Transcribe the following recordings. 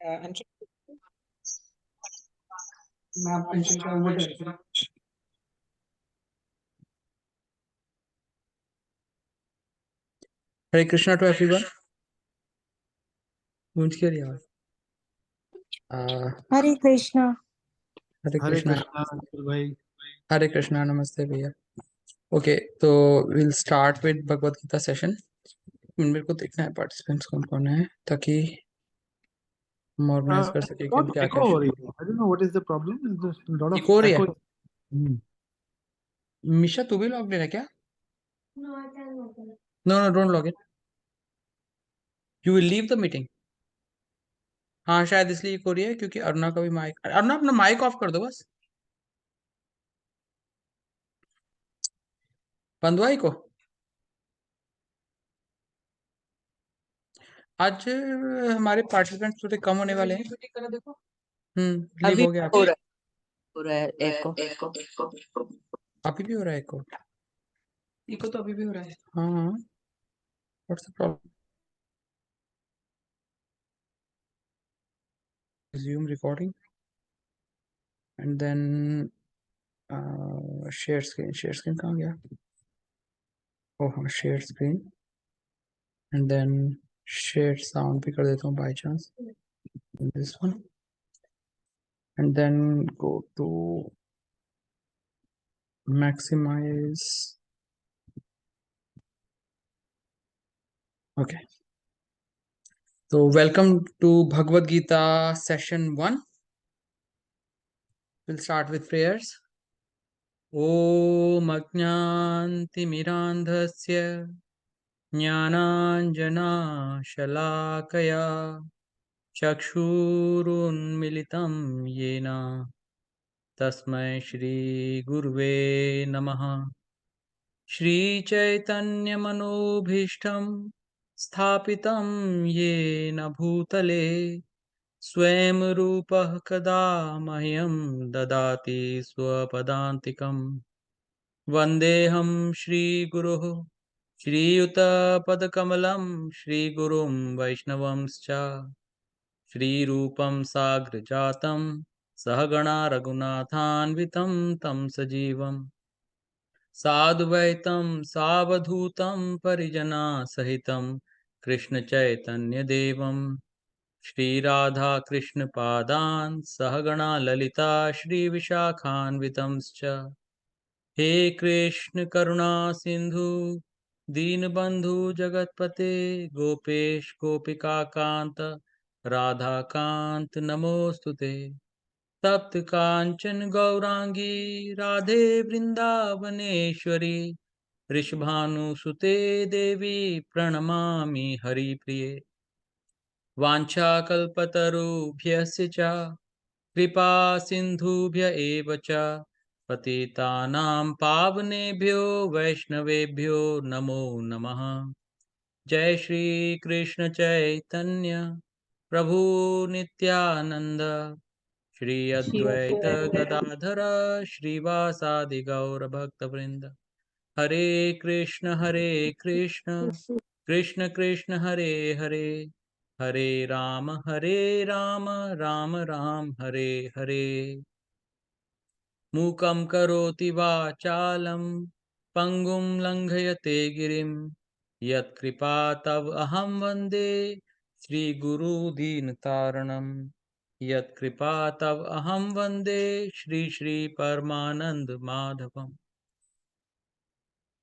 and map and check what else. Hare Krishna to everyone. गूंज के रही आवाज। हरे कृष्णा। हरे हरे कृष्णा। कृष्णा अंकुर भाई। हरे कृष्णा। नमस्ते भैया। ओके, तो will start with Bhagavad Gita session. मेरे को देखना है पार्टिसिपेंट्स कौन कौन है, ताकि हम ऑर्गेनाइज कर सके कि हम बहुत क्या echo क्या हो रही है। I don't know what is the problem. There's a lot of Echo हो रही है? echo. मिशा, तू भी लॉग इन है क्या? No no, don't log in, you will leave the meeting. हाँ, शायद इसलिए हो रही है क्योंकि अरुणा का भी माइक, अरुणा अपना माइक ऑफ कर दो बस। बंदवाई को आज हमारे पार्टिसिपेंट्स थोड़े कम होने वाले हैं। लीव अभी हो गया हो आपका? रहा है एको। अभी भी हो रहा है एको? इको तो अभी भी हो रहा है। हाँ, what's the problem? resume recording and then share screen कहाँ गया? oh हाँ, share screen and then share sound भी कर देता हूँ by chance in this one and then go to maximize. okay, so welcome to Bhagavad Gita session 1. we'll start with prayers. Om Ajnantimirandhasya Jnananjana Shalakaya चक्षुरुन्मिलितं येन तस्मै श्रीगुरुवे नमः। श्रीचैतन्यमनोभीष्टं स्थापितं येन भूतले स्वयं रूपः कदा मह्यं ददाति स्वपदान्तिकं। वन्देऽहं श्रीगुरुः श्रीयुतपदकमलं श्रीगुरुं वैष्णवंश्च श्रीरूपं साग्रजातं सहगणा रघुनाथान्वितं तं सजीवं साद्वैतं सावधूतं परिजनासहितं कृष्णचैतन्यदेवं श्रीराधाकृष्णपादान् सहगणा ललिता श्रीविशाखान्वितंश्च। हे कृष्ण करुणा सिन्धु दीनबन्धु जगत्पते गोपेश गोपिकान्त राधाकांत नमोस्तुते। तप्त कांचन गौरांगी राधे वृंदावनेश्वरी ऋषभानुसुते देवी प्रणमामि हरिप्रिये। वाञ्छाकल्पतरुभ्यश्च च कृपा सिन्धुभ्य एव च पतितानां पावनेभ्यो वैष्णवेभ्यो नमो नमः। जय श्री कृष्ण चैतन्य प्रभु नित्यानंद श्री अद्वैत गदाधर श्रीवासादि गौर भक्तवृंद। हरे कृष्ण कृष्ण कृष्ण हरे हरे, हरे राम राम राम हरे हरे। मूकं करोति वाचालं पंगुं लंघयते गिरिं यत्कृपा तव अहं वन्दे श्रीगुरुदीनतारणम्। यत्कृपा तव अहं वन्दे श्री परमानंद माधवम्।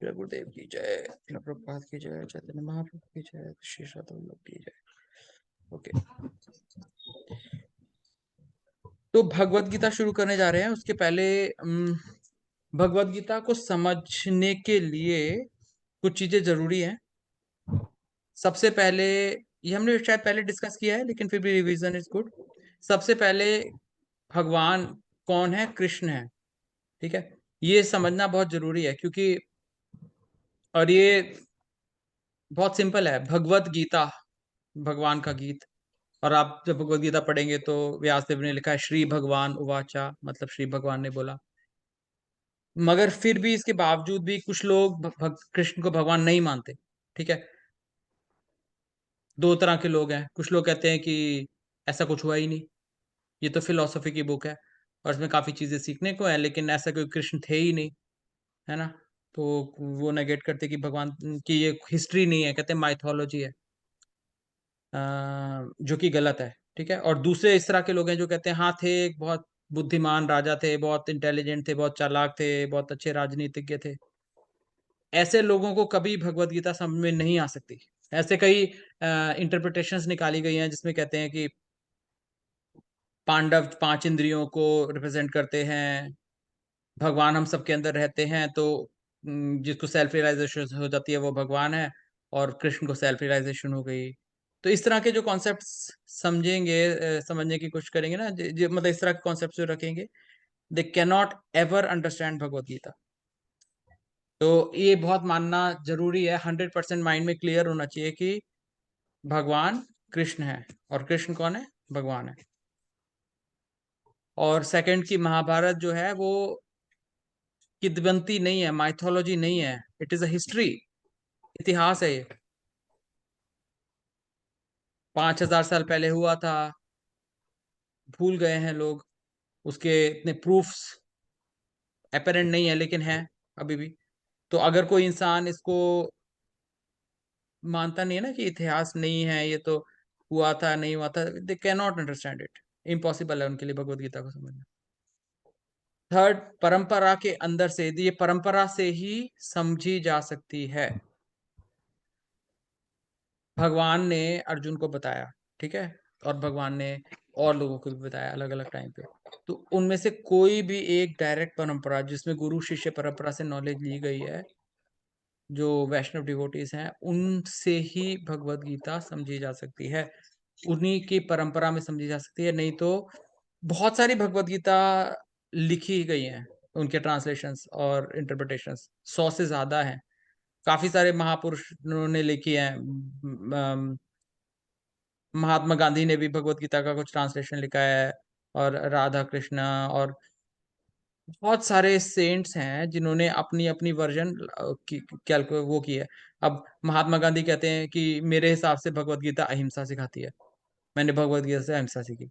गुरुदेव की जय, प्रभुपाद की जय, चैतन्य महाप्रभु की जय, श्री सतवल्लभ की जय। ओके, तो भगवत गीता शुरू करने जा रहे हैं। उसके पहले भगवत गीता को समझने के लिए कुछ चीजें जरूरी हैं। सबसे पहले, ये हमने शायद पहले डिस्कस किया है लेकिन फिर भी रिवीजन इज गुड। सबसे पहले भगवान कौन है? कृष्ण है, ठीक है। ये समझना बहुत जरूरी है क्योंकि, और ये बहुत सिंपल है, भगवत गीता भगवान का गीत। और आप जब भगवत गीता पढ़ेंगे तो व्यासदेव ने लिखा है श्री भगवान उवाचा, मतलब श्री भगवान ने बोला। मगर फिर भी इसके बावजूद भी कुछ लोग कृष्ण को भगवान नहीं मानते, ठीक है। दो तरह के लोग हैं। कुछ लोग कहते हैं कि ऐसा कुछ हुआ ही नहीं, ये तो फिलोसफी की बुक है और इसमें काफी चीजें सीखने को है, लेकिन ऐसा कोई कृष्ण थे ही नहीं, है ना। तो वो नेगेट करते कि भगवान की ये हिस्ट्री नहीं है, कहते माइथोलॉजी है, जो कि गलत है, ठीक है। और दूसरे इस तरह के लोग हैं जो कहते हैं हाँ थे, एक बहुत बुद्धिमान राजा थे, बहुत इंटेलिजेंट थे, बहुत चालाक थे, बहुत अच्छे राजनीतिज्ञ थे। ऐसे लोगों को कभी भगवत गीता समझ में नहीं आ सकती। ऐसे कई इंटरप्रिटेशंस निकाली गई हैं जिसमें कहते हैं कि पांडव 5 इंद्रियों को रिप्रेजेंट करते हैं, भगवान हम सबके अंदर रहते हैं, तो जिसको सेल्फ रियलाइजेशन हो जाती है वो भगवान है, और कृष्ण को सेल्फ रियलाइजेशन हो गई। तो इस तरह के जो कॉन्सेप्ट्स समझेंगे, समझने की कोशिश करेंगे ना, मतलब इस तरह के कॉन्सेप्ट्स जो रखेंगे, they can not ever understand Bhagavad Gita. तो ये बहुत मानना जरूरी है, 100% माइंड में क्लियर होना चाहिए कि भगवान कृष्ण है, और कृष्ण कौन है? भगवान है। और सेकंड की महाभारत जो है वो किद्वंती नहीं है, माइथोलॉजी नहीं है, इट इज अ हिस्ट्री, इतिहास है ये। 5000 साल पहले हुआ था, भूल गए हैं लोग, उसके इतने प्रूफ्स अपेरेंट नहीं है, लेकिन है अभी भी। तो अगर कोई इंसान इसको मानता नहीं है ना कि इतिहास नहीं है, ये तो हुआ था नहीं हुआ था, दे can not understand it, impossible है उनके लिए भगवत गीता को समझना। थर्ड, परंपरा के अंदर से, ये परंपरा से ही समझी जा सकती है। भगवान ने अर्जुन को बताया, ठीक है, और भगवान ने और लोगों को भी बताया अलग अलग टाइम पे। तो उनमें से कोई भी एक डायरेक्ट परंपरा जिसमें गुरु शिष्य परंपरा से नॉलेज ली गई है, जो वैष्णव डिवोटीज हैं, उनसे ही भगवत गीता समझी जा सकती है, उन्हीं की परंपरा में समझी जा सकती है। नहीं तो बहुत सारी भगवत गीता लिखी गई हैं, उनके ट्रांसलेशंस और इंटरप्रिटेशंस 100 से ज्यादा हैं। काफी सारे महापुरुषों ने लिखी हैं। महात्मा गांधी ने भी भगवत गीता का कुछ ट्रांसलेशन लिखा है, और राधा कृष्णा, और बहुत सारे सेंट्स हैं जिन्होंने अपनी अपनी वर्जन वो की है। अब महात्मा गांधी कहते हैं कि मेरे हिसाब से भगवत गीता अहिंसा सिखाती है, मैंने भगवत गीता से अहिंसा सीखी।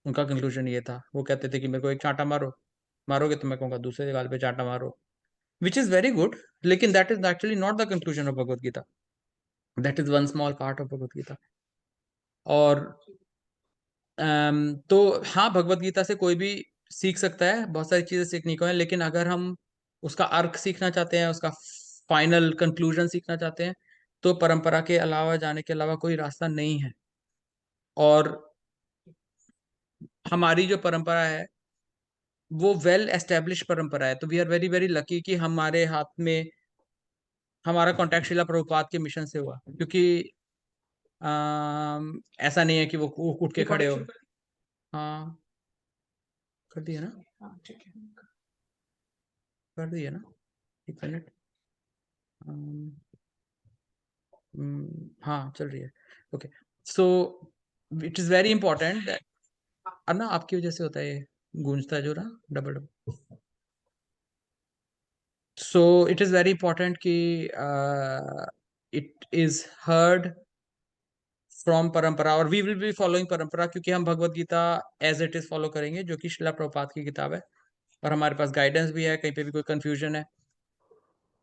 उनका कंक्लूजन ये था, वो कहते थे कि मेरे को एक चांटा मारो, मारोगे तो मैं कहूंगा दूसरे गाल पे चांटा मारो, विच इज वेरी गुड, लेकिन that is actually not the conclusion of Bhagavad Gita, that is one small part of Bhagavad Gita. और तो हाँ, भगवत गीता से कोई भी सीख सकता है, बहुत सारी चीजें सीखने को है, लेकिन अगर हम उसका अर्क सीखना चाहते हैं, उसका फाइनल कंक्लूजन सीखना चाहते हैं, तो परंपरा के अलावा जाने के अलावा कोई रास्ता नहीं है। और हमारी जो परंपरा है वो वेल एस्टेब्लिश परंपरा है, तो we are very very lucky कि हमारे हाथ में हमारा कॉन्टेक्ट शिला प्रभुपाद के मिशन से हुआ, क्योंकि ऐसा नहीं है कि वो उठ के खड़े हो। हाँ, कर दिया ना, हाँ, ठीक है। कर दिया ना, एक मिनट। हाँ, चल रही है, okay. So it is very important that, अब ना आपकी वजह से होता है ये गूंजता है जो ना, double double. So it is very important कि it is heard from parampara, और we will be following parampara, क्योंकि हम Bhagavad Gita as it is follow करेंगे, जो कि शिला प्रभुपाद की किताब है, और हमारे पास गाइडेंस भी है, कहीं पे भी कोई कंफ्यूजन है,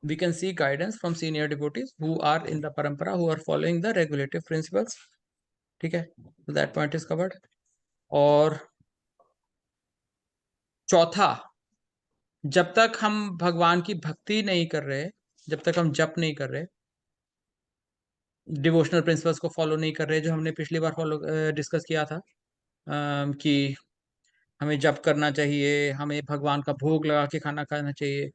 we can seek guidance from senior devotees who are in the parampara, who are following the regulative principles, ठीक है, so that point is covered। और चौथा, जब तक हम भगवान की भक्ति नहीं कर रहे, जब तक हम जप नहीं कर रहे, डिवोशनल प्रिंसिपल्स को फॉलो नहीं कर रहे, जो हमने पिछली बार फॉलो डिस्कस किया था, कि हमें जप करना चाहिए, हमें भगवान का भोग लगा के खाना खाना चाहिए,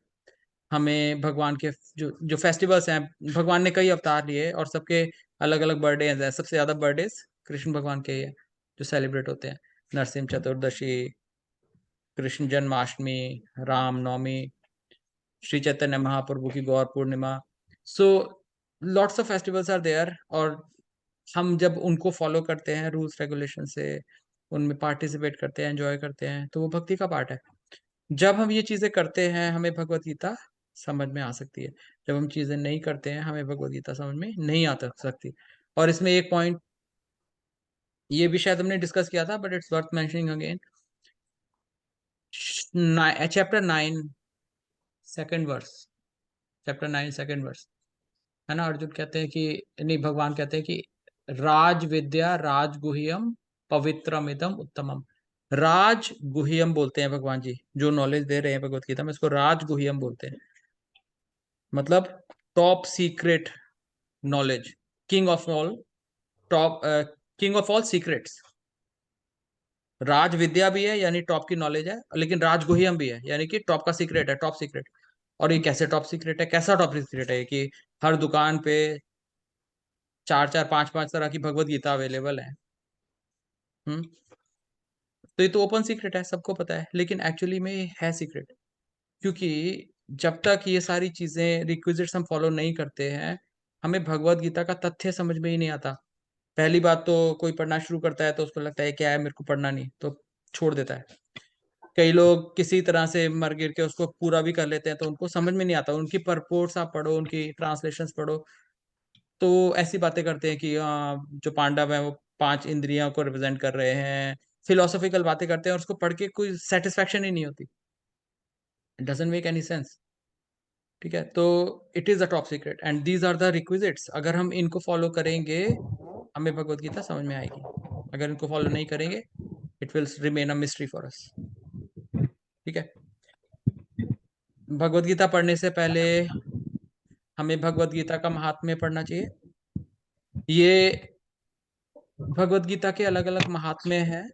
हमें भगवान के जो जो फेस्टिवल्स हैं, भगवान ने कई अवतार लिए और सबके अलग अलग बर्थडे हैं, सबसे ज्यादा बर्थडेज कृष्ण भगवान के ही हैं जो सेलिब्रेट होते हैं, नरसिंह चतुर्दशी, कृष्ण जन्माष्टमी, राम नवमी, श्री चैतन्य महाप्रभु की Gaura Purnima. So lots of festivals are there, और हम जब उनको फॉलो करते हैं रूल्स रेगुलेशन से, उनमें पार्टिसिपेट करते हैं, एंजॉय करते हैं, तो वो भक्ति का पार्ट है। जब हम ये चीजें करते हैं हमें भगवत गीता समझ में आ सकती है, जब हम चीजें नहीं करते हैं हमें भगवत गीता समझ में नहीं आ सकती। और इसमें एक पॉइंट ये भी शायद हमने डिस्कस किया था, but it's worth mentioning again. Chapter 9 second verse, chapter 9 second verse, है ना। अर्जुन कहते हैं कि, नहीं, भगवान कहते हैं कि राज विद्या राजगुह्यम पवित्रमिदम उत्तमम। राज गुह्यम बोलते हैं भगवान जी, जो नॉलेज दे रहे हैं भगवत गीता में, इसको राज गुह्यम बोलते हैं। मतलब top secret knowledge, king of all, top king of all secrets. राज विद्या भी है यानी टॉप की नॉलेज है, लेकिन राजगुह्यम भी है यानी कि टॉप का सीक्रेट है, टॉप सीक्रेट। और ये कैसे टॉप सीक्रेट है, कैसा टॉप सीक्रेट है कि हर दुकान पे 4-4 5-5 तरह की भगवत गीता अवेलेबल है। तो ये तो ओपन सीक्रेट है, सबको पता है, लेकिन एक्चुअली में ये है सीक्रेट। क्योंकि जब तक ये सारी चीजें रिक्विजिट्स हम फॉलो नहीं करते हैं, हमें भगवत गीता का तथ्य समझ में ही नहीं आता। पहली बात तो कोई पढ़ना शुरू करता है तो उसको लगता है क्या है, मेरे को पढ़ना नहीं, तो छोड़ देता है। कई लोग किसी तरह से मर गिर के उसको पूरा भी कर लेते हैं, तो उनको समझ में नहीं आता। उनकी परपोर्ट्स आप पढ़ो, उनकी ट्रांसलेशंस पढ़ो, तो ऐसी बातें करते हैं कि जो पांडव है वो 5 इंद्रियों को रिप्रेजेंट कर रहे हैं, फिलोसॉफिकल बातें करते हैं, और उसको पढ़ के कोई सेटिस्फेक्शन ही नहीं होती। It doesn't make any sense. ठीक है, तो it is a top secret and these are the requisites. अगर हम इनको फॉलो करेंगे, हमें भगवत गीता समझ में आएगी। अगर इनको फॉलो नहीं करेंगे, it will remain a mystery for us. ठीक है, भगवत गीता पढ़ने से पहले हमें भगवत गीता का महात्म्य पढ़ना चाहिए। ये भगवत गीता के अलग अलग महात्म्य हैं।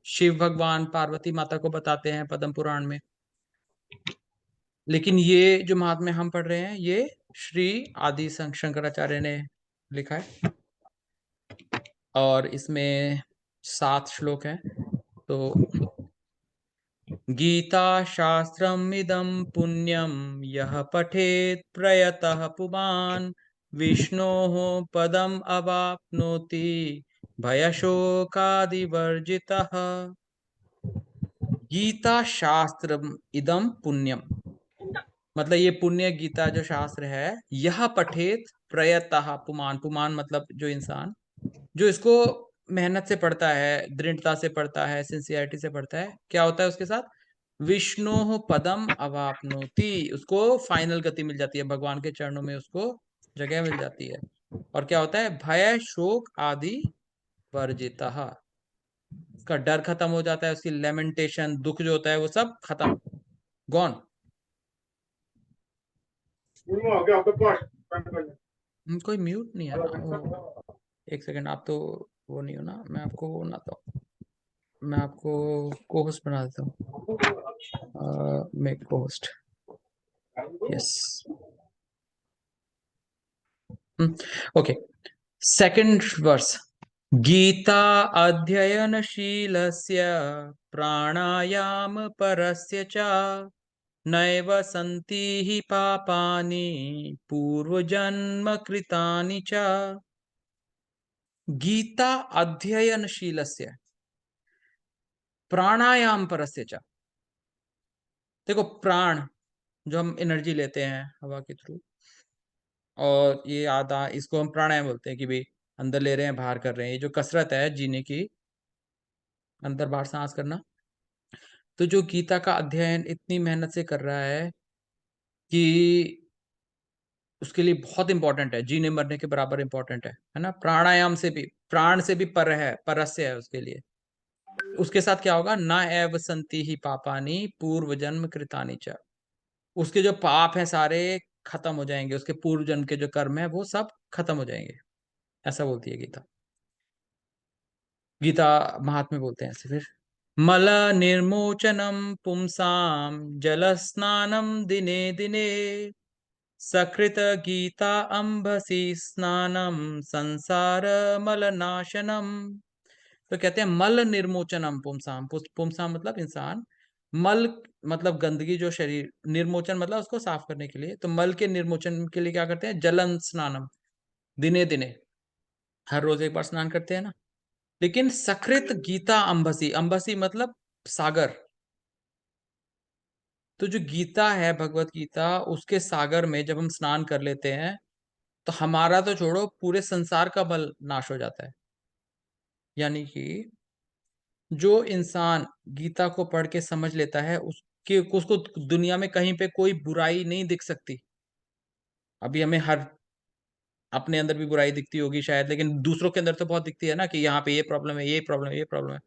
शिव भगवान पार्वती माता को बताते हैं पद्म पुराण में, लेकिन ये जो महात्म्य हम पढ़ रहे हैं ये श्री आदि शंकराचार्य ने लिखा है, और इसमें 7 श्लोक हैं। तो गीता शास्त्रम इदं पुण्यम यह पठेत प्रयतः पुमान् विष्णोः पदम अवाप्नोति भयशोकादिवर्जितः। गीता शास्त्रम इदं पुण्यम, मतलब ये पुण्य गीता जो शास्त्र है, यह पठेत प्रयतः पुमान्, पुमान् मतलब जो इंसान जो इसको मेहनत से पढ़ता है, दृढ़ता से पढ़ता है, सिंसियरिटी से पढ़ता है, क्या होता है उसके साथ, विष्णु पदम अवाप्नोति, उसको फाइनल गति मिल जाती है, भगवान के चरणों में उसको जगह मिल जाती है। और क्या होता है, भय शोक आदि वर्जितः, उसका डर खत्म हो जाता है, उसकी लेमेंटेशन, दुख जो होता है वो सब खत्म, गॉन। कोई म्यूट नहीं है ना वो, एक सेकंड, आप तो वो नहीं हो ना, मैं आपको वो बनाता हूँ, मैं आपको को होस्ट बना देता हूँ, make co-host, yes. Okay, second verse. गीता अध्ययनशीलस्य प्राणायाम परस्य च नैव सन्ति हि पापानि पूर्वजन्म कृतानि च। गीता अध्ययनशीलस्य प्राणायाम परस्य च। देखो, प्राण जो हम एनर्जी लेते हैं हवा के थ्रू, और ये आधा, इसको हम प्राणायाम बोलते हैं कि भाई अंदर ले रहे हैं बाहर कर रहे हैं, ये जो कसरत है जीने की, अंदर बाहर सांस करना। तो जो गीता का अध्ययन इतनी मेहनत से कर रहा है कि उसके लिए बहुत इंपॉर्टेंट है, जीने मरने के बराबर इंपॉर्टेंट है ना। प्राणायाम से भी, प्राण से भी पर है, परस्य है उसके लिए। उसके साथ क्या होगा, ना एव संति ही पापानी पूर्व जन्म कृतानि च, उसके जो पाप हैं सारे खत्म हो जाएंगे, उसके पूर्व जन्म के जो कर्म है वो सब खत्म हो जाएंगे, ऐसा बोलती है गीता। गीता महात्म्य बोलते हैं ऐसे फिर। मल निर्मोचनम पुंसाम जल स्नानम दिने दिने सकृत गीता अंबसी स्नानम संसार मल नाशनम। तो कहते हैं मल निर्मोचनम पुंसाम, पुंसाम मतलब इंसान, मल मतलब गंदगी जो शरीर, निर्मोचन मतलब उसको साफ करने के लिए, तो मल के निर्मोचन के लिए क्या करते हैं, जलन स्नानम, दिने दिने, हर रोज एक बार स्नान करते हैं ना। लेकिन सकृत गीता अंबसी, अंबसी मतलब सागर, तो जो गीता है भगवत गीता, उसके सागर में जब हम स्नान कर लेते हैं तो हमारा तो छोड़ो, पूरे संसार का मल नाश हो जाता है। यानी कि जो इंसान गीता को पढ़ के समझ लेता है उसको दुनिया में कहीं पे कोई बुराई नहीं दिख सकती। अभी हमें हर अपने अंदर भी बुराई दिखती होगी शायद, लेकिन दूसरों के अंदर तो बहुत दिखती है ना कि यहाँ पे ये प्रॉब्लम है, ये प्रॉब्लम है, ये प्रॉब्लम है।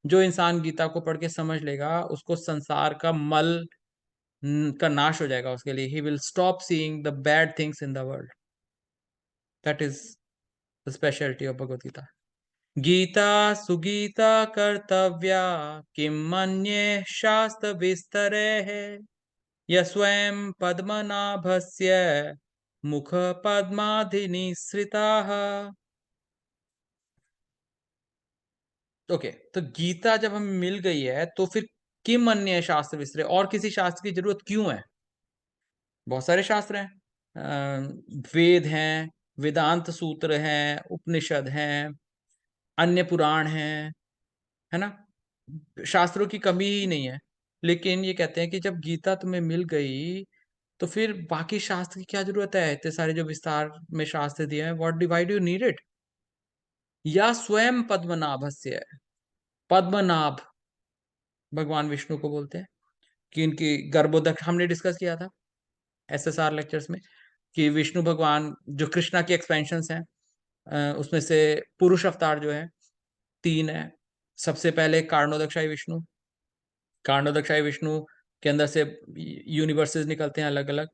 जो इंसान गीता को पढ़ के समझ लेगा उसको संसार का मल का नाश हो जाएगा उसके लिए। He will stop seeing the bad things in the world. That is the speciality of Bhagavad Gita. गीता सुगीता कर्तव्या किम मन्ये शास्त्र विस्तरे है य स्वयं पद्मनाभस्य मुख पद्माधिनिसृताः। ओके, तो गीता जब हमें मिल गई है तो फिर किम अन्य शास्त्र विस्तरे, और किसी शास्त्र की जरूरत क्यों है? बहुत सारे शास्त्र हैं, वेद हैं, वेदांत सूत्र हैं, उपनिषद हैं, अन्य पुराण हैं, है ना? शास्त्रों की कमी ही नहीं है। लेकिन ये कहते हैं कि जब गीता तुम्हें मिल गई तो फिर बाकी शास्त्र की क्या जरूरत है? इतने सारे जो विस्तार में शास्त्र दिए हैं, what divide you need it? या स्वयं पद्मनाभस्य, पद्मनाभ भगवान विष्णु को बोलते हैं कि इनकी गर्भोदक, हमने डिस्कस किया था एसएसआर लेक्चर्स में कि विष्णु भगवान जो कृष्णा की एक्सपेंशंस हैं, उसमें से पुरुष अवतार जो है 3 है। सबसे पहले कारणोदकशाही विष्णु, कारणोदकशाही विष्णु के अंदर से यूनिवर्सेस निकलते हैं अलग अलग।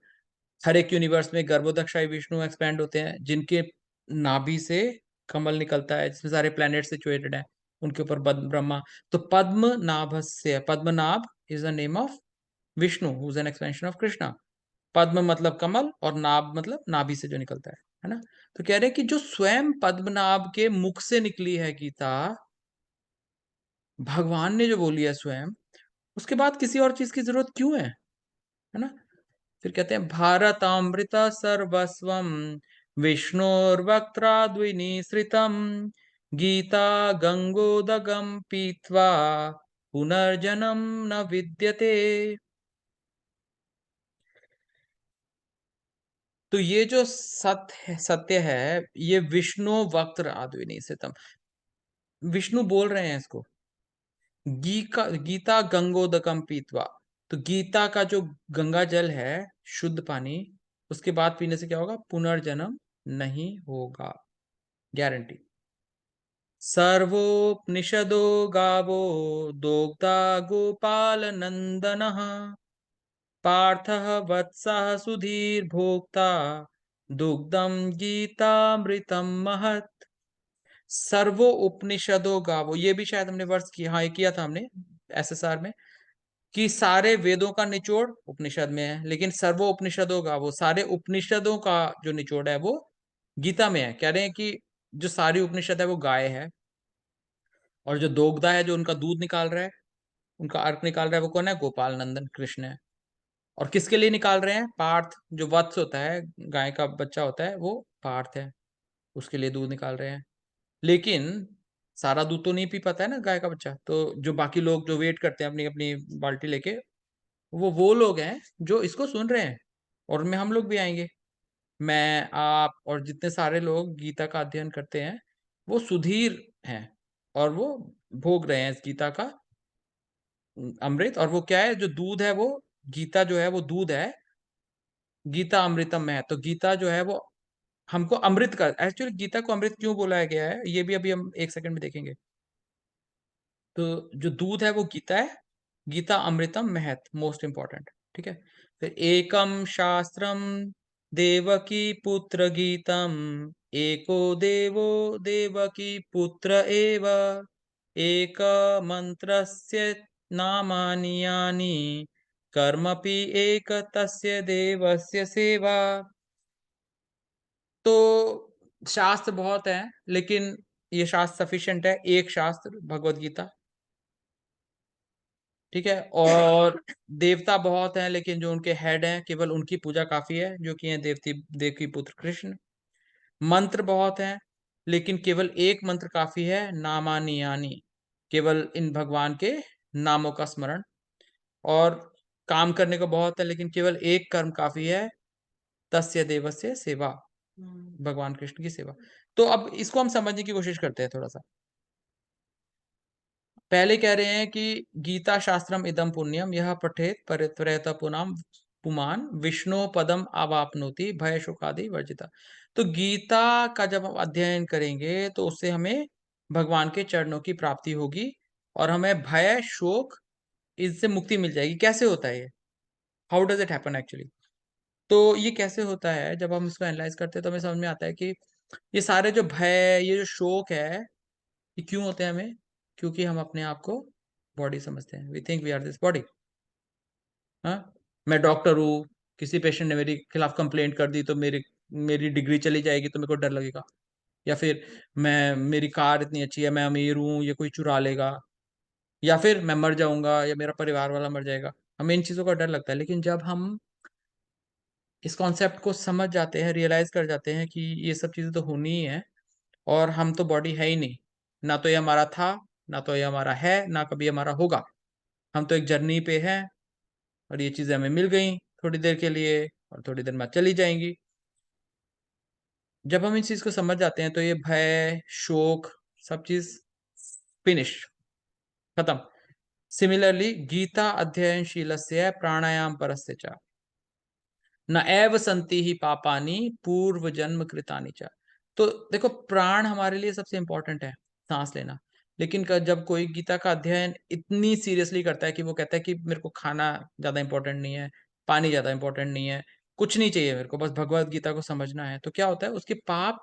हर एक यूनिवर्स में गर्भोदकशाही विष्णु एक्सपैंड होते हैं जिनके नाभि से कमल निकलता है जिसमें सारे प्लैनेट सिचुएटेड हैं, उनके ऊपर ब्रह्मा। तो पद्मनाभस्य, Padmanabha is the name of Vishnu who is an expansion of Krishna. पद्म मतलब कमल और नाभ मतलब नाभि से जो निकलता है ना? तो कह रहे हैं कि जो स्वयं पद्मनाभ के मुख से निकली है गीता, भगवान ने जो बोली है स्वयं, उसके बाद किसी और चीज की जरूरत क्यों है ना? फिर कहते हैं भारतामृत सर्वस्वम विष्णुर्वक्त्राद्विनिसृतम गीता गंगोदगम पीत्वा पुनर्जन्म न विद्यते। तो ये जो सत्य है ये विष्णु वक्त्र आद्विनिसृतम, विष्णु बोल रहे हैं इसको। गीता गंगोदकम पीतवा, तो गीता का जो गंगा जल है, शुद्ध पानी, उसके बाद पीने से क्या होगा? पुनर्जन्म नहीं होगा, गारंटी। सर्वोपनिषदो गावो दोग्धा गोपाल नंदनः पार्थः वत्सः सुधीर भोक्ता दुग्धम गीतामृतम महत्। सर्वो उपनिषदो गावो, ये भी शायद हमने वर्ष किया, हाँ ये किया था हमने एसएसआर में, कि सारे वेदों का निचोड़ उपनिषद में है, लेकिन सर्वो उपनिषदों का, वो सारे उपनिषदों का जो निचोड़ है वो गीता में है। कह रहे हैं कि जो सारी उपनिषद है वो गाय है, और जो दोग्धा है जो उनका दूध निकाल रहा है, उनका अर्क निकाल रहा है, वो कौन है? गोपाल नंदन कृष्ण है। और किसके लिए निकाल रहे हैं? पार्थ, जो वत्स होता है, गाय का बच्चा होता है, वो पार्थ है, उसके लिए दूध निकाल रहे हैं। लेकिन सारा दूध तो नहीं पी पाता है ना गाय का बच्चा, तो जो बाकी लोग जो वेट करते हैं अपनी अपनी बाल्टी लेके, वो लोग हैं जो इसको सुन रहे हैं। और में हम लोग भी आएंगे, मैं, आप और जितने सारे लोग गीता का अध्ययन करते हैं वो सुधीर हैं, और वो भोग रहे हैं इस गीता का अमृत। और वो क्या है? जो दूध है वो, गीता जो है वो दूध है, गीता अमृतम में है। तो गीता जो है वो हमको अमृत का, एक्चुअली गीता को अमृत क्यों बोला गया है ये भी अभी हम एक सेकंड में देखेंगे। तो जो दूध है वो गीता है, गीता अमृतम महत, मोस्ट इंपॉर्टेंट, ठीक है। फिर एकम शास्त्रम देवकी पुत्र गीतम एको देवो देवकी पुत्र एव एक मंत्रस्य नामानि यानि कर्मपि एक तस्य देवस्य सेवा। तो शास्त्र बहुत हैं, लेकिन ये शास्त्र सफिशिएंट है, एक शास्त्र भगवत गीता, ठीक है। और देवता बहुत हैं, लेकिन जो उनके हेड हैं केवल उनकी पूजा काफी है, जो कि हैं देव की पुत्र कृष्ण। मंत्र बहुत हैं, लेकिन केवल एक मंत्र काफी है, नामानि यानि, केवल इन भगवान के नामों का स्मरण। और काम करने को बहुत है, लेकिन केवल एक कर्म काफी है, तस्य देवस्य सेवा, भगवान कृष्ण की सेवा। तो अब इसको हम समझने की कोशिश करते हैं थोड़ा सा। पहले कह रहे हैं कि गीता शास्त्रम इदम पुण्यम यह पठेत परित्रयत पुनाम पुमान विष्णु पदम अवाप्नोति भय शोकादि वर्जिता। तो गीता का जब हम अध्ययन करेंगे तो उससे हमें भगवान के चरणों की प्राप्ति होगी और हमें भय शोक इससे मुक्ति मिल जाएगी। कैसे होता है ये? How does it happen actually? तो ये कैसे होता है, जब हम इसको एनालाइज करते हैं तो हमें समझ में आता है कि ये सारे जो भय, ये जो शोक है, ये क्यों होते हैं हमें? क्योंकि हम अपने आप को बॉडी समझते हैं। We think we are this body. हाँ, मैं डॉक्टर हूँ, किसी पेशेंट ने मेरे खिलाफ कंप्लेंट कर दी तो मेरी मेरी डिग्री चली जाएगी तो मेरे को डर लगेगा। या फिर मेरी कार इतनी अच्छी है, मैं अमीर हूँ, ये कोई चुरा लेगा। या फिर मैं मर जाऊंगा या मेरा परिवार वाला मर जाएगा। हमें इन चीजों का डर लगता है। लेकिन जब हम इस कॉन्सेप्ट को समझ जाते हैं, रियलाइज कर जाते हैं कि ये सब चीजें तो होनी ही है और हम तो बॉडी है ही नहीं, ना तो ये हमारा था, ना तो ये हमारा है, ना कभी हमारा होगा। हम तो एक जर्नी पे हैं और ये चीजें हमें मिल गई थोड़ी देर के लिए और थोड़ी देर बाद चली जाएंगी। जब हम इस चीज को समझ जाते हैं तो ये भय शोक सब चीज फिनिश, खत्म। सिमिलरली गीता अध्ययनशीलस्य प्राणायाम परस्य च न एव संति ही पापानि पूर्व जन्म कृतानि च। तो देखो, प्राण हमारे लिए सबसे इंपॉर्टेंट है, सांस लेना। लेकिन जब कोई गीता का अध्ययन इतनी सीरियसली करता है कि वो कहता है कि मेरे को खाना ज्यादा इंपॉर्टेंट नहीं है, पानी ज्यादा इंपॉर्टेंट नहीं है, कुछ नहीं चाहिए मेरे को, बस भगवत गीता को समझना है, तो क्या होता है, उसके पाप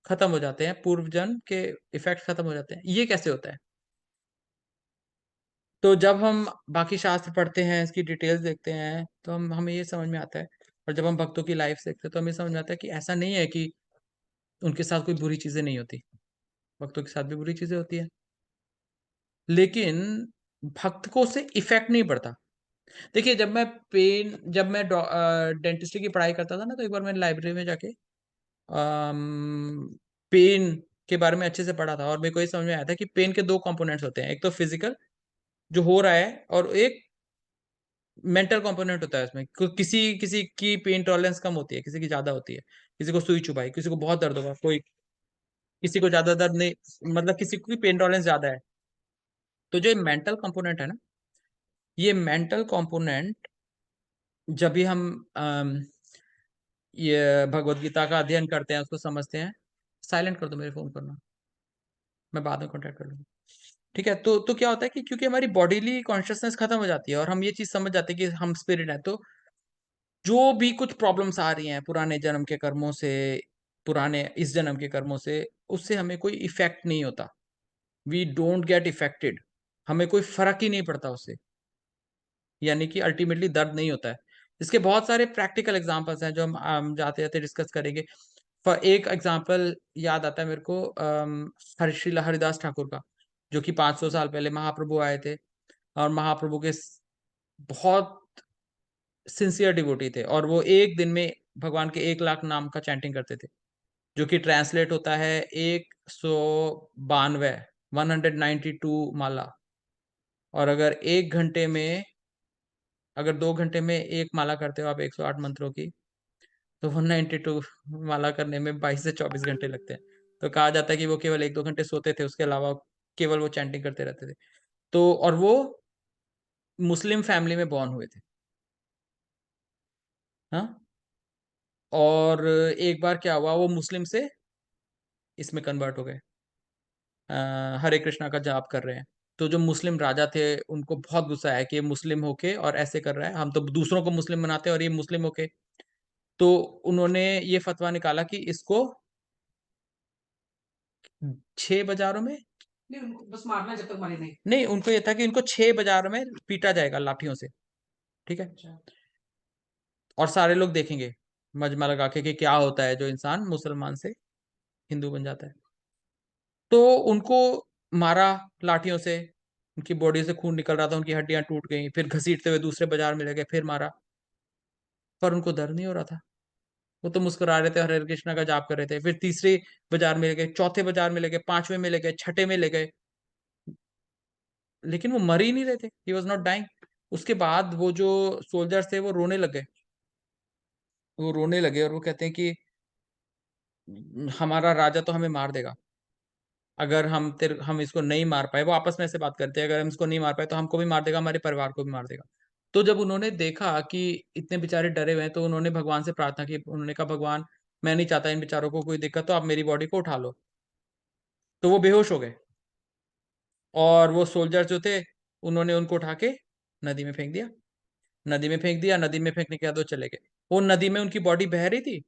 खत्म हो जाते हैं, पूर्व जन्म के इफेक्ट खत्म हो जाते हैं। ये कैसे होता है? तो जब हम बाकी शास्त्र पढ़ते हैं, इसकी डिटेल्स देखते हैं, तो हमें ये समझ में आता है। और जब हम भक्तों की लाइफ देखते हैं तो हमें समझ में आता है कि ऐसा नहीं है कि उनके साथ कोई बुरी चीजें नहीं होती। भक्तों के साथ भी बुरी चीजें होती है, लेकिन भक्त को उससे इफेक्ट नहीं पड़ता। देखिए, जब मैं डेंटिस्ट्री की पढ़ाई करता था ना, तो एक बार मैंने लाइब्रेरी में जाके पेन के बारे में अच्छे से पढ़ा था और मेरे को ये समझ में आया था कि पेन के दो कंपोनेंट्स होते हैं। एक तो फिजिकल जो हो रहा है और एक मेंटल कंपोनेंट होता है उसमें। किसी किसी की पेन टॉलरेंस कम होती है, किसी की ज्यादा होती है। किसी को सुई चुभाई, किसी को बहुत दर्द होगा, कोई किसी को ज्यादा दर्द नहीं, मतलब किसी की पेन टॉलरेंस ज्यादा है। तो जो मेंटल कंपोनेंट है ना, ये मेंटल कंपोनेंट जब भी हम ये भगवत गीता का अध्ययन करते हैं, उसको समझते हैं। साइलेंट कर दो, मेरे फोन करना, मैं बाद में कॉन्टेक्ट कर लूंगा। ठीक है? तो क्या होता है कि क्योंकि हमारी बॉडीली कॉन्शियसनेस खत्म हो जाती है और हम ये चीज समझ जाते हैं कि हम स्पिरिट है, तो जो भी कुछ प्रॉब्लम्स आ रही हैं पुराने जन्म के कर्मों से, पुराने इस जन्म के कर्मों से, उससे हमें कोई इफेक्ट नहीं होता। वी डोंट गेट इफेक्टेड, हमें कोई फर्क ही नहीं पड़ता उससे। यानी कि अल्टीमेटली दर्द नहीं होता है। इसके बहुत सारे प्रैक्टिकल एग्जांपल्स हैं जो हम जाते जाते डिस्कस करेंगे। एक एग्जांपल याद आता है मेरे को, श्रील हरिदास ठाकुर का, जो कि 500 साल पहले महाप्रभु आए थे और महाप्रभु के बहुत सिंसियर डिवोटी थे और वो एक दिन में भगवान के 1 लाख नाम का चैंटिंग करते थे, जो कि ट्रांसलेट होता है 192 192 माला। और अगर 1 घंटे में, अगर 2 घंटे में एक माला करते हो आप 108 मंत्रों की, तो 192 माला करने में 22 से 24 घंटे लगते हैं। तो कहा जाता है कि वो केवल 1-2 घंटे सोते थे, उसके अलावा केवल वो चैंटिंग करते रहते थे। तो और वो मुस्लिम फैमिली में बॉर्न हुए थे। हाँ, और एक बार क्या हुआ, वो मुस्लिम से इसमें कन्वर्ट हो गए, हरे कृष्णा का जाप कर रहे हैं। तो जो मुस्लिम राजा थे उनको बहुत गुस्सा आया कि ये मुस्लिम होके और ऐसे कर रहा है, हम तो दूसरों को मुस्लिम बनाते हैं और ये मुस्लिम होके। तो उन्होंने ये फतवा निकाला कि इसको 6 बाजारों में, नहीं, उनको बस मारना है जब तक मरे नहीं। नहीं, उनको ये था कि इनको 6 बाजारों में पीटा जाएगा लाठियों से। ठीक है? अच्छा। और सारे लोग देखेंगे मजमा लगा के कि क्या होता है जो इंसान मुसलमान से हिंदू बन जाता है। तो उनको मारा लाठियों से, उनकी बॉडी से खून निकल रहा था, उनकी हड्डियां टूट गई, फिर घसीटते हुए दूसरे बाजार में ले गए, फिर मारा, पर उनको दर्द नहीं हो रहा था। वो तो मुस्कुरा रहे थे, हरे कृष्णा का जाप कर रहे थे। फिर तीसरे बाजार में ले गए, चौथे बाजार में ले गए, पांचवें में ले गए, छठे में ले गए, लेकिन वो मर ही नहीं रहे थे। He was not dying. उसके बाद वो जो सोल्जर्स थे वो रोने लगे, वो रोने लगे और वो कहते हैं कि हमारा राजा तो हमें मार देगा। अगर हम इसको नहीं मार पाए, वो आपस में ऐसे बात करते हैं, अगर हम इसको नहीं मार पाए तो हमको भी मार देगा, हमारे परिवार को भी मार देगा। तो जब उन्होंने देखा कि इतने बेचारे डरे हुए हैं, तो उन्होंने भगवान से प्रार्थना की। उन्होंने कहा, भगवान मैं नहीं चाहता इन बेचारों को कोई दिक्कत, तो आप मेरी बॉडी को उठा लो। तो वो बेहोश हो गए, और वो सोल्जर जो थे उन्होंने उनको उठा के नदी में फेंक दिया। नदी में फेंक दिया, नदी में फेंकने के बाद वो चले गए। वो नदी में उनकी बॉडी बह रही थी,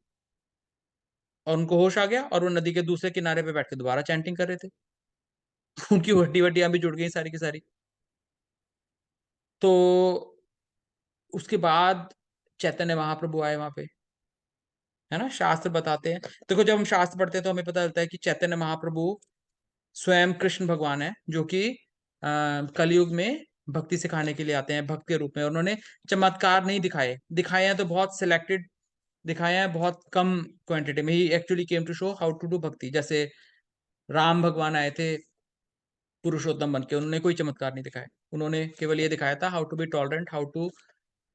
और उनको होश आ गया, और वो नदी के दूसरे किनारे पे बैठ के दोबारा चैंटिंग कर रहे थे। उनकी हड्डी वड्डियां भी जुड़ गई सारी की सारी। तो उसके बाद चैतन्य महाप्रभु आए वहां पे, है ना, शास्त्र बताते हैं। देखो, जब हम शास्त्र पढ़ते हैं तो हमें पता चलता है कि चैतन्य महाप्रभु स्वयं कृष्ण भगवान है, जो कि कलयुग में भक्ति सिखाने के लिए आते हैं, भक्त के रूप में। उन्होंने चमत्कार नहीं दिखाए, दिखाए हैं तो बहुत सिलेक्टेड दिखाए हैं, बहुत कम क्वांटिटी में। He actually came to show how to do bhakti. जैसे राम भगवान आए थे पुरुषोत्तम बन के, उन्होंने कोई चमत्कार नहीं दिखाया। उन्होंने केवल ये दिखाया था how to be tolerant, how to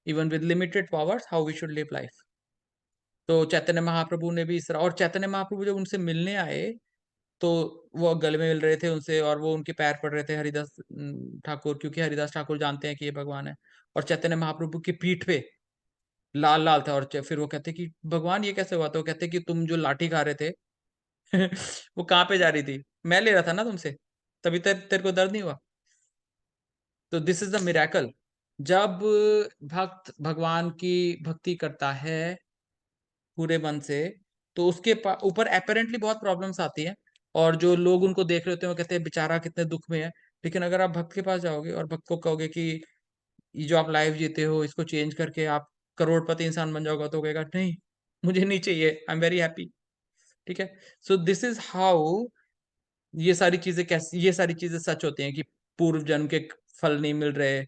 even with limited powers how we should live life. तो चैतन्य महाप्रभु ने भी इस तरह, और चैतन्य महाप्रभु जब उनसे मिलने आए तो वो गले में मिल रहे थे उनसे, और वो उनके पैर पड़ रहे थे, हरिदास ठाकुर, क्योंकि हरिदास ठाकुर जानते हैं कि ये भगवान है। और चैतन्य महाप्रभु की पीठ पे लाल लाल था। और फिर वो कहते कि भगवान ये कैसे हुआ? तो वो कहते कि तुम जो लाठी खा रहे थे वो कहाँ पे जा रही थी? मैं ले रहा था ना तुमसे, तभी तेरे को दर्द नहीं हुआ। तो दिस इज द मिरेकल। जब भक्त भगवान की भक्ति करता है पूरे मन से, तो उसके ऊपर अपेरेंटली बहुत प्रॉब्लम्स आती हैं, और जो लोग उनको देख रहे होते हैं वो कहते हैं बेचारा कितने दुख में है। लेकिन अगर आप भक्त के पास जाओगे और भक्त को कहोगे कि ये जो आप लाइफ जीते हो इसको चेंज करके आप करोड़पति इंसान बन जाओगे, तो वो कहेगा नहीं, मुझे नहीं चाहिए, आई एम वेरी हैप्पी। ठीक है। सो दिस इज हाउ ये सारी चीजें सच होती हैं कि पूर्व जन्म के फल नहीं मिल रहे।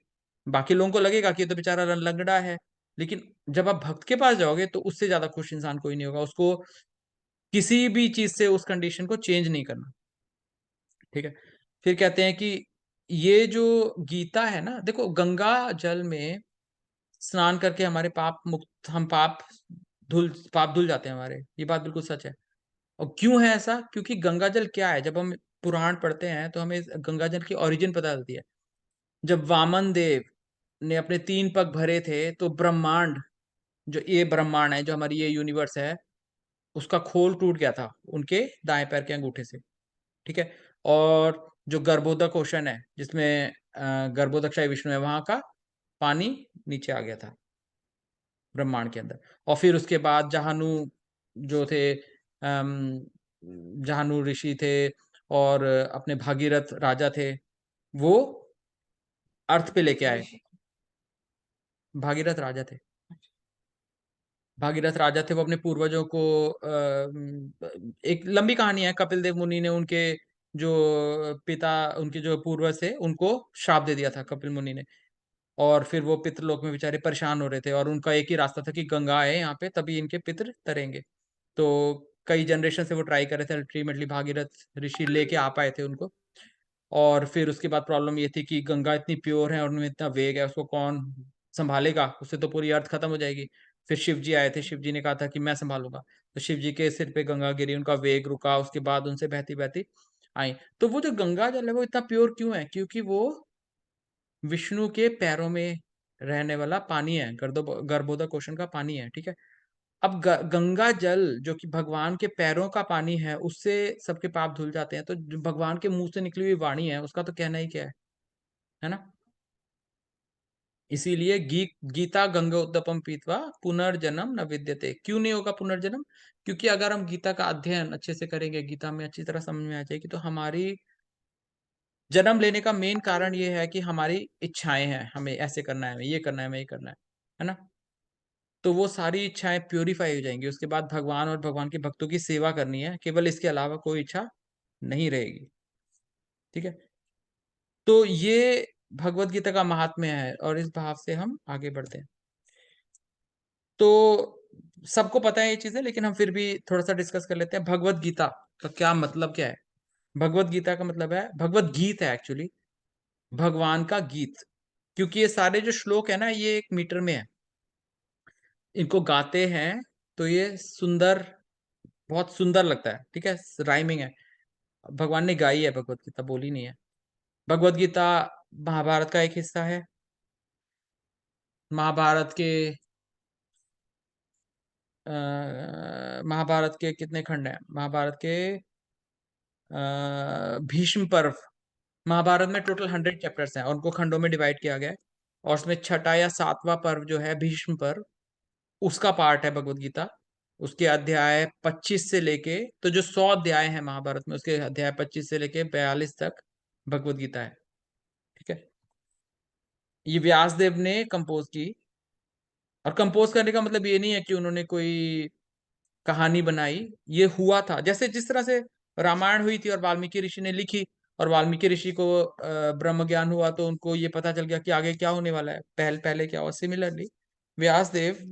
बाकी लोगों को लगेगा कि ये तो बेचारा लंगड़ा है, लेकिन जब आप भक्त के पास जाओगे तो उससे ज्यादा खुश इंसान कोई नहीं होगा। उसको किसी भी चीज से उस कंडीशन को चेंज नहीं करना। ठीक है। फिर कहते हैं कि ये जो गीता है ना, देखो, गंगा जल में स्नान करके हमारे हम पाप धुल जाते हैं हमारे, ये बात बिल्कुल सच है। और क्यों है ऐसा? क्योंकि गंगा जल क्या है, जब हम पुराण पढ़ते हैं तो हमें गंगा जल की ओरिजिन पता चलती है। जब वामन देव ने अपने 3 पग भरे थे, तो ब्रह्मांड, जो ये ब्रह्मांड है, जो हमारी ये यूनिवर्स है, उसका खोल टूट गया था उनके दाएं पैर के अंगूठे से। ठीक है। और जो गर्भोदक ओशन है, जिसमें गर्भोदक शाही विष्णु है, वहां का पानी नीचे आ गया था ब्रह्मांड के अंदर। और फिर उसके बाद जहानु जो थे, जहानु ऋषि थे, और अपने भागीरथ राजा थे, वो अर्थ पे लेके आए। भागीरथ राजा थे, भागीरथ राजा थे, वो अपने पूर्वजों को एक लंबी कहानी है। कपिल देव मुनि ने उनके जो पिता, उनके जो पूर्वज थे, उनको श्राप दे दिया था कपिल मुनि ने। और फिर वो पितृलोक में बेचारे परेशान हो रहे थे, और उनका एक ही रास्ता था कि गंगा है यहाँ पे, तभी इनके पितृ तरेंगे। तो कई जनरेशन से वो ट्राई कर रहे थे, अल्टीमेटली भागीरथ ऋषि लेके आ पाए थे उनको। और फिर उसके बाद प्रॉब्लम ये थी कि गंगा इतनी प्योर है और उनमें इतना वेग है, उसको कौन संभालेगा? उससे तो पूरी अर्थ खत्म हो जाएगी। फिर शिव जी आए थे, शिव जी ने कहा था कि मैं संभालूंगा। तो शिव जी के सिर पे गंगा गिरी, उनका वेग रुका, उसके बाद उनसे बहती बहती आई। तो वो जो गंगा जल है वो इतना प्योर क्यों है? क्योंकि वो विष्णु के पैरों में रहने वाला पानी है, गर्भोदक ओशन का पानी है। ठीक है। अब गंगा जल जो कि भगवान के पैरों का पानी है, उससे सबके पाप धुल जाते हैं। तो जो भगवान के मुंह से निकली हुई वाणी है, उसका तो कहना ही क्या है ना? इसीलिए गीता गंगोदकम पीत्वा पुनर्जन्म न विद्यते। क्यों नहीं होगा पुनर्जन्म? क्योंकि अगर हम गीता का अध्ययन अच्छे से करेंगे, गीता में अच्छी तरह समझ में आ जाएगी, तो हमारी जन्म लेने का मेन कारण ये है कि हमारी इच्छाएं हैं, हमें ऐसे करना है, हमें ये करना है, हमें ये करना है ना? तो वो सारी इच्छाएं प्यूरिफाई हो जाएंगी। उसके बाद भगवान और भगवान के भक्तों की सेवा करनी है, केवल इसके अलावा कोई इच्छा नहीं रहेगी। ठीक है। तो ये भगवत गीता का महात्म्य है, और इस भाव से हम आगे बढ़ते हैं। तो सबको पता है ये चीजें, लेकिन हम फिर भी थोड़ा सा डिस्कस कर लेते हैं। भगवत गीता का क्या मतलब, क्या है? भगवत गीता का मतलब है, भगवत गीत है एक्चुअली, भगवान का गीत। क्योंकि ये सारे जो श्लोक है ना, ये 1 मीटर में है। इनको गाते हैं तो ये सुंदर, बहुत सुंदर लगता है। ठीक है। राइमिंग है। भगवान ने गाई है भगवत गीता, बोली नहीं है। भगवत गीता महाभारत का एक हिस्सा है। महाभारत के महाभारत के कितने खंड हैं? महाभारत के भीष्म पर्व, महाभारत में टोटल 100 चैप्टर्स हैं और उनको खंडों में डिवाइड किया गया है। और उसमें छठा या सातवां पर्व जो है भीष्म पर्व, उसका पार्ट है भगवत गीता। उसके अध्याय 25 से लेके, तो जो 100 अध्याय हैं महाभारत में, उसके अध्याय 25 से लेके 42 तक भगवत गीता है। ठीक है, ये व्यास देव ने कंपोज की। और कंपोज करने का मतलब ये नहीं है कि उन्होंने कोई कहानी बनाई, ये हुआ था। जैसे जिस तरह से रामायण हुई थी और वाल्मीकि ऋषि ने लिखी, और वाल्मीकि ऋषि को ब्रह्म ज्ञान हुआ तो उनको ये पता चल गया कि आगे क्या होने वाला है, पहले क्या हुआ। सिमिलरली व्यास देव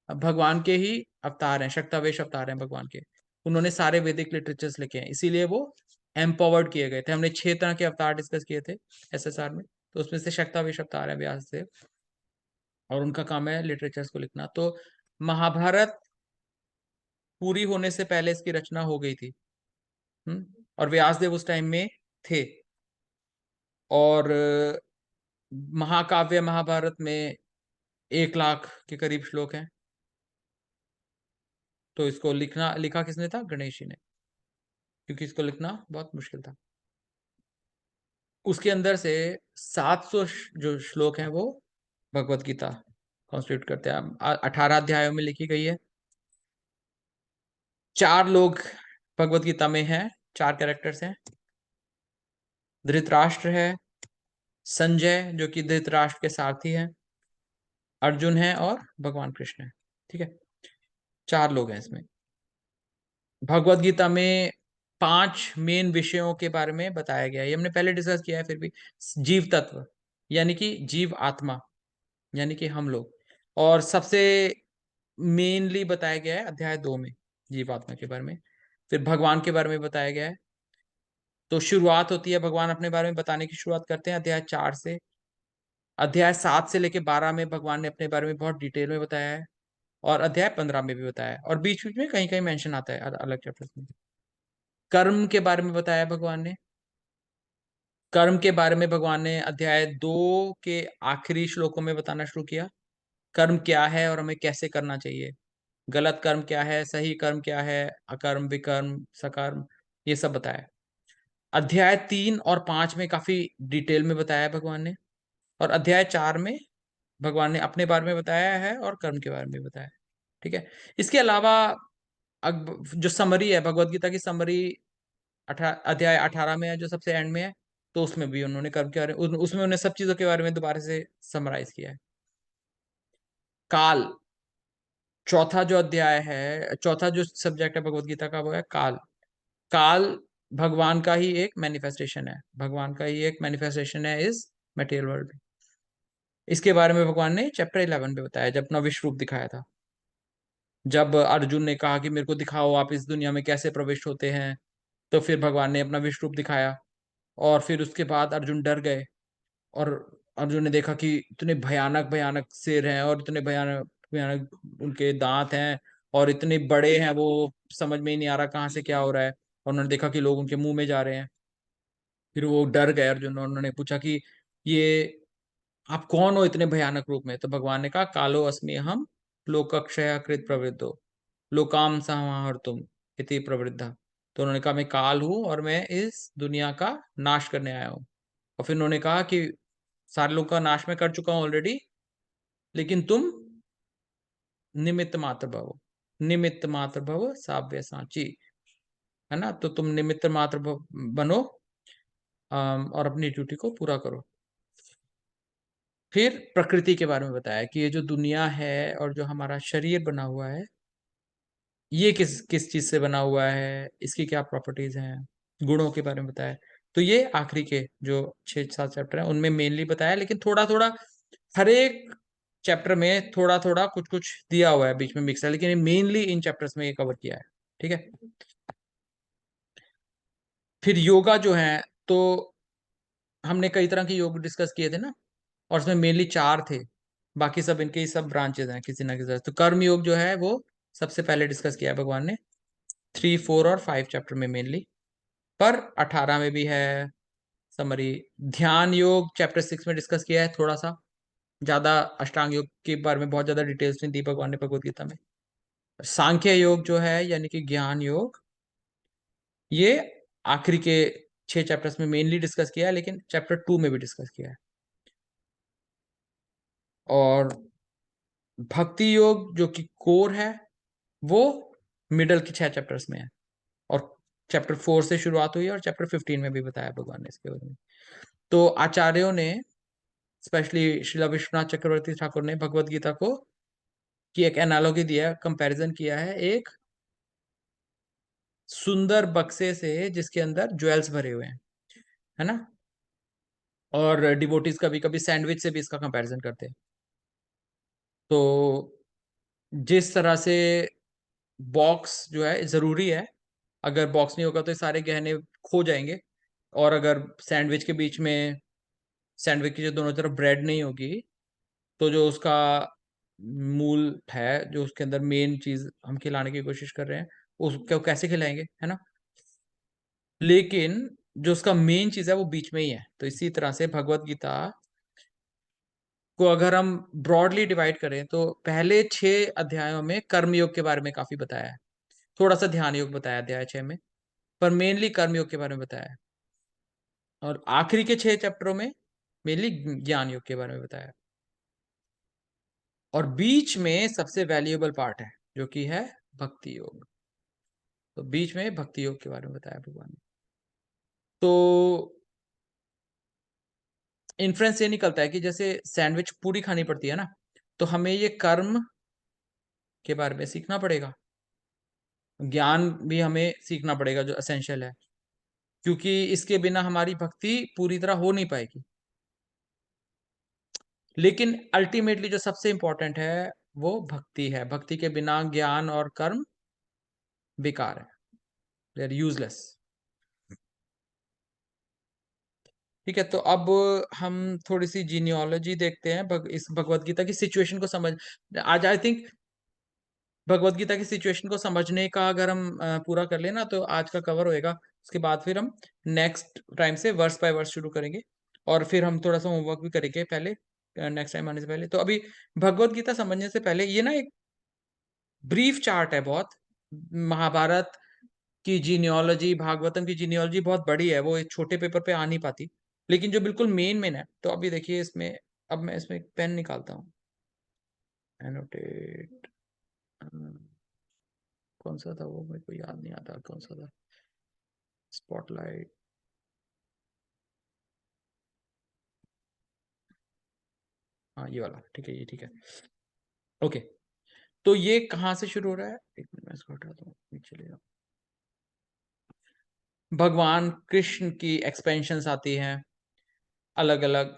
भगवान के ही अवतार हैं, शक्तावेश अवतार हैं भगवान के। उन्होंने सारे वैदिक लिटरेचर्स लिखे हैं, इसीलिए वो एम्पावर्ड किए गए थे। हमने 6 तरह के अवतार डिस्कस किए थे SSR में, तो उसमें से शक्तावेश अवतार है व्यास देव, और उनका काम है लिटरेचर्स को लिखना। तो महाभारत पूरी होने से पहले इसकी रचना हो गई थी। और व्यासदेव उस टाइम में थे। और महाकाव्य महाभारत में 1 लाख के करीब श्लोक हैं। तो इसको लिखा किसने था? गणेश जी ने, क्योंकि इसको लिखना बहुत मुश्किल था। उसके अंदर से 700 जो श्लोक हैं वो भगवत गीता कॉन्स्टिट्यूट करते हैं। 18 अध्यायों में लिखी गई है। 4 लोग भगवत गीता में हैं, 4 कैरेक्टर्स हैं। धृतराष्ट्र है, संजय जो कि धृतराष्ट्र के सारथी हैं, अर्जुन है, और भगवान कृष्ण है। ठीक है, 4 लोग हैं इसमें। भगवत गीता में 5 मेन विषयों के बारे में बताया गया है, ये हमने पहले डिस्कस किया है फिर भी। जीव तत्व यानी कि जीव आत्मा, यानी कि हम लोग। और सबसे मेनली बताया गया है अध्याय 2 में जीव आत्मा के बारे में। फिर भगवान के बारे में बताया गया है। तो शुरुआत होती है, भगवान अपने बारे में बताने की शुरुआत करते हैं अध्याय 4 से। अध्याय 7 से लेके 12 में भगवान ने अपने बारे में बहुत डिटेल में बताया है, और अध्याय 15 में भी बताया है, और बीच बीच में कहीं कहीं मेंशन आता है अलग चैप्टर्स में। कर्म के बारे में बताया भगवान ने। कर्म के बारे में भगवान ने अध्याय 2 के आखिरी श्लोकों में बताना शुरू किया। कर्म क्या है और हमें कैसे करना चाहिए, गलत कर्म क्या है, सही कर्म क्या है, अकर्म विकर्म सकर्म, ये सब बताया। अध्याय 3 और 5 में काफी डिटेल में बताया है भगवान ने, और अध्याय 4 में भगवान ने अपने बारे में बताया है और कर्म के बारे में बताया है। ठीक है, इसके अलावा जो समरी है भगवत गीता की, समरी अध्याय 18 में है, जो सबसे एंड में है। तो उसमें भी उन्होंने कर्म के बारे में, उसमें उन्होंने सब चीजों के बारे में दोबारा से समराइज किया है। काल, चौथा जो अध्याय है, चौथा जो सब्जेक्ट है भगवत गीता का, वो है काल। काल भगवान का ही एक मैनिफेस्टेशन है, भगवान का ही एक मैनिफेस्टेशन है इस मटेरियल वर्ल्ड में। इसके बारे में भगवान ने चैप्टर 11 में बताया, जब अपना विश्व रूप दिखाया था। जब अर्जुन ने कहा कि मेरे को दिखाओ आप इस दुनिया में कैसे प्रविष्ट होते हैं, तो फिर भगवान ने अपना विश्व रूप दिखाया। और फिर उसके बाद अर्जुन डर गए, और अर्जुन ने देखा कि इतने भयानक भयानक सिर हैं, और इतने भयानक भयानक उनके दांत हैं, और इतने बड़े हैं, वो समझ में ही नहीं आ रहा कहाँ से क्या हो रहा है। और उन्होंने देखा कि लोग उनके मुंह में जा रहे हैं। फिर वो डर गए अर्जुन, और उन्होंने पूछा कि ये आप कौन हो इतने भयानक रूप में? तो भगवान ने कहा, कालो अस्मि हम लोकक्षय कृत प्रवृद्धो लोकाम संहर्तुम इति प्रवृद्धा। तो उन्होंने कहा, मैं काल हूं और मैं इस दुनिया का नाश करने आया हूं। और फिर उन्होंने कहा कि सारे लोगों का नाश मैं कर चुका हूं ऑलरेडी, लेकिन तुम निमित्त मात्र भव, निमित्त मात्र भव साव्य साची, है ना। तो तुम निमित्त मात्र बनो, और अपनी ड्यूटी को पूरा करो। फिर प्रकृति के बारे में बताया कि ये जो दुनिया है और जो हमारा शरीर बना हुआ है, ये किस किस चीज से बना हुआ है, इसकी क्या प्रॉपर्टीज हैं, गुणों के बारे में बताया। तो ये आखिरी के जो 6-7 चैप्टर हैं उनमें मेनली बताया, लेकिन थोड़ा थोड़ा हर एक चैप्टर में थोड़ा थोड़ा कुछ कुछ दिया हुआ है, बीच में मिक्स है, लेकिन मेनली इन चैप्टर्स में ये कवर किया है। ठीक है, फिर योगा जो है, तो हमने कई तरह के योग डिस्कस किए थे ना, और उसमें मेनली 4 थे, बाकी सब इनके ही सब ब्रांचेस हैं किसी ना किसी। तो कर्म योग जो है वो सबसे पहले डिस्कस किया है भगवान ने 3, 4 और 5 चैप्टर में मेनली। पर 18 में भी है समरी। ध्यान योग चैप्टर 6 में डिस्कस किया है थोड़ा सा, ज्यादा अष्टांग योग के बारे में बहुत ज्यादा डिटेल्स नहीं दी भगवान ने भगवत गीता में। सांख्य योग जो है यानी कि ज्ञान योग, ये आखिरी के 6 चैप्टर्स में मेनली डिस्कस किया है, लेकिन चैप्टर 2 में भी डिस्कस किया है। और भक्ति योग जो कि कोर है, वो मिडल के 6 चैप्टर्स में है, और चैप्टर 4 से शुरुआत हुई है, और चैप्टर 15 में भी बताया भगवान ने इसके बारे में। तो आचार्यों ने, स्पेशली श्रीला विश्वनाथ चक्रवर्ती ठाकुर ने भगवत गीता को की एक एनालॉजी दिया, कंपैरिजन किया है एक सुंदर बक्से से जिसके अंदर ज्वेल्स भरे हुए हैं, है ना। और डिवोटीज कभी कभी सैंडविच से भी इसका कंपैरिजन करते हैं। तो जिस तरह से बॉक्स जो है जरूरी है, अगर बॉक्स नहीं होगा तो ये सारे गहने खो जाएंगे, और अगर सैंडविच के बीच में, सैंडविच की जो दोनों तरफ ब्रेड नहीं होगी, तो जो उसका मूल है, जो उसके अंदर मेन चीज हम खिलाने की कोशिश कर रहे हैं, उसको कैसे खिलाएंगे, है ना। लेकिन जो उसका मेन चीज है वो बीच में ही है। तो इसी तरह से भगवत गीता को अगर हम ब्रॉडली डिवाइड करें तो पहले 6 अध्यायों में कर्म योग के बारे में काफी बताया है, थोड़ा सा ध्यान योग बताया अध्याय 6 में, पर मेनली कर्म योग के बारे में बताया है। और आखिरी के 6 चैप्टरों में मेनली ज्ञान योग के बारे में बताया है। और बीच में सबसे वैल्यूएबल पार्ट है जो कि है भक्ति योग। तो बीच में भक्ति योग के बारे में बताया भगवान ने। तो इन्फ्रेंस ये निकलता है कि जैसे सैंडविच पूरी खानी पड़ती है ना, तो हमें ये कर्म के बारे में सीखना पड़ेगा, ज्ञान भी हमें सीखना पड़ेगा जो असेंशियल है, क्योंकि इसके बिना हमारी भक्ति पूरी तरह हो नहीं पाएगी। लेकिन अल्टीमेटली जो सबसे इंपॉर्टेंट है वो भक्ति है। भक्ति के बिना ज्ञान और कर्म बेकार है, दे आर यूजलेस। ठीक है, तो अब हम थोड़ी सी जीनियोलॉजी देखते हैं, इस भगवत गीता की सिचुएशन को समझ। आज आई थिंक भगवत गीता की सिचुएशन को समझने का अगर हम पूरा कर लेना तो आज का कवर होएगा। उसके बाद फिर हम नेक्स्ट टाइम से वर्स बाय वर्स शुरू करेंगे, और फिर हम थोड़ा सा होमवर्क भी करेंगे पहले, नेक्स्ट टाइम आने से पहले। तो अभी भगवत गीता समझने से पहले ये ना एक ब्रीफ चार्ट है बहुत। महाभारत की जीनियोलॉजी, भागवतम की जीनियोलॉजी बहुत बड़ी है, वो एक छोटे पेपर पे आ नहीं पाती, लेकिन जो बिल्कुल मेन मेन है। तो अभी देखिए इसमें, अब मैं इसमें एक पेन निकालता हूँ, एनोटेट, कौन सा था वो, मेरे को याद नहीं आता कौन सा था, स्पॉटलाइट, हाँ ये वाला, ठीक है, ये ठीक है। ओके, तो ये कहाँ से शुरू हो रहा है, एक मिनट मैं इसको हटाता हूँ, नीचे ले जाओ। भगवान कृष्ण की एक्सपेंशंस आती हैं अलग अलग।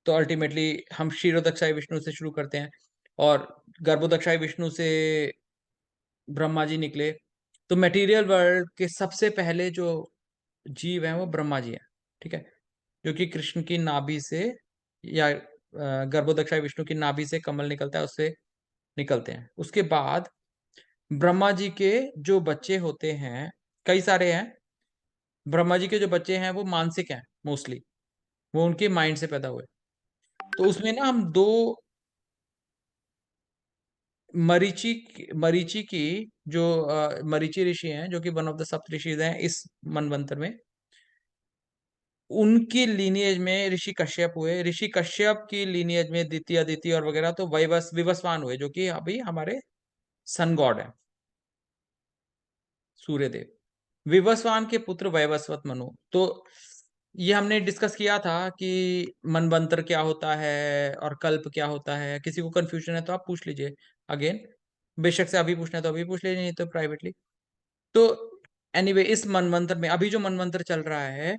तो अल्टीमेटली हम क्षीरोदक्षाई विष्णु से शुरू करते हैं, और गर्भोदक्षाई विष्णु से ब्रह्मा जी निकले। तो मटेरियल वर्ल्ड के सबसे पहले जो जीव हैं वो ब्रह्मा जी हैं, ठीक है, जो कि कृष्ण की नाभि से, या गर्भोदक्षाई विष्णु की नाभि से कमल निकलता है, उससे निकलते हैं। उसके बाद ब्रह्मा जी के जो बच्चे होते हैं, कई सारे हैं, ब्रह्मा जी के जो बच्चे हैं वो मानसिक हैं मोस्टली, वो उनके माइंड से पैदा हुए। तो उसमें ना हम 2 मरीचि की जो मरीचि ऋषि हैं, जो कि वन ऑफ द सप्त ऋषिज हैं इस मनवंतर में, उनकी लीनिएज में ऋषि कश्यप हुए। ऋषि कश्यप की लीनिएज में दिति, अदिति और वगैरह, तो विवस्वान हुए, जो कि अभी हमारे सन गॉड है, सूर्यदेव। विवस्वान के पुत्र वैवस्वत मनु। तो ये हमने डिस्कस किया था कि मनवंतर क्या होता है और कल्प क्या होता है। किसी को कंफ्यूजन है तो आप पूछ लीजिए अगेन, बेशक से अभी पूछना है तो अभी पूछ लीजिए, नहीं तो प्राइवेटली। तो एनीवे इस मनवंतर में अभी जो मनवंतर चल रहा है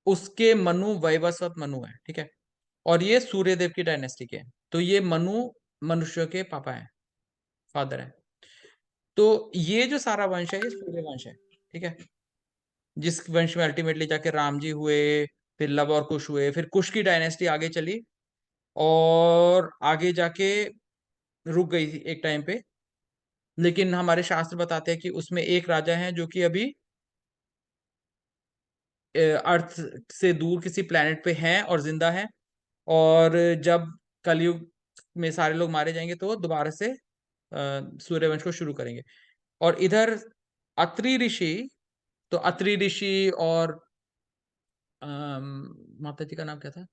उसके मनु वैवस्वत मनु है, ठीक है, और ये सूर्यदेव की डायनेस्टी के हैं। तो ये मनु मनुष्य के पापा हैं, फादर हैं। तो ये जो सारा वंश है ये सूर्य वंश है, ठीक है, जिस वंश में अल्टीमेटली जाके राम जी हुए, फिर लव और कुश हुए, फिर कुश की डायनेस्टी आगे चली, और आगे जाके रुक गई थी एक टाइम पे, लेकिन हमारे शास्त्र बताते हैं कि उसमें एक राजा है जो कि अभी अर्थ से दूर किसी प्लेनेट पे हैं और जिंदा हैं, और जब कलयुग में सारे लोग मारे जाएंगे तो वो दोबारा से सूर्यवंश को शुरू करेंगे। और इधर अत्रि ऋषि, तो अत्रि ऋषि और माता जी का नाम क्या था,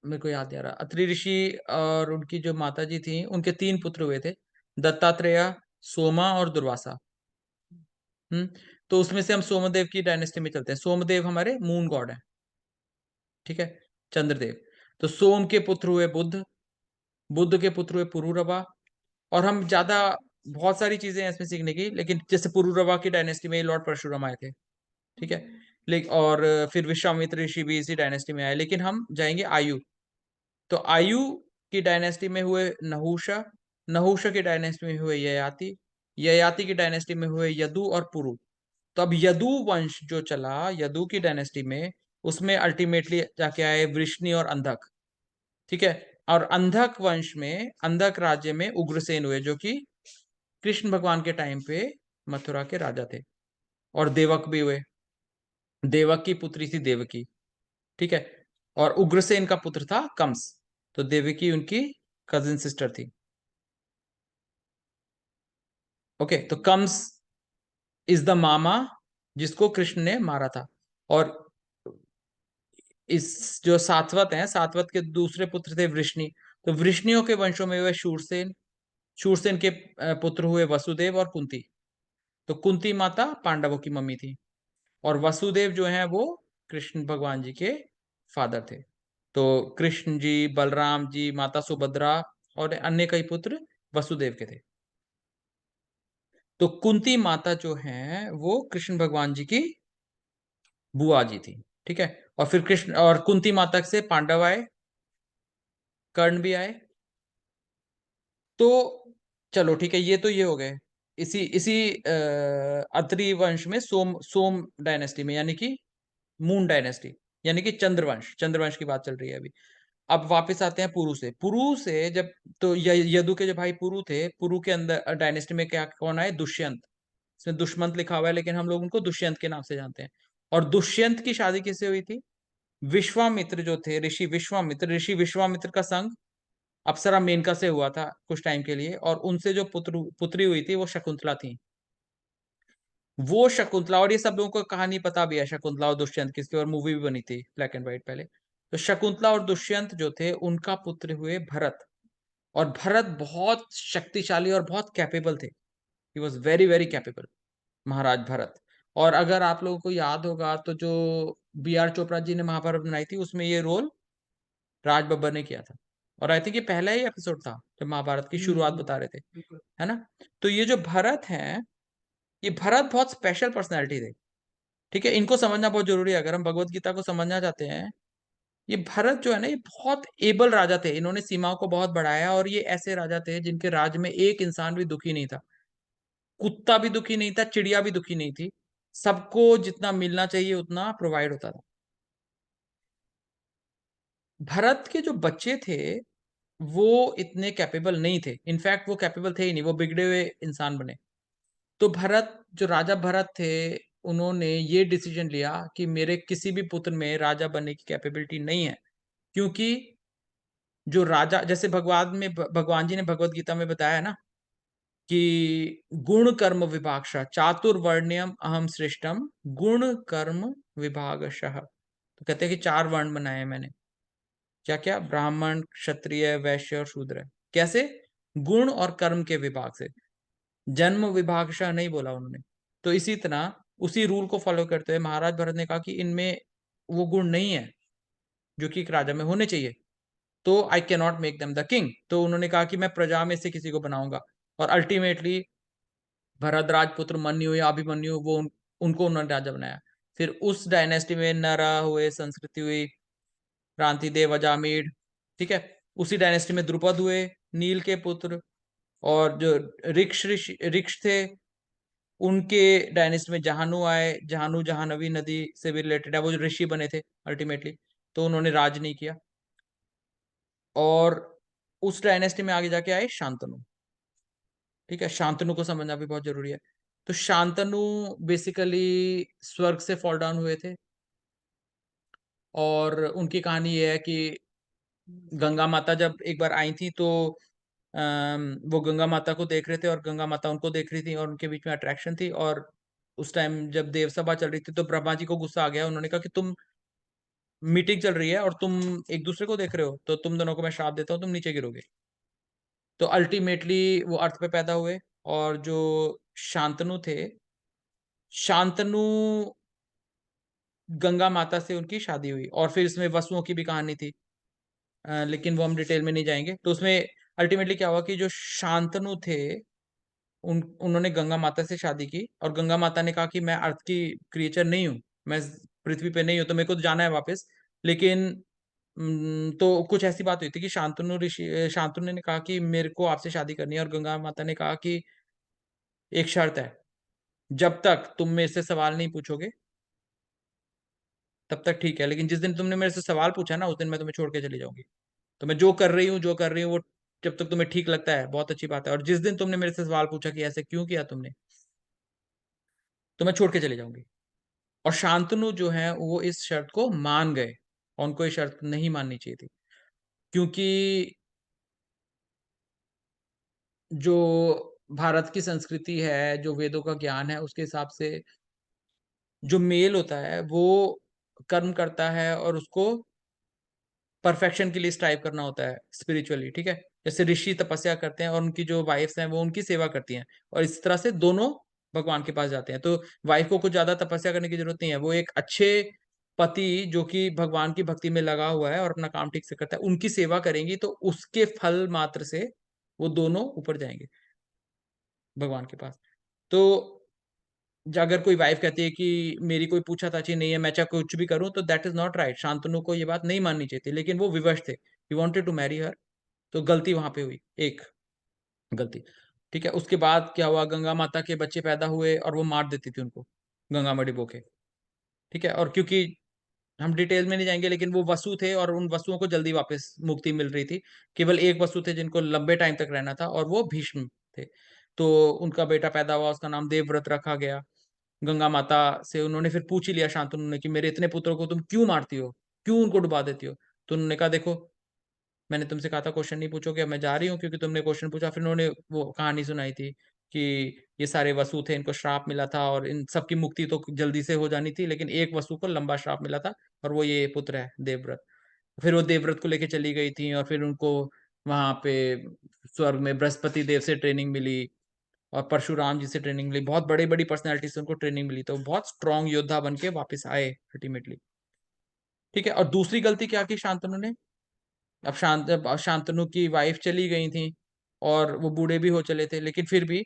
मेरे को याद नहीं आ रहा। अत्रि ऋषि और उनकी जो माता जी थी, उनके 3 पुत्र हुए थे, दत्तात्रेय, सोमा और दुर्वासा। हम्म तो उसमें से हम सोमदेव की डायनेस्टी में चलते हैं। सोमदेव हमारे मून गॉड है, ठीक है, चंद्रदेव। तो सोम के पुत्र हुए बुध, बुद्ध के पुत्र हुए पुरूरवा। और हम ज्यादा बहुत सारी चीजें हैं इसमें सीखने की, लेकिन जैसे पुरूरवा की डायनेस्टी में लॉर्ड परशुराम आए थे, ठीक है। लेकिन और फिर विश्वामित्र ऋषि भी इसी डायनेस्टी में आए। लेकिन हम जाएंगे आयु। तो आयु की डायनेस्टी में हुए नहुषा, नहुषा की डायनेस्टी में हुए ययाति, ययाति की डायनेस्टी में हुए यदु और पुरु। तो अब यदु वंश जो चला यदु की डायनेस्टी में, उसमें अल्टीमेटली जाके आए वृष्णि और अंधक, ठीक है। और अंधक वंश में, अंधक राज्य में उग्रसेन हुए, जो कि कृष्ण भगवान के टाइम पे मथुरा के राजा थे। और देवक भी हुए, देवक की पुत्री थी देवकी, ठीक है। और उग्रसेन का पुत्र था कंस, तो देवकी उनकी कजिन सिस्टर थी। ओके, तो कंस इज द मामा जिसको कृष्ण ने मारा था। और इस जो सातवत है, सातवत के दूसरे पुत्र थे वृष्णि। तो वृष्णियों के वंशों में हुए शूरसेन, शूरसेन के पुत्र हुए वसुदेव और कुंती। तो कुंती माता पांडवों की मम्मी थी, और वसुदेव जो है वो कृष्ण भगवान जी के फादर थे। तो कृष्ण जी, बलराम जी, माता सुभद्रा और अन्य कई पुत्र वसुदेव के थे। तो कुंती माता जो है वो कृष्ण भगवान जी की बुआ जी थी, ठीक है। और फिर कृष्ण और कुंती माता से पांडव आए, कर्ण भी आए। तो चलो ठीक है, ये तो ये हो गए। इसी इसी अत्रि वंश में सोम सोम डायनेस्टी में, यानी कि मून डायनेस्टी, यानी कि चंद्रवंश, चंद्रवंश की बात चल रही है अभी। अब वापस आते हैं पुरु से। पुरु से जब, तो यदु के जो भाई पुरु थे, पुरु के अंदर डायनेस्टी में क्या कौन आए, दुष्यंत। इसमें दुष्मंत लिखा हुआ है, लेकिन हम लोग उनको दुष्यंत के नाम से जानते हैं। और दुष्यंत की शादी किससे हुई थी, विश्वामित्र जो थे, ऋषि विश्वामित्र, ऋषि विश्वामित्र का संग अप्सरा मेनका से हुआ था कुछ टाइम के लिए, और उनसे जो पुत्री हुई थी वो शकुंतला थी। वो शकुंतला, और ये सब लोगों को कहानी पता भी है, शकुंतला और दुष्यंत किसकी, और मूवी भी बनी थी ब्लैक एंड व्हाइट पहले। तो शकुंतला और दुष्यंत जो थे, उनका पुत्र हुए भरत। और भरत बहुत शक्तिशाली और बहुत कैपेबल थे। He was very very capable, Maharaj Bharat. और अगर आप लोगों को याद होगा तो जो B.R. चोपड़ा जी ने महाभारत बनाई थी, उसमें ये रोल राज बब्बर ने किया था। और आई थिंक ये पहला ही एपिसोड था जब महाभारत की शुरुआत बता रहे थे, बिल्कुल। है ना। तो ये जो भरत हैं, ये भरत बहुत स्पेशल पर्सनैलिटी थे, ठीक है। इनको समझना बहुत जरूरी है अगर हम भगवत गीता को समझना चाहते हैं। ये भरत जो है ना, ये बहुत एबल राजा थे, इन्होंने सीमाओं को बहुत बढ़ाया। और ये ऐसे राजा थे जिनके राज में एक इंसान भी दुखी नहीं था, कुत्ता भी दुखी नहीं था, चिड़िया भी दुखी नहीं थी। सबको जितना मिलना चाहिए उतना प्रोवाइड होता था। भरत के जो बच्चे थे वो इतने कैपेबल नहीं थे, इनफैक्ट वो कैपेबल थे ही नहीं, वो बिगड़े हुए इंसान बने। तो भरत, जो राजा भरत थे, उन्होंने ये डिसीजन लिया कि मेरे किसी भी पुत्र में राजा बनने की कैपेबिलिटी नहीं है। क्योंकि जो राजा, जैसे भगवान जी ने भगवत गीता में बताया है ना कि गुण कर्म विभागशः चातुर्वर्ण्यम अहम श्रेष्ठम गुण कर्म विभागशः। तो कहते हैं कि 4 वर्ण बनाए हैं मैंने, क्या क्या, ब्राह्मण, क्षत्रिय, वैश्य और शूद्र। कैसे, गुण और कर्म के विभाग से, जन्म विभागशः नहीं बोला उन्होंने। तो इसी तरह उसी रूल को फॉलो करते हुए महाराज भरत ने कहा कि इनमें वो गुण नहीं है जो कि एक राजा में होने चाहिए, तो I can not make them the king. तो उन्होंने कहा कि मैं प्रजा में से किसी को बनाऊंगा। और अल्टीमेटली भरद्वाज पुत्र मन्यु या अभिमन्यु, उनको उन्होंने राजा बनाया। फिर उस डायनेस्टी में नरा हुए, संस्कृति हुई, क्रांतिदेव, अजामिड, ठीक है। उसी डायनेस्टी में द्रुपद हुए, नील के पुत्र। और जो ऋक्ष थे, उनके डायनेस्टी में जहानु आए, जहानु जहानवी नदी से भी रिलेटेड है, वो जो ऋषि बने थे अल्टीमेटली। तो उन्होंने राज नहीं किया। और उस डायनेस्टी में आगे जाके आए शांतनु। ठीक है, शांतनु को समझना भी बहुत जरूरी है। तो शांतनु बेसिकली स्वर्ग से फॉल डाउन हुए थे, और उनकी कहानी ये है कि गंगा माता जब एक बार आई थी तो वो गंगा माता को देख रहे थे और गंगा माता उनको देख रही थी और उनके बीच में अट्रैक्शन थी। और उस टाइम जब देव सभा चल रही थी तो ब्रह्मा जी को गुस्सा आ गया। उन्होंने कहा कि तुम, मीटिंग चल रही है और तुम एक दूसरे को देख रहे हो, तो तुम दोनों को मैं श्राप देता हूँ, तुम नीचे गिरोगे। तो अल्टीमेटली वो अर्थ पे पैदा हुए, और जो शांतनु थे, शांतनु गंगा माता से उनकी शादी हुई, और फिर इसमें वसुओं की भी कहानी थी। लेकिन वो हम डिटेल में नहीं जाएंगे। तो उसमें अल्टीमेटली क्या हुआ कि जो शांतनु थे, उन्होंने गंगा माता से शादी की, और गंगा माता ने कहा कि मैं अर्थ की क्रिएचर नहीं हूँ, मैं पृथ्वी पे नहीं हूँ, तो मेरे को तो जाना है वापस। लेकिन तो कुछ ऐसी बात हुई थी कि शांतनु ने कहा कि मेरे को आपसे शादी करनी है, और गंगा माता ने कहा कि एक शर्त है, जब तक तुम मेरे से सवाल नहीं पूछोगे तब तक ठीक है, लेकिन जिस दिन तुमने मेरे से सवाल पूछा ना, उस दिन मैं तुम्हें छोड़ के चली जाऊंगी। तो मैं जो कर रही हूँ वो जब तक तुम्हें ठीक लगता है बहुत अच्छी बात है, और जिस दिन तुमने मेरे से सवाल पूछा कि ऐसे क्यों किया तुमने, तो मैं छोड़ के चली जाऊंगी। और शांतनु जो है वो इस शर्त को मान गए, और उनको ये शर्त नहीं माननी चाहिए थी, क्योंकि जो भारत की संस्कृति है, जो वेदों का ज्ञान है, उसके हिसाब से जो मेल होता है वो कर्म करता है और उसको परफेक्शन के लिए स्ट्राइव करना होता है स्पिरिचुअली। ठीक है, जैसे ऋषि तपस्या करते हैं और उनकी जो वाइफ्स हैं वो उनकी सेवा करती हैं, और इस तरह से दोनों भगवान के पास जाते हैं। तो वाइफ को कुछ ज्यादा तपस्या करने की जरूरत नहीं है, वो एक अच्छे पति जो कि भगवान की भक्ति में लगा हुआ है और अपना काम ठीक से करता है, उनकी सेवा करेंगी, तो उसके फल मात्र से वो दोनों ऊपर जाएंगे भगवान के पास। तो अगर कोई वाइफ कहती है कि मेरी कोई पूछताछ नहीं है, मैं चाहे कुछ भी करूं, तो that is not right. Shantanu को ये बात नहीं माननी चाहिए थी, लेकिन वो विवश थे, he wanted to marry her. तो गलती वहां पे हुई, एक गलती। ठीक है, उसके बाद क्या हुआ, गंगा माता के बच्चे पैदा हुए और वो मार देती थी उनको, गंगा में डुबो के। ठीक है, और क्योंकि हम डिटेल में नहीं जाएंगे, लेकिन वो वसु थे और उन वसुओं को जल्दी वापस मुक्ति मिल रही थी। केवल एक वसु थे जिनको लंबे टाइम तक रहना था, और वो भीष्म थे। तो उनका बेटा पैदा हुआ, उसका नाम देवव्रत रखा गया। गंगा माता से उन्होंने फिर पूछ ही लिया शांतनु ने कि मेरे इतने पुत्रों को तुम क्यों मारती हो, क्यों उनको डुबा देती हो। तो उन्होंने कहा देखो, मैंने तुमसे कहा था क्वेश्चन नहीं पूछोगे, अब मैं जा रही हूँ क्योंकि तुमने क्वेश्चन पूछा। फिर उन्होंने वो कहानी सुनाई थी कि ये सारे वसु थे, इनको श्राप मिला था, और इन सबकी मुक्ति तो जल्दी से हो जानी थी, लेकिन एक वसु को लंबा श्राप मिला था, और वो ये पुत्र है देवव्रत। फिर वो देवव्रत को लेके चली गई थी, और फिर उनको वहां पे स्वर्ग में बृहस्पति देव से ट्रेनिंग मिली, और परशुराम जी से ट्रेनिंग मिली, बहुत बड़ी बड़ी पर्सनैलिटी से उनको ट्रेनिंग मिली, तो बहुत स्ट्रांग योद्धा बन के वापस आए अल्टीमेटली। ठीक है, और दूसरी गलती क्या की शांतनु ने, अब शांतनु की वाइफ चली गई थी और वो बूढ़े भी हो चले थे, लेकिन फिर भी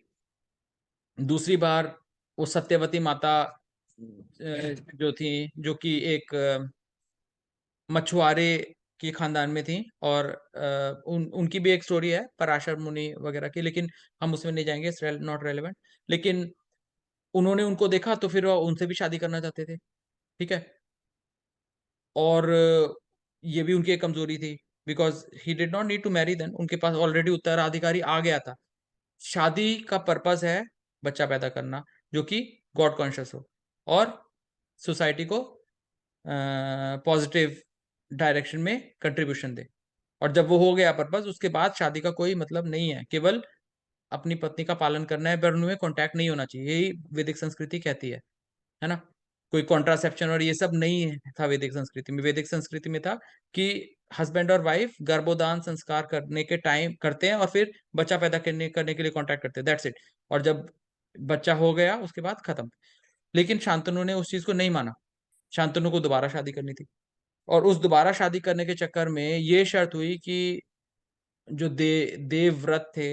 दूसरी बार वो सत्यवती माता जो थी, जो कि एक मछुआरे की खानदान में थी, और उनकी भी एक स्टोरी है पराशर मुनि वगैरह की, लेकिन हम उसमें नहीं जाएंगे, नॉट रेलेवेंट। लेकिन उन्होंने उनको देखा तो फिर वो उनसे भी शादी करना चाहते थे। ठीक है, और ये भी उनकी एक कमजोरी थी, because he did not need to marry then, उनके पास ऑलरेडी उत्तराधिकारी आ गया था। शादी का पर्पस है बच्चा पैदा करना जो कि गॉड कॉन्शियस हो और सोसाइटी को पॉजिटिव डायरेक्शन में कंट्रीब्यूशन दे। और जब वो हो गया पर्पस, उसके बाद शादी का कोई मतलब नहीं है, केवल अपनी पत्नी का पालन करना है, पर उनमें कॉन्टैक्ट नहीं होना चाहिए, यही वैदिक संस्कृति कहती है ना। कोई कॉन्ट्रासेप्शन और ये सब नहीं था वैदिक संस्कृति में। वैदिक संस्कृति में था कि हस्बैंड और वाइफ गर्भोदान संस्कार करने के टाइम करते हैं, और फिर बच्चा पैदा करने के लिए कॉन्टैक्ट करते हैं, दैट्स इट। और जब बच्चा हो गया उसके बाद खत्म। लेकिन शांतनु ने उस चीज को नहीं माना, शांतनु को दोबारा शादी करनी थी, और उस दोबारा शादी करने के चक्कर में ये शर्त हुई कि जो देवव्रत थे,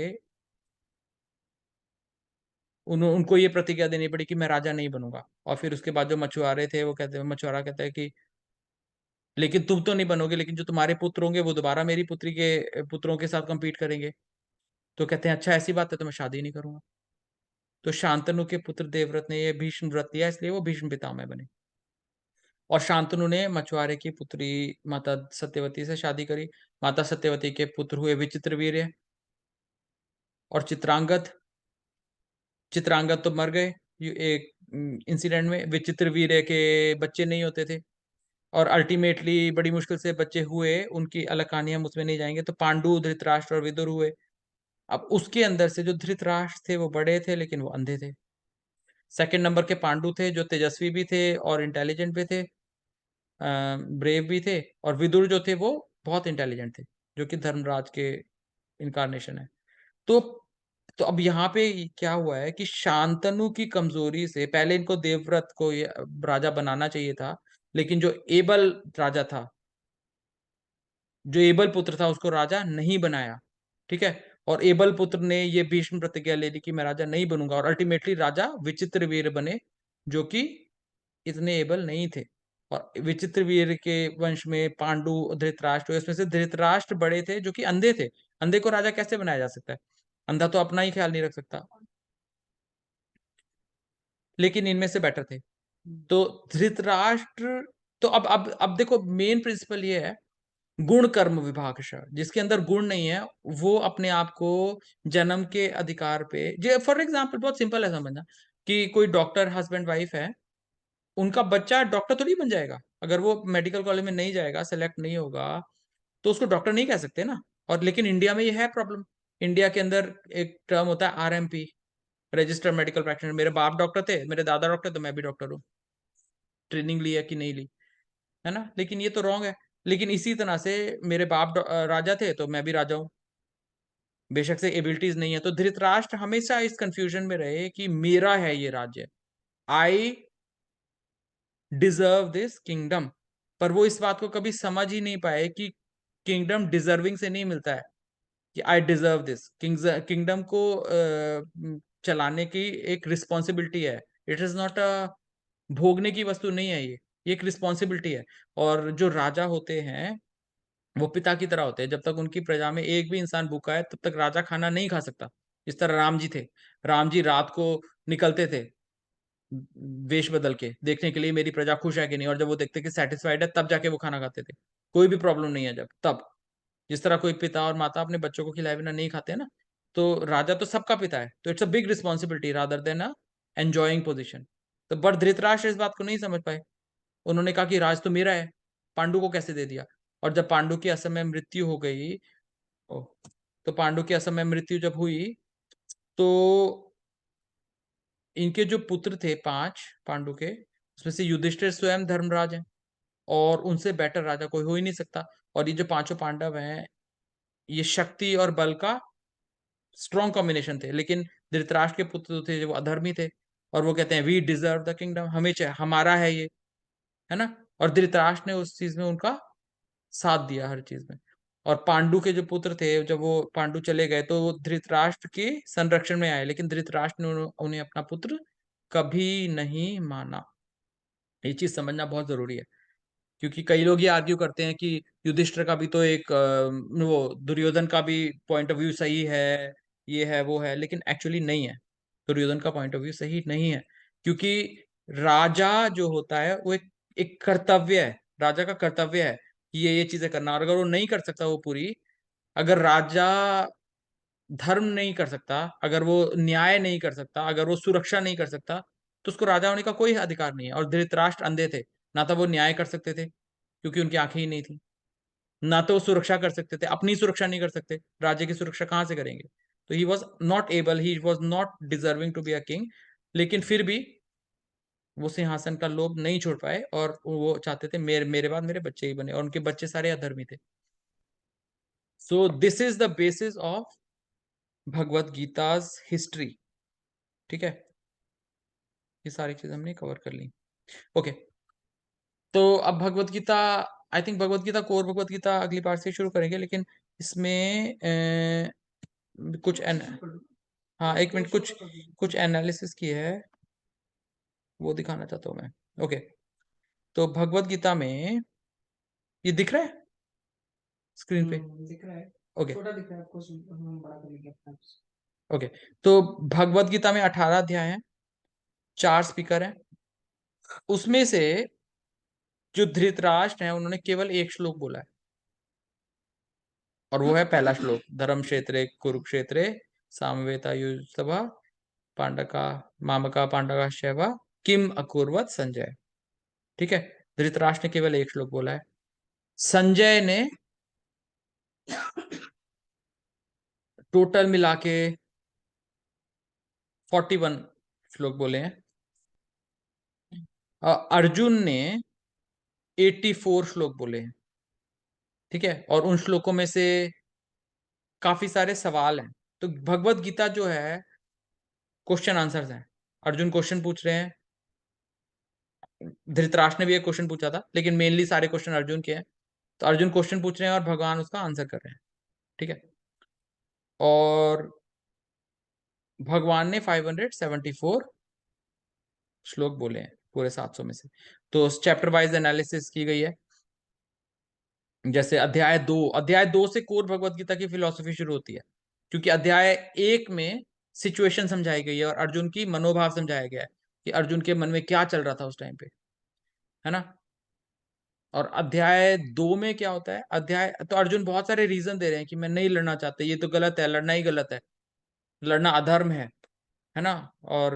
उनको ये प्रतिज्ञा देनी पड़ी कि मैं राजा नहीं बनूंगा। और फिर उसके बाद जो मछुआरे थे, वो कहते हैं, मछुआरा कहता है कि लेकिन तुम तो नहीं बनोगे, लेकिन जो तुम्हारे पुत्र होंगे वो दोबारा मेरी पुत्री के पुत्रों के साथ compete करेंगे। तो कहते हैं अच्छा ऐसी बात है तो मैं शादी नहीं करूंगा। तो शांतनु के पुत्र देवव्रत ने ये भीष्म व्रत लिया, इसलिए वो भीष्म पितामह बने। और शांतनु ने मछुआरे की पुत्री माता सत्यवती से शादी करी। माता सत्यवती के पुत्र हुए विचित्रवीर्य और चित्रांगद। चित्रांगद तो मर गए एक इंसिडेंट में, विचित्र वीर्य के बच्चे नहीं होते थे, और अल्टीमेटली बड़ी मुश्किल से बच्चे हुए, उनकी अलग कहानी, हम उसमें नहीं जाएंगे। तो पांडु, धृतराष्ट्र और विदुर हुए। अब उसके अंदर से जो धृतराष्ट्र थे वो बड़े थे लेकिन वो अंधे थे। सेकंड नंबर के पांडु थे जो तेजस्वी भी थे और इंटेलिजेंट भी थे, ब्रेव भी थे। और विदुर जो थे वो बहुत इंटेलिजेंट थे, जो कि धर्मराज के इनकारनेशन है। तो अब यहाँ पे क्या हुआ है कि शांतनु की कमजोरी से, पहले इनको देवव्रत को राजा बनाना चाहिए था, लेकिन जो एबल राजा था, जो एबल पुत्र था, उसको राजा नहीं बनाया। ठीक है। और एबल पुत्र ने ये भीष्म प्रतिज्ञा ले ली कि मैं राजा नहीं बनूंगा, और अल्टीमेटली राजा विचित्र वीर बने, जो कि इतने एबल नहीं थे। और विचित्र वीर के वंश में पांडु, धृतराष्ट्र, इसमें से धृतराष्ट्र बड़े थे जो कि अंधे थे। अंधे को राजा कैसे बनाया जा सकता है? अंधा तो अपना ही ख्याल नहीं रख सकता, लेकिन इनमें से बेटर थे। तो धृतराष्ट्र, तो अब देखो, मेन प्रिंसिपल ये है, गुण कर्म विभागशः। जिसके अंदर गुण नहीं है वो अपने आप को जन्म के अधिकार पे, जो फॉर एग्जाम्पल बहुत सिंपल है समझना, कि कोई डॉक्टर हस्बैंड वाइफ है, उनका बच्चा डॉक्टर तो नहीं बन जाएगा अगर वो मेडिकल कॉलेज में नहीं जाएगा, सेलेक्ट नहीं होगा, तो उसको डॉक्टर नहीं कह सकते ना। और लेकिन इंडिया में ये है प्रॉब्लम। इंडिया के अंदर एक टर्म होता है आरएमपी, रजिस्टर्ड मेडिकल प्रैक्टिशनर। मेरे बाप डॉक्टर थे, मेरे दादा डॉक्टर, तो मैं भी डॉक्टर हूँ। ट्रेनिंग ली है कि नहीं ली, है ना? लेकिन ये तो रॉन्ग है। लेकिन इसी तरह से मेरे बाप राजा थे, तो मैं भी राजा हूँ, बेशक से एबिलिटीज नहीं है। तो धृतराष्ट्र हमेशा इस कंफ्यूजन में रहे कि मेरा है ये राज्य, आई डिजर्व दिस किंगडम। पर वो इस बात को कभी समझ ही नहीं पाए कि किंगडम डिजर्विंग से नहीं मिलता है, कि आई डिजर्व दिस। किंगडम को चलाने की एक रिस्पॉन्सिबिलिटी है। इट इज नॉट अ भोगने की वस्तु नहीं है ये एक रिस्पॉन्सिबिलिटी है। और जो राजा होते हैं वो पिता की तरह होते हैं। जब तक उनकी प्रजा में एक भी इंसान भूखा है तब तक राजा खाना नहीं खा सकता। इस तरह राम जी थे। राम जी रात को निकलते थे वेश बदल के, देखने के लिए मेरी प्रजा खुश है कि नहीं, और जब वो देखते कि सेटिस्फाइड है तब जाके वो खाना खाते थे। कोई भी प्रॉब्लम नहीं है जब तब। जिस तरह कोई पिता और माता अपने बच्चों को खिलाए बिना नहीं खाते ना, तो राजा तो सबका पिता है। तो it's a big responsibility rather than a enjoying position. तो बट धृतराष्ट्र इस बात को नहीं समझ पाए। उन्होंने कहा कि राज तो मेरा है, पांडु को कैसे दे दिया? और जब पांडु की असमय मृत्यु हो गई, ओ, तो पांडु की असमय मृत्यु जब हुई, तो इनके जो पुत्र थे 5 पांडु के, उसमें से युधिष्ठिर स्वयं धर्मराज हैं, और उनसे बेटर राजा कोई हो ही नहीं सकता। और ये जो पांचों पांडव हैं, ये शक्ति और बल का स्ट्रॉन्ग कॉम्बिनेशन थे। लेकिन धृतराष्ट्र के पुत्र जो थे वो अधर्मी थे, और वो कहते हैं वी डिजर्व द किंगडम, हमें हमारा है ये, है ना? और धृतराष्ट्र ने उस चीज में उनका साथ दिया, हर चीज में। और पांडु के जो पुत्र थे, जब वो पांडु चले गए तो वो धृतराष्ट्र के संरक्षण में आए, लेकिन धृतराष्ट्र ने उन्हें अपना पुत्र कभी नहीं माना। ये चीज समझना बहुत जरूरी है, क्योंकि कई लोग ये आर्ग्यू करते हैं कि युधिष्ठिर का भी तो एक वो दुर्योधन का भी पॉइंट ऑफ व्यू सही है, ये है वो है, लेकिन एक्चुअली नहीं है। दुर्योधन का पॉइंट ऑफ व्यू सही नहीं है, क्योंकि राजा जो होता है वो एक कर्तव्य है। राजा का कर्तव्य है कि ये चीजें करना, और अगर वो नहीं कर सकता वो पूरी, अगर राजा धर्म नहीं कर सकता, अगर वो न्याय नहीं कर सकता, अगर वो सुरक्षा नहीं कर सकता, तो उसको राजा होने का कोई अधिकार नहीं है। और धृतराष्ट्र अंधे थे, ना तो वो न्याय कर सकते थे क्योंकि उनकी आंखें ही नहीं थी, ना तो वो सुरक्षा कर सकते थे, अपनी सुरक्षा नहीं कर सकते, राज्य की सुरक्षा कहां से करेंगे? तो he was not able, he was not deserving to be a king. लेकिन फिर भी वो सिंहासन का लोभ नहीं छोड़ पाए, और वो चाहते थे मेरे बाद मेरे बच्चे ही बने, और उनके बच्चे सारे अधर्मी थे। So this is the basis of Bhagavad Gita's history. ठीक है, ये सारी चीज हमने कवर कर ली। ओके, तो अब Bhagavad Gita, I think Bhagavad Gita, core Bhagavad Gita अगली बार से शुरू करेंगे, लेकिन इसमें कुछ हाँ, एक मिनट, कुछ एनालिसिस की है, वो दिखाना चाहता हूँ मैं। ओके, तो भगवत गीता में ये दिख रहा है स्क्रीन पे? दिख रहा है, ओके छोटा दिख रहा है आपको, हम बड़ा कर लेंगे अपना। ओके, तो भगवत गीता में 18 अध्याय हैं, 4 स्पीकर हैं। उसमें से जो धृतराष्ट्र हैं उन्होंने केवल एक श्लोक बोला है, और वो है पहला श्लोक, धर्म क्षेत्रे कुरुक्षेत्रे सामवेता युद्धसभा पांडका मामका पांडका शैवा किम अकुर्वत संजय। ठीक है, धृतराष्ट्र ने केवल एक श्लोक बोला है, संजय ने टोटल मिला के 41 श्लोक बोले हैं। अर्जुन ने 84 श्लोक बोले हैं। ठीक है, और उन श्लोकों में से काफी सारे सवाल हैं। तो भगवत गीता जो है क्वेश्चन आंसर्स हैं। अर्जुन क्वेश्चन पूछ रहे हैं, धृतराष्ट्र ने भी एक क्वेश्चन पूछा था, लेकिन मेनली सारे क्वेश्चन अर्जुन के हैं। तो अर्जुन क्वेश्चन पूछ रहे हैं और भगवान उसका आंसर कर रहे हैं। ठीक है, और भगवान ने 574 श्लोक बोले हैं पूरे 700 में से। तो चैप्टर वाइज एनालिसिस की गई है। जैसे अध्याय 2 से कोर भगवत गीता की फिलॉसफी शुरू होती है, क्योंकि अध्याय 1 में सिचुएशन समझाई गई है और अर्जुन की मनोभाव समझाया गया है कि अर्जुन के मन में क्या चल रहा था उस टाइम पे, है ना। और अध्याय 2 में क्या होता है, तो अर्जुन बहुत सारे रीजन दे रहे हैं कि मैं नहीं लड़ना चाहता, ये तो गलत है, लड़ना ही गलत है, लड़ना अधर्म है ना। और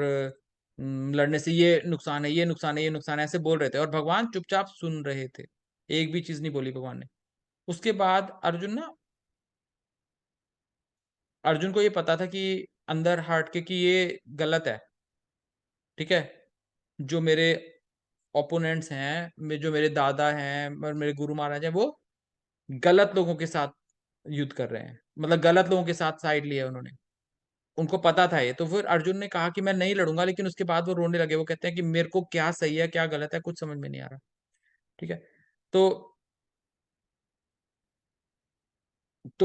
लड़ने से ये नुकसान है, ये नुकसान है, ये नुकसान है, ऐसे बोल रहे थे और भगवान चुपचाप सुन रहे थे, एक भी चीज नहीं बोली भगवान ने। उसके बाद अर्जुन को ये पता था कि अंदर हार्ट के कि ये गलत है। ठीक है, जो मेरे ओपोनेंट्स हैं, जो मेरे दादा हैं और मेरे गुरु महाराज हैं, वो गलत लोगों के साथ युद्ध कर रहे हैं, मतलब गलत लोगों के साथ साइड लिया उन्होंने, उनको पता था ये। तो फिर अर्जुन ने कहा कि मैं नहीं लड़ूंगा, लेकिन उसके बाद वो रोने लगे। वो कहते हैं कि मेरे को क्या सही है क्या गलत है कुछ समझ में नहीं आ रहा। ठीक है, तो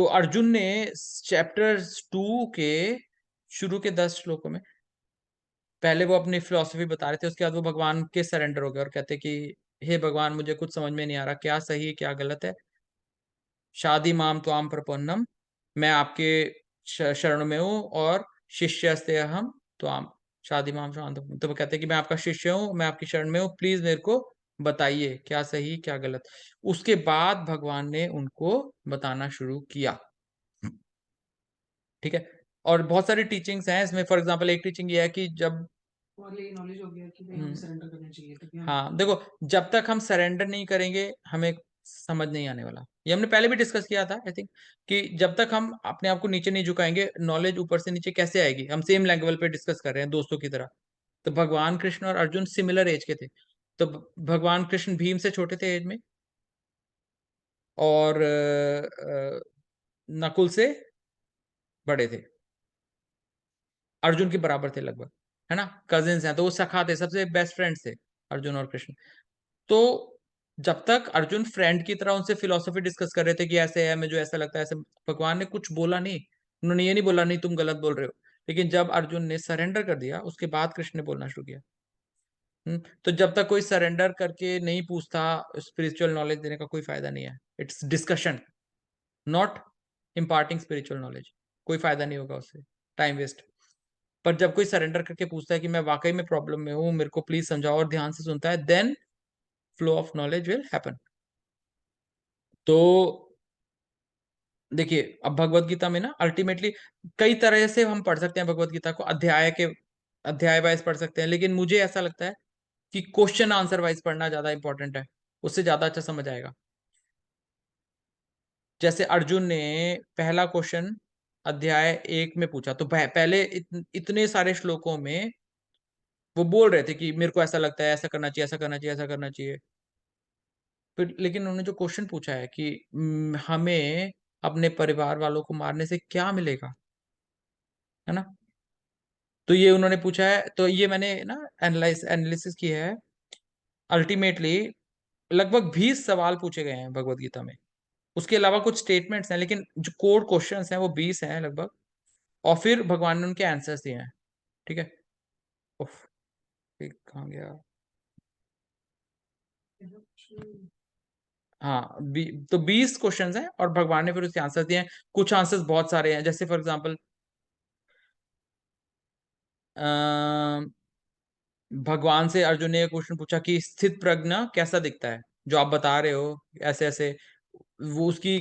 अर्जुन ने चैप्टर 2 के शुरू के 10 श्लोकों में पहले वो अपनी फिलॉसफी बता रहे थे, उसके बाद वो भगवान के सरेंडर हो गए और कहते कि हे भगवान, मुझे कुछ समझ में नहीं आ रहा, क्या सही है क्या गलत है। शादी माम त्वाम प्रपन्नम, मैं आपके शरण में हूँ और शिष्यस्ते हम त्वाम शादी माम शांत। तो वो कहते हैं कि मैं आपका शिष्य हूँ, मैं आपकी शरण में हूँ, प्लीज मेरे को बताइए क्या सही क्या गलत। उसके बाद भगवान ने उनको बताना शुरू किया। ठीक है, और बहुत सारी टीचिंग्स हैं इसमें। फॉर एग्जांपल एक टीचिंग ये है कि जब ये नॉलेज हो गया कि भाई हमें सरेंडर करना चाहिए, तो क्या हाँ देखो, जब तक हम सरेंडर नहीं करेंगे हमें समझ नहीं आने वाला। ये हमने पहले भी डिस्कस किया था आई थिंक, कि जब तक हम अपने आप को नीचे नहीं झुकाएंगे नॉलेज ऊपर से नीचे कैसे आएगी। हम सेम लेवल पे डिस्कस कर रहे हैं दोस्तों की तरह। तो भगवान कृष्ण और अर्जुन सिमिलर एज के थे। तो भगवान कृष्ण भीम से छोटे थे एज में, और नकुल से बड़े थे, अर्जुन के बराबर थे लगभग, है ना। कजिन्स हैं, तो वो सखा थे, सबसे बेस्ट फ्रेंड्स थे अर्जुन और कृष्ण। तो जब तक अर्जुन फ्रेंड की तरह उनसे फिलोसफी डिस्कस कर रहे थे कि ऐसे है, मुझे ऐसा लगता है ऐसे, भगवान ने कुछ बोला नहीं। उन्होंने ये नहीं बोला नहीं तुम गलत बोल रहे हो। लेकिन जब अर्जुन ने सरेंडर कर दिया उसके बाद कृष्ण ने बोलना शुरू किया। तो जब तक कोई सरेंडर करके नहीं पूछता, स्पिरिचुअल नॉलेज देने का कोई फायदा नहीं है। It's discussion, not imparting spiritual knowledge. कोई फायदा नहीं होगा उससे, टाइम वेस्ट। पर जब कोई सरेंडर करके पूछता है कि मैं वाकई में प्रॉब्लम में हूँ, मेरे को प्लीज समझाओ, और ध्यान से सुनता है, then flow of knowledge will happen. तो देखिए, अब भगवत गीता में ना अल्टीमेटली कई तरह से हम पढ़ सकते हैं भगवत गीता को, अध्याय वाइज पढ़ सकते हैं, लेकिन मुझे ऐसा लगता है कि क्वेश्चन आंसर वाइज पढ़ना ज्यादा इंपॉर्टेंट है, उससे ज्यादा अच्छा समझ आएगा। जैसे अर्जुन ने पहला क्वेश्चन अध्याय 1 में पूछा, तो पहले इतने सारे श्लोकों में वो बोल रहे थे कि मेरे को ऐसा लगता है, ऐसा करना चाहिए, ऐसा करना चाहिए, ऐसा करना चाहिए। फिर लेकिन उन्होंने जो क्वेश्चन पूछा है कि हमें अपने परिवार वालों को मारने से क्या मिलेगा, है ना। तो ये उन्होंने पूछा है, तो ये मैंने ना एनालिसिस की है। अल्टीमेटली लगभग 20 सवाल पूछे गए हैं भगवत गीता में। उसके अलावा कुछ स्टेटमेंट्स हैं, लेकिन जो कोर क्वेश्चंस हैं वो 20 हैं लगभग। और फिर भगवान ने उनके आंसर्स दिए हैं। ठीक है, उफ, ये कहाँ गया। हाँ, तो 20 क्वेश्चंस हैं और भगवान ने फिर उसके आंसर दिए हैं। कुछ आंसर्स बहुत सारे हैं, जैसे फॉर एग्जांपल भगवान से अर्जुन ने क्वेश्चन पूछा कि स्थित प्रज्ञ कैसा दिखता है, जो आप बता रहे हो ऐसे ऐसे, वो उसकी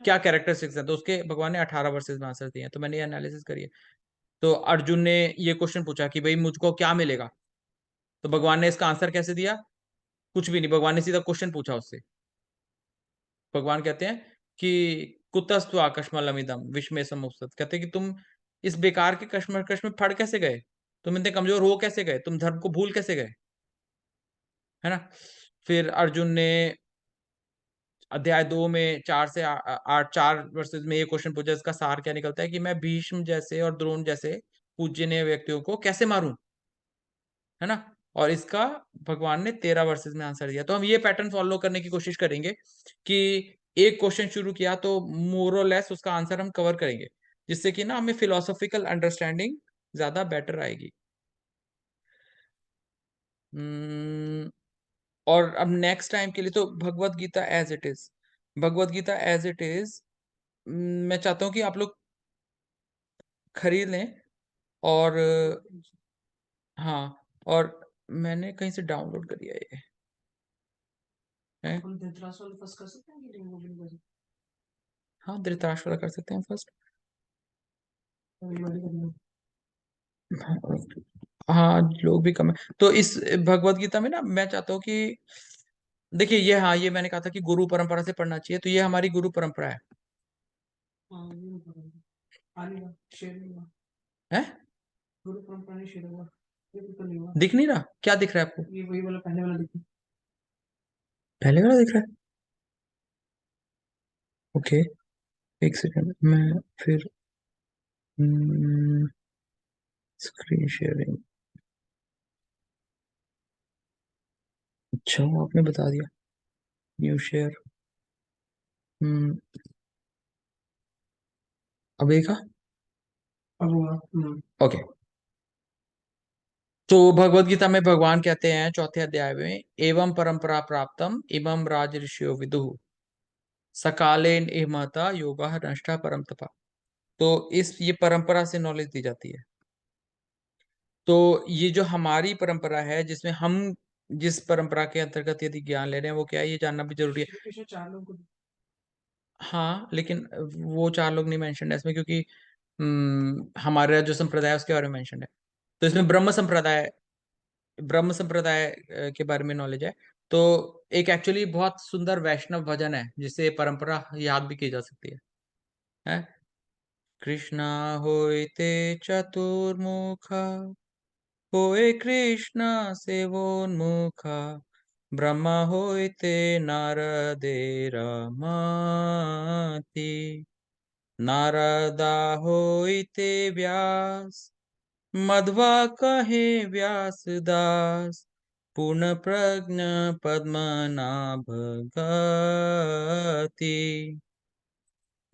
क्या कैरेक्टरिस्टिक्स है। तो उसके भगवान ने 18 वर्सेस में आंसर दिए हैं। तो मैंने ये एनालिसिस करी है। तो अर्जुन ने ये क्वेश्चन पूछा कि भाई मुझको क्या मिलेगा, तो भगवान ने इसका आंसर कैसे दिया? कुछ भी नहीं, भगवान ने सीधा क्वेश्चन पूछा उससे। भगवान कहते हैं कि कुतस्तु आकस्मलमिदम विश्व समुपस्थित, कहते हैं कि तुम इस बेकार के कश्मकश में पड़ कैसे गए, तुम इतने कमजोर हो कैसे गए, तुम धर्म को भूल कैसे गए, है ना। फिर अर्जुन ने अध्याय 2 में 4 में ये क्वेश्चन पूछा, इसका सार क्या निकलता है कि मैं भीष्म जैसे और द्रोण जैसे पूज्यनीय व्यक्तियों को कैसे मारूं, है ना। और इसका भगवान ने 13 वर्सेस में आंसर दिया। तो हम ये पैटर्न फॉलो करने की कोशिश करेंगे कि एक क्वेश्चन शुरू किया तो मोर और लेस उसका आंसर हम कवर करेंगे, जिससे कि ना हमें फिलोसॉफिकल अंडरस्टैंडिंग ज्यादा बेटर आएगी। और अब नेक्स्ट टाइम के लिए तो Bhagavad Gita as it is, Bhagavad Gita as it is मैं चाहता हूँ कि आप लोग खरीद लें। और हाँ, और मैंने कहीं से डाउनलोड कर दिया ये है। हम धृतराष्ट्र वाला फर्स्ट कर सकते हैं कि नहीं, वो भी नहीं कर सकते? हाँ, धृतराष्ट्र वाला कर सकते हैं फर्स्ट। अभी वाली करनी हाँ, लोग भी कम है तो इस भगवत गीता में ना मैं चाहता हूँ कि देखिए ये, हाँ ये मैंने कहा था कि गुरु परंपरा से पढ़ना चाहिए, तो ये हमारी गुरु परंपरा है। हाँ ये नहीं करेंगे। आने का शेयर नहीं हुआ, है गुरु परंपरा नहीं शेयर हुआ, ये तो नहीं हुआ। दिख नहीं रहा, क्या दिख रहा है आपको? ये वही वाला पहले वाला देखो। पहले वाला दिख रहा है? ओके, एक सेकंड मैं फिर स्क्रीन शेयरिंग, अच्छा आपने बता दिया, न्यू शेयर। अब देखा? अब हुआ। ओके, तो भगवत गीता में भगवान कहते हैं चौथे अध्याय में, एवं परंपरा प्राप्तम इमं राज ऋषियो विदुः सकालेन एमता योगा नष्टा परम तपा। तो इस ये परंपरा से नॉलेज दी जाती है। तो ये जो हमारी परंपरा है, जिसमें हम जिस परंपरा के अंतर्गत यदि ज्ञान ले रहे हैं वो क्या है, ये जानना भी जरूरी है। श्री कृष्ण 4 लोग को- हाँ, लेकिन वो 4 लोग नहीं मेंशन है इसमें, क्योंकि हमारा जो संप्रदाय है उसके बारे में मेंशन है। तो इसमें ब्रह्म संप्रदाय के बारे में नॉलेज है। तो एक एक्चुअली बहुत सुंदर वैष्णव भजन है जिससे परंपरा याद भी की जा सकती है? कृष्णा होइते चतुर्मुखा, होए कृष्ण सेवोन्मुखा, ब्रह्मा होइते नारदेर मति, नारदा होइते व्यास, मध्वा कहे व्यासदास, पूर्ण प्रज्ञ पद्मनाभ गति,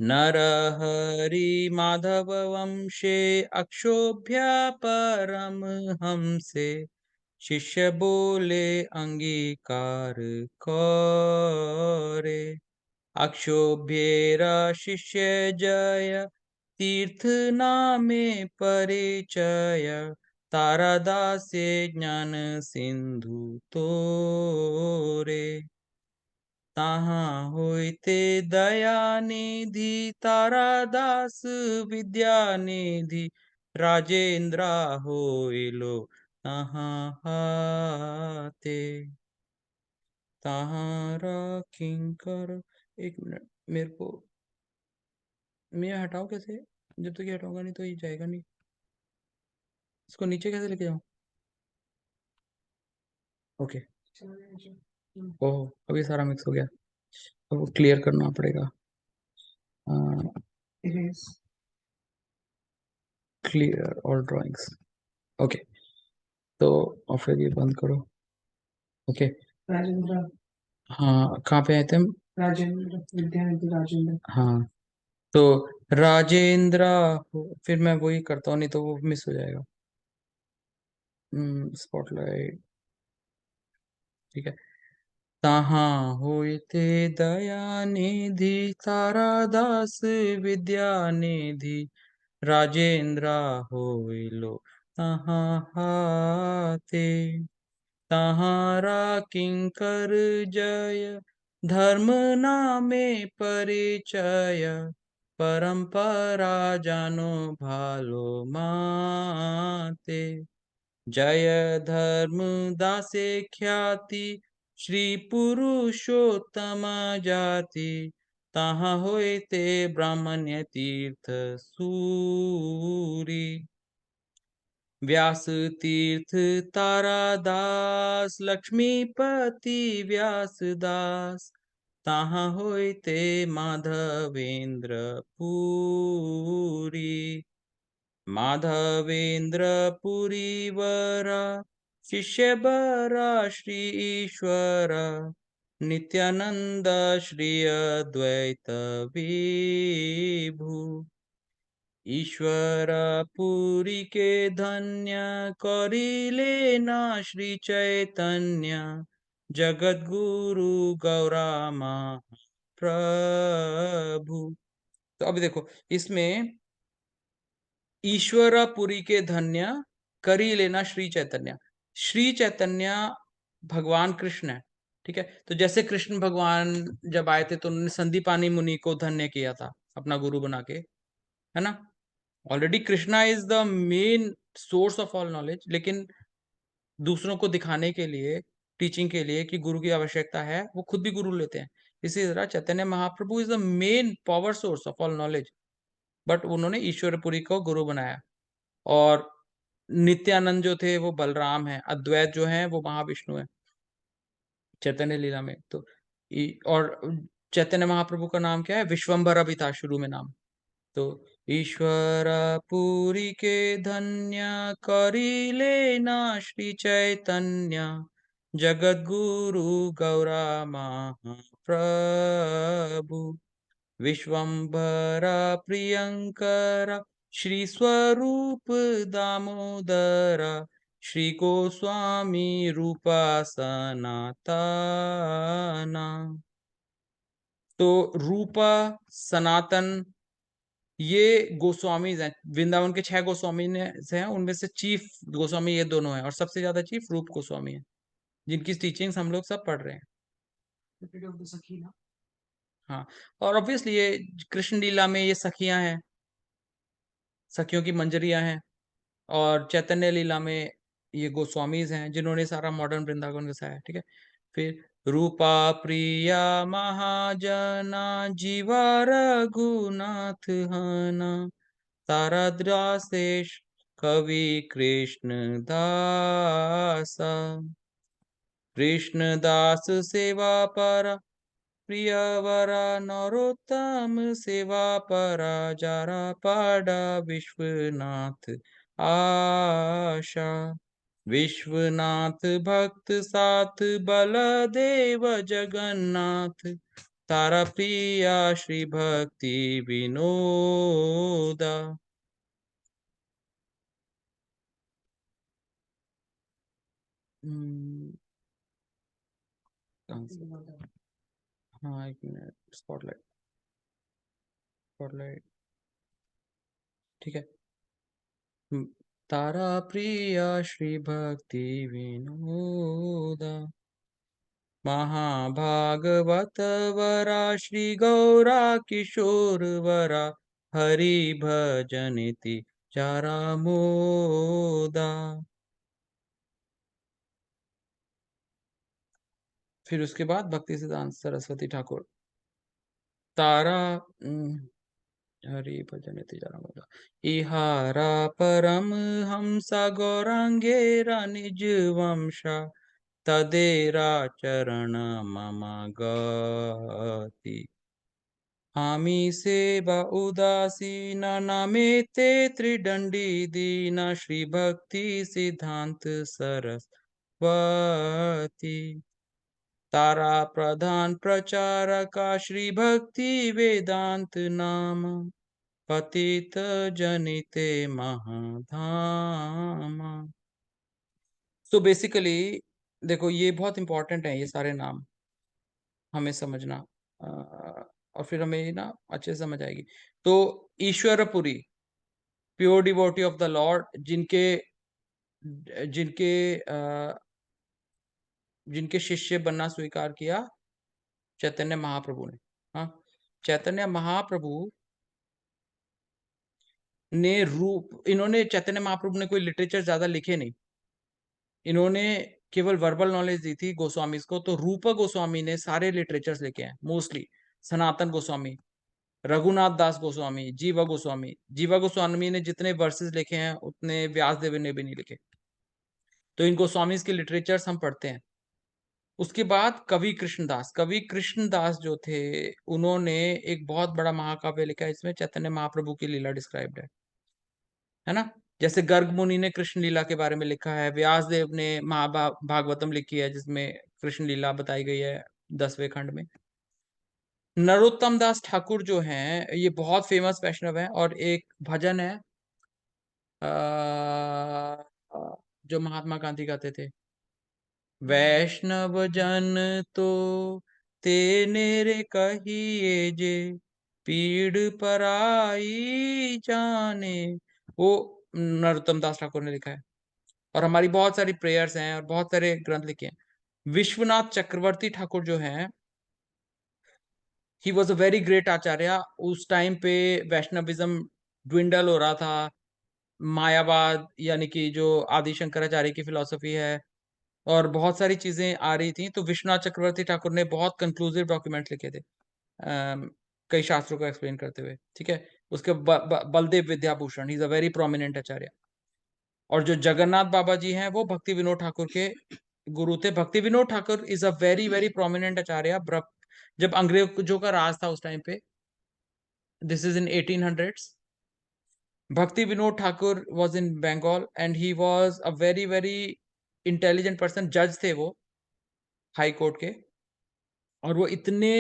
नरहरि माधव वंशे अक्षोभ्य परमहंसे, शिष्य बोले अंगीकार करे, अक्षोभ्येरा शिष्य जय, तीर्थ नामे परिचय, तारादासे ज्ञान सिंधु तोरे, ताहाँ होइते दया निधि, तारादास विद्या निधि, राजेंद्र होइलो ताहाँ हाते, ताहारा किंकर। एक मिनट, मेरे को, मैं ये हटाऊं कैसे? जब तक ये हटाऊंगा नहीं तो ये जाएगा नहीं। इसको नीचे कैसे लेके जाऊं? ओके, चलो ये नीचे। ओह अभी सारा मिक्स हो गया, अब वो क्लियर करना पड़ेगा। Erase। Clear all drawings. Okay, तो और फिर ये बंद करो। ओके, राजेंद्र, हाँ कहाँ पे आए थे हम? राजेंद्र विद्यानिधि राजेंद्र। हाँ, तो राजेंद्र फिर मैं वही करता हूँ, नहीं तो वो मिस हो जाएगा। स्पॉटलाइट, ठीक है। तहाँ होइते दया निधि, तारादास विद्या निधि, राजेंद्र होइलो तहाँ हाते, तहारा किंकर जय, धर्म नामे परिचय, परंपरा जानो भालो माते। जय धर्म दासे ख्याति श्री पुरुषोत्तम जाति। ताहा होए ते ब्राह्मण्य तीर्थ सूरी। व्यास तीर्थ तारादास लक्ष्मीपति व्यास दास। ताहा होए ते माधवेंद्र पुरी। माधवेंद्र पुरी वरा शिष्य बरा श्री ईश्वरा। नित्यानंद श्री अद्वैत विभु। ईश्वर पुरी के धन्य करिले ना श्री चैतन्य। जगत गुरु गौरा प्रभु। तो अभी देखो इसमें ईश्वरपुरी के धन्य करी लेना श्री चैतन्य। श्री चैतन्य भगवान कृष्ण है, ठीक है। तो जैसे कृष्ण भगवान जब आए थे तो उन्होंने संदीपानी मुनि को धन्य किया था अपना गुरु बना के, है ना। Already Krishna is the main source of all knowledge, लेकिन दूसरों को दिखाने के लिए, टीचिंग के लिए कि गुरु की आवश्यकता है, वो खुद भी गुरु लेते हैं। इसी तरह Chaitanya Mahaprabhu is the main power source of all knowledge, but उन्होंने ईश्वरपुरी को गुरु बनाया। और नित्यानंद जो थे वो बलराम है, अद्वैत जो है वो महाविष्णु है चैतन्य लीला में। तो और चैतन्य महाप्रभु का नाम क्या है? विश्वम्भर भी था शुरू में नाम। तो ईश्वर पुरी के धन्य करी लेना श्री चैतन्य। जगत गुरु गौरा प्रभु। विश्वम्भर प्रियंकर श्री स्वरूप दामोदर। श्री गोस्वामी रूपा सनातना। तो रूपा सनातन ये गोस्वामी हैं, वृंदावन के 6 गोस्वामी ने से हैं, उनमें से चीफ गोस्वामी ये दोनों हैं, और सबसे ज्यादा चीफ रूप गोस्वामी है, जिनकी टीचिंग्स हम लोग सब पढ़ रहे हैं। ऑफ द सखी ना। हाँ, और ऑब्वियसली ये कृष्ण लीला में ये सखियां हैं, सखियों की मंजरियां हैं। और चैतन्य लीला में ये गोस्वामीज हैं जिन्होंने सारा मॉडर्न वृंदावन बसाया, ठीक है। फिर रूपा प्रिया महाजना जीवा रघुनाथ हना। ताराद्रासेश कवि कृष्ण दासा। कृष्ण दास सेवा पर प्रियवरा नरोत्तम सेवा परा। जारा पाड़ा विश्वनाथ आशा। विश्वनाथ भक्त साथ बलदेव जगन्नाथ। तारा प्रिया श्री भक्ति विनोदा। कहाँ से? हाँ, एक मिनट, स्पॉटलाइट स्पॉटलाइट, ठीक है। तारा प्रिया श्री भक्ति विनोदा। महाभागवत वरा श्री गौरा किशोर वरा। हरि भजनिति चारा मोदा। फिर उसके बाद भक्ति सिद्धांत सरस्वती ठाकुर। तारा हरि भजनिति चारा मोदा। इहारा परम हंसा गौरांगेरा निज वंशा। तदेरा चरण मम गति। हामी सेवा उदासीन नामेते त्रिदंडी दीना। श्री भक्ति सिद्धांत सरस्वती। तारा प्रधान प्रचारका श्री भक्ति वेदांत नाम। पतित जनिते महाधाम। तो बेसिकली देखो ये बहुत इंपॉर्टेंट है, ये सारे नाम हमें समझना, और फिर हमें ना अच्छे से समझ आएगी। तो Ishwarpuri, pure devotee of the Lord, जिनके जिनके जिनके शिष्य बनना स्वीकार किया चैतन्य महाप्रभु ने। हाँ, चैतन्य महाप्रभु ने रूप, इन्होंने चैतन्य महाप्रभु ने कोई लिटरेचर ज्यादा लिखे नहीं, इन्होंने केवल वर्बल नॉलेज दी थी गोस्वामी को। तो रूप गोस्वामी ने सारे लिटरेचर्स लिखे हैं मोस्टली। सनातन गोस्वामी, रघुनाथ दास गोस्वामी, जीवा गोस्वामी ने जितने वर्सेस लिखे हैं उतने व्यासदेव ने भी नहीं लिखे। तो इन गोस्वामी के लिटरेचर्स हम पढ़ते हैं। उसके बाद कवि कृष्णदास जो थे, उन्होंने एक बहुत बड़ा महाकाव्य लिखा है, इसमें चैतन्य महाप्रभु की लीला डिस्क्राइब्ड है ना। जैसे गर्ग मुनि ने कृष्ण लीला के बारे में लिखा है, व्यासदेव ने महाभागवतम लिखी है जिसमें कृष्ण लीला बताई गई है 10वें खंड में। नरोत्तम दास ठाकुर जो हैं, ये बहुत फेमस वैष्णव हैं, और एक भजन है जो महात्मा गांधी गाते थे, वैष्णव जन तो तेरे कहिए जे पीड़ पराई जाने, वो नरोत्तम दास ठाकुर ने लिखा है। और हमारी बहुत सारी प्रेयर्स हैं और बहुत सारे ग्रंथ लिखे हैं। विश्वनाथ चक्रवर्ती ठाकुर जो हैं, he was a very great acharya. उस टाइम पे वैष्णविज्म ड्विंडल हो रहा था, मायावाद यानी कि जो आदि शंकराचार्य की फिलॉसफी है, और बहुत सारी चीजें आ रही थी। तो विश्वनाथ चक्रवर्ती ठाकुर ने बहुत कंक्लूसिव डॉक्यूमेंट्स लिखे थे, कई शास्त्रों को एक्सप्लेन करते हुए, ठीक है। उसके Baladeva Vidyabhushan, he is a very prominent acharya. और जो जगन्नाथ बाबा जी हैं, वो भक्ति विनोद ठाकुर के गुरु थे। Bhakti Vinod Thakur is a very very prominent acharya. जब अंग्रेजों का राज था उस टाइम पे, this is in 1800s, Bhakti Vinod Thakur was in Bengal and he was a very very intelligent person. जज थे वो हाई कोर्ट के, और वो इतने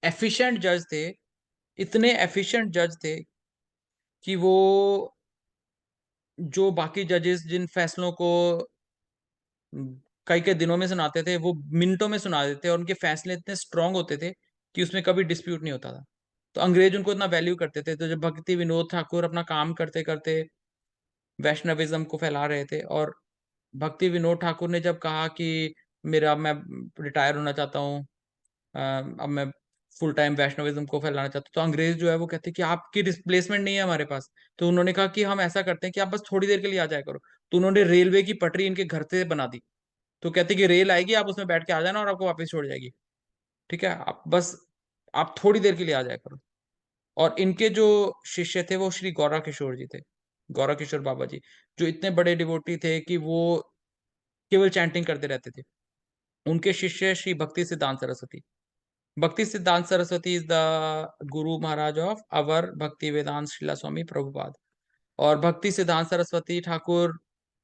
एफिशिएंट जज थे, इतने एफिशिएंट जज थे कि वो जो बाकी जजेस जिन फैसलों को कई कई दिनों में सुनाते थे, वो मिनटों में सुना देते, और उनके फैसले इतने स्ट्रांग होते थे कि उसमें कभी डिस्प्यूट नहीं होता था। तो अंग्रेज उनको इतना वैल्यू करते थे। तो जब भक्ति विनोद ठाकुर अपना काम करते करते वैष्णविज्म को फैला रहे थे, और भक्ति विनोद ठाकुर ने जब कहा कि मैं रिटायर होना चाहता हूँ, अब मैं फुल टाइम वैष्णविज्म को फैलाना चाहता हूँ, तो अंग्रेज जो है वो कहते हैं कि आपकी रिप्लेसमेंट नहीं है हमारे पास। तो उन्होंने कहा कि हम ऐसा करते हैं कि आप बस थोड़ी देर के लिए आ जाया करो। तो उन्होंने रेलवे की पटरी इनके घर से बना दी। तो कहते कि रेल आएगी, आप उसमें बैठ के आ जाना और आपको वापस छोड़ जाएगी, ठीक है, आप थोड़ी देर के लिए आ जाया करो। और इनके जो शिष्य थे वो श्री गौरा किशोर जी थे, गौरा किशोर बाबा जी, जो इतने बड़े डिवोटी थे कि वो केवल चैंटिंग करते रहते थे। उनके शिष्य श्री भक्ति सिद्धांत सरस्वती, भक्ति सिद्धांत Saraswati is the Guru Maharaj of our भक्ति वेदांत श्रीला स्वामी प्रभुपाद। और भक्ति सिद्धांत सरस्वती ठाकुर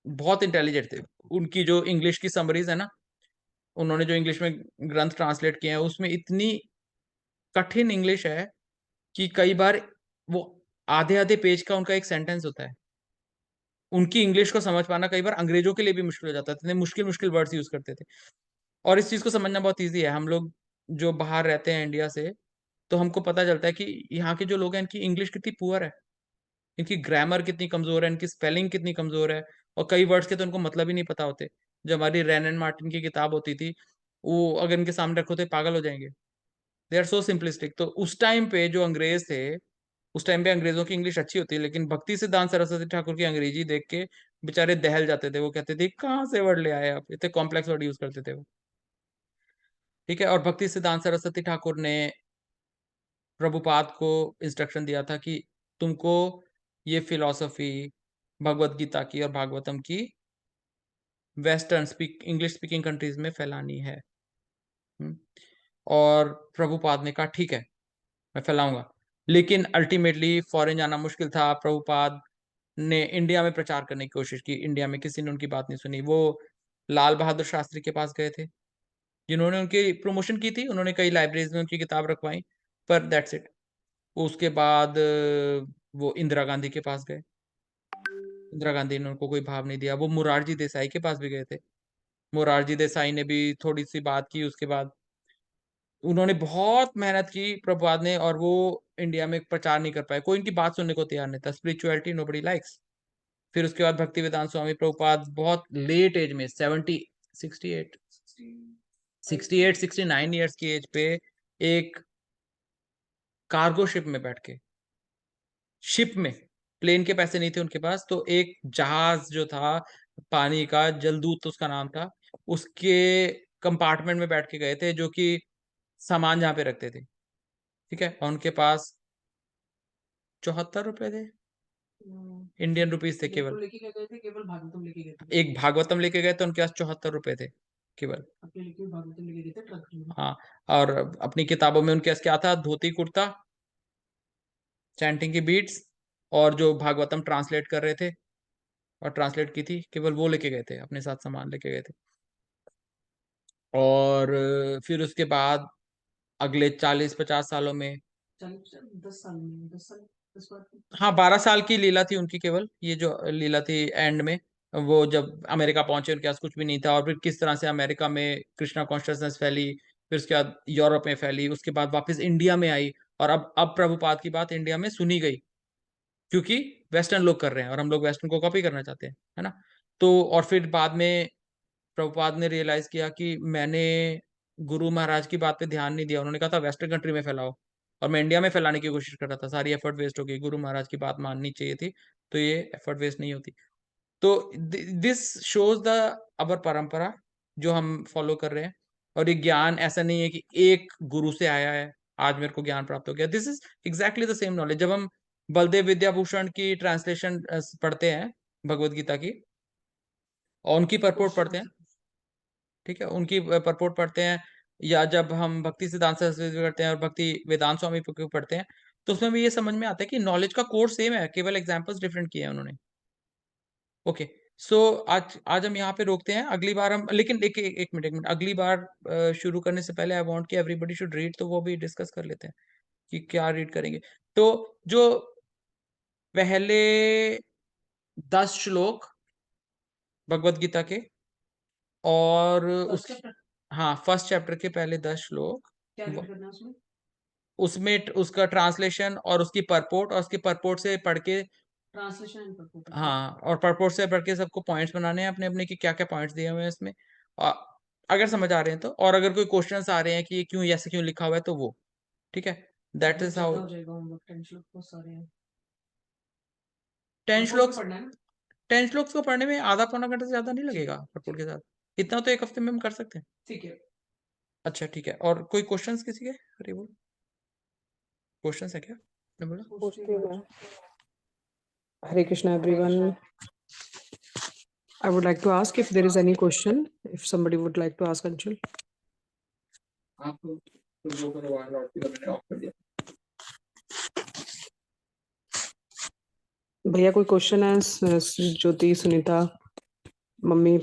बहुत इंटेलिजेंट थे। उनकी जो इंग्लिश की समरीज है ना, उन्होंने जो इंग्लिश में ग्रंथ ट्रांसलेट किए हैं, उसमें इतनी कठिन इंग्लिश है कि कई बार वो आधे आधे पेज का उनका एक सेंटेंस होता है। उनकी इंग्लिश को समझ पाना कई बार अंग्रेजों के लिए भी मुश्किल हो जाता है, इतने मुश्किल मुश्किल वर्ड्स यूज करते थे। और इस चीज को समझना बहुत ईजी है। हम लोग जो बाहर रहते हैं इंडिया से, तो हमको पता चलता है कि यहाँ के जो लोग हैं, इनकी इंग्लिश कितनी पुअर है, इनकी ग्रामर कितनी कमजोर है, इनकी स्पेलिंग कितनी कमजोर है, और कई वर्ड्स के तो उनको मतलब ही नहीं पता होते। जो हमारी रैन एंड मार्टिन की किताब होती थी, वो अगर इनके सामने रखो तो पागल हो जाएंगे। They are so simplistic. तो उस टाइम पे जो अंग्रेज थे, उस टाइम पे अंग्रेजों की इंग्लिश अच्छी होती है, लेकिन भक्ति सिद्धांत सरस्वती ठाकुर की अंग्रेजी देख के बेचारे दहल जाते थे। वो कहते थे कहाँ से वर्ड ले आए आप, इतने कॉम्प्लेक्स वर्ड यूज करते थे वो, ठीक है। और भक्ति सिद्धांत सरस्वती ठाकुर ने प्रभुपाद को इंस्ट्रक्शन दिया था कि तुमको ये फिलॉसफी भगवत गीता की और भागवतम की वेस्टर्न इंग्लिश स्पीकिंग कंट्रीज में फैलानी है। और प्रभुपाद ने कहा ठीक है, मैं फैलाऊंगा। लेकिन अल्टीमेटली फॉरेन जाना मुश्किल था। प्रभुपाद ने इंडिया में प्रचार करने की कोशिश की, इंडिया में किसी ने उनकी बात नहीं सुनी। वो लाल बहादुर शास्त्री के पास गए थे, जिन्होंने उनकी प्रमोशन की थी। उन्होंने कई लाइब्रेरीज में उनकी किताब रखवाई, पर दैट्स इट। उसके बाद वो इंदिरा गांधी के पास गए। इंदिरा गांधी ने उनको कोई भाव नहीं दिया। वो मोरारजी देसाई के पास भी गए थे। मोरारजी देसाई ने भी थोड़ी सी बात की। उसके बाद उन्होंने बहुत मेहनत की प्रभुपाद ने, और वो इंडिया में प्रचार नहीं कर पाए। कोई इनकी बात सुनने को तैयार नहीं था। Spirituality nobody likes. फिर उसके बाद भक्ति वेदांत स्वामी प्रभुपाद बहुत लेट एज में 69 ईयर्स की एज पे एक कार्गो शिप में बैठ के शिप में, प्लेन के पैसे नहीं थे उनके पास, तो एक जहाज जो था पानी का, जलदूत उसका नाम था, उसके कंपार्टमेंट में बैठ के गए थे, जो कि सामान जहां पे रखते थे, ठीक है। और उनके पास 74 रुपए थे, इंडियन रुपीज थे केवल। लैपटॉप लेके गए थे, केवल भागवतम लेके गए थे। एक भागवतम लेके गए तो उनके पास 74 रुपए थे केवल। अपने लेके भागवतम लेके गए थे ट्रक में। हाँ, और अपनी किताबों में उनके पास क्या था? धोती कुर्ता, चैंटिंग की बीट्स, और जो भागवतम ट्रांसलेट कर रहे थे और ट्रांसलेट की थी, केवल वो लेके गए थे, अपने साथ सामान लेके गए थे। और फिर उसके बाद अगले 40-50 सालों में, 10 साल में, 10 साल, 10 बार। हाँ 12 साल की लीला थी उनकी केवल, ये जो लीला थी एंड में, वो जब अमेरिका पहुंचे उनके पास कुछ भी नहीं था, और फिर किस तरह से अमेरिका में कृष्णा कॉन्शियसनेस फैली, फिर उसके बाद यूरोप में फैली, उसके बाद वापस इंडिया में आई, और अब प्रभुपाद की बात इंडिया में सुनी गई, क्योंकि वेस्टर्न लोग कर रहे हैं और हम लोग वेस्टर्न को कॉपी करना चाहते हैं, है ना। तो और फिर बाद में प्रभुपाद ने रियलाइज किया कि मैंने गुरु महाराज की बात पे ध्यान नहीं दिया, उन्होंने कहा था वेस्टर्न कंट्री में फैलाओ, और मैं इंडिया में फैलाने की कोशिश कर रहा था, सारी एफर्ट वेस्ट हो गई, गुरु महाराज की बात माननी चाहिए थी, तो ये एफर्ट वेस्ट नहीं होती। तो दिस शोज द अवर परंपरा जो हम फॉलो कर रहे हैं, और ये ज्ञान ऐसा नहीं है कि एक गुरु से आया है, आज मेरे को ज्ञान प्राप्त हो गया, this is exactly the same knowledge. जब हम बलदेव विद्याभूषण की ट्रांसलेशन पढ़ते हैं भगवत गीता की, और उनकी परपोर्ट पढ़ते हैं, ठीक है, उनकी परपोर्ट पढ़ते हैं, या जब हम भक्ति सिद्धांत सरस्वती करते हैं और भक्ति वेदांत स्वामी को पढ़ते हैं, तो उसमें भी ये समझ में आता है कि नॉलेज का कोर्स सेम है, केवल एग्जांपल्स डिफरेंट किए हैं उन्होंने। ओके, सो आज आज हम यहाँ पे रोकते हैं, अगली बार हम, लेकिन एक मिनट, अगली बार शुरू करने से पहले आई वांट कि एवरीबॉडी शुड रीड, तो वो भी डिस्कस कर लेते हैं कि क्या रीड करेंगे। तो जो पहले 10 श्लोक भगवत गीता के, और उस, हाँ फर्स्ट चैप्टर के पहले 10 श्लोक, क्या रीड करना है उसमें? उसमें उसका ट्रांसलेशन और उसकी परपोर्ट, और उसकी परपोर्ट से पढ़ के, ट्रांसलेशन एंड परपोर्ट। हाँ, और परपोर्ट से पढ़ के सबको पॉइंट्स बनाने हैं अपने अपने, कि क्या क्या पॉइंट्स दिए हुए हैं इसमें, और अगर समझ आ रहे हैं तो, और अगर कोई क्वेश्चंस आ रहे हैं कि ये क्यों ऐसे क्यों लिखा हुआ है, तो वो ठीक है, दैट इज हाउ। हो जाएगा होमवर्क, 10 श्लोक बहुत सारे हैं। 10 श्लोक, पढ़ना है ना? 10 श्लोक को पढ़ने में आधा पौना घंटा से ज्यादा नहीं लगेगा ठीक परपोर्ट के साथ, इतना तो एक हफ्ते में हम कर सकते हैं। ठीक है। अच्छा ठीक है, और कोई क्वेश्चंस किसी के? अरे वो क्वेश्चंस है क्या, मैं बोला? पूछती हूँ। Hare Krishna, everyone. I would like to ask if there is any question. If somebody would like to ask, Anshul. आप जो करो मैंने ऑफ कर दिया। भैया कोई क्वेश्चन है? ज्योति, सुनीता, मम्मी,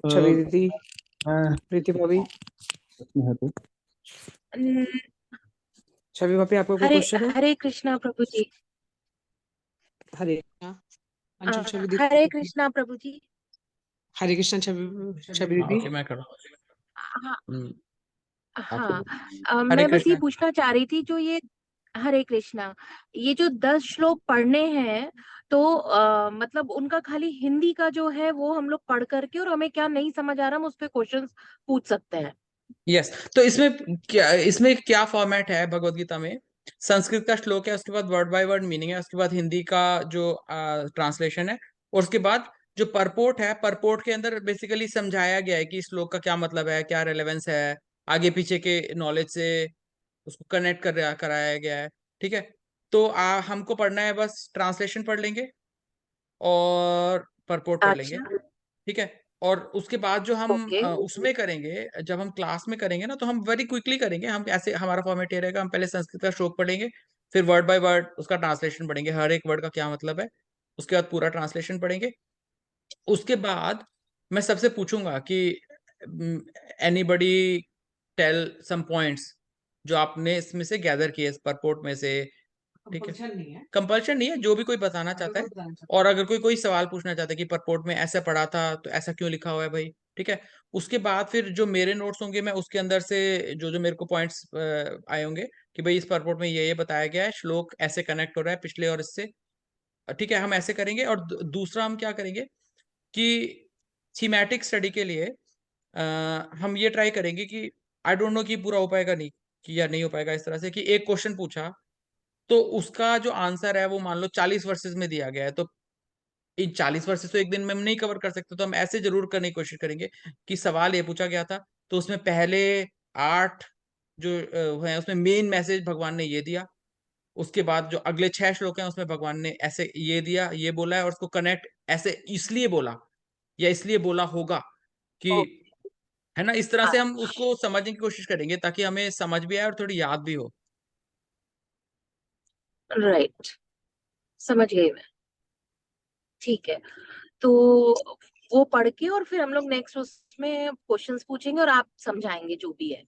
छवि दीदी, प्रीति भाभी, छवि भाभी, आपको कोई हरे क्वेश्चन है? हरे कृष्णा प्रभु जी। हरे अंशुल, छवि दीदी। हरे कृष्णा प्रभु जी। हरे कृष्णा, छवि दीदी। ओके, मैं करूँ। हाँ आपको हाँ, हरे मैं बस ये कृष्णा। पूछना चाह रही थी, जो ये हरे कृष्णा, ये जो 10 श्लोक पढ़ने हैं, तो मतलब उनका खाली हिंदी का जो है वो हम लोग पढ़ करके, और हमें क्या नहीं समझ आ रहा हम उस पे क्वेश्चंस पूछ सकते हैं? यस, तो इसमें क्या फॉर्मेट है भगवत गीता में? संस्कृत का श्लोक है, उसके बाद वर्ड बाय वर्ड मीनिंग है, उसके बाद हिंदी का जो ट्रांसलेशन है, और उसके बाद जो परपोर्ट है, परपोर्ट के अंदर बेसिकली समझाया गया है कि श्लोक का क्या मतलब है, क्या रेलेवेंस है, आगे पीछे के नॉलेज से उसको कनेक्ट कराया गया है, ठीक है। तो हमको पढ़ना है, बस ट्रांसलेशन पढ़ लेंगे और परपोर्ट पढ़ लेंगे, अच्छा, ठीक है। और उसके बाद जो हम ओके। उसमें करेंगे, जब हम क्लास में करेंगे ना, तो हम वेरी क्विकली करेंगे, हम ऐसे, हमारा फॉर्मेट ये रहेगा, हम पहले संस्कृत का श्लोक पढ़ेंगे, फिर वर्ड बाय वर्ड उसका ट्रांसलेशन पढ़ेंगे, हर एक वर्ड का क्या मतलब है, उसके बाद पूरा ट्रांसलेशन पढ़ेंगे। उसके बाद मैं सबसे पूछूंगा कि एनीबडी टेल सम पॉइंट्स जो आपने इसमें से गैदर किए, इस परपोर्ट में से, ठीक है। कंपल्शन नहीं है। कंपल्शन नहीं है, जो भी कोई बताना चाहता है, और अगर कोई सवाल पूछना चाहता है कि परपोर्ट में ऐसा पढ़ा था तो ऐसा क्यों लिखा हुआ है भाई, ठीक है। उसके बाद फिर जो मेरे नोट्स होंगे, मैं उसके अंदर से जो जो मेरे को पॉइंट्स आए होंगे कि भाई इस परपोर्ट में ये बताया गया है, श्लोक ऐसे कनेक्ट हो रहा है पिछले और इससे, ठीक है, हम ऐसे करेंगे। और दूसरा हम क्या करेंगे कि थीमेटिक स्टडी के लिए हम ये ट्राई करेंगे कि आई डोंट नो कि पूरा हो पाएगा नहीं, कि या नहीं हो पाएगा, इस तरह से कि एक क्वेश्चन पूछा तो उसका जो आंसर है वो मान लो 40 वर्सेस में दिया गया है, तो इन 40 वर्सेस तो एक दिन में हम नहीं कवर कर सकते, तो हम ऐसे जरूर करने की कोशिश करेंगे कि सवाल ये पूछा गया था तो उसमें पहले 8 जो है उसमें मेन मैसेज भगवान ने ये दिया, उसके बाद जो अगले 6 श्लोक हैं उसमें भगवान ने ऐसे ये दिया, ये बोला है, और उसको कनेक्ट ऐसे इसलिए बोला या इसलिए बोला होगा कि, है ना, इस तरह से हम उसको समझने की कोशिश करेंगे ताकि हमें समझ भी आए और थोड़ी याद भी हो। राइट, समझ गई मैं। ठीक है, तो वो पढ़ के और फिर हम लोग नेक्स्ट उसमें क्वेश्चंस पूछेंगे और आप समझाएंगे जो भी है।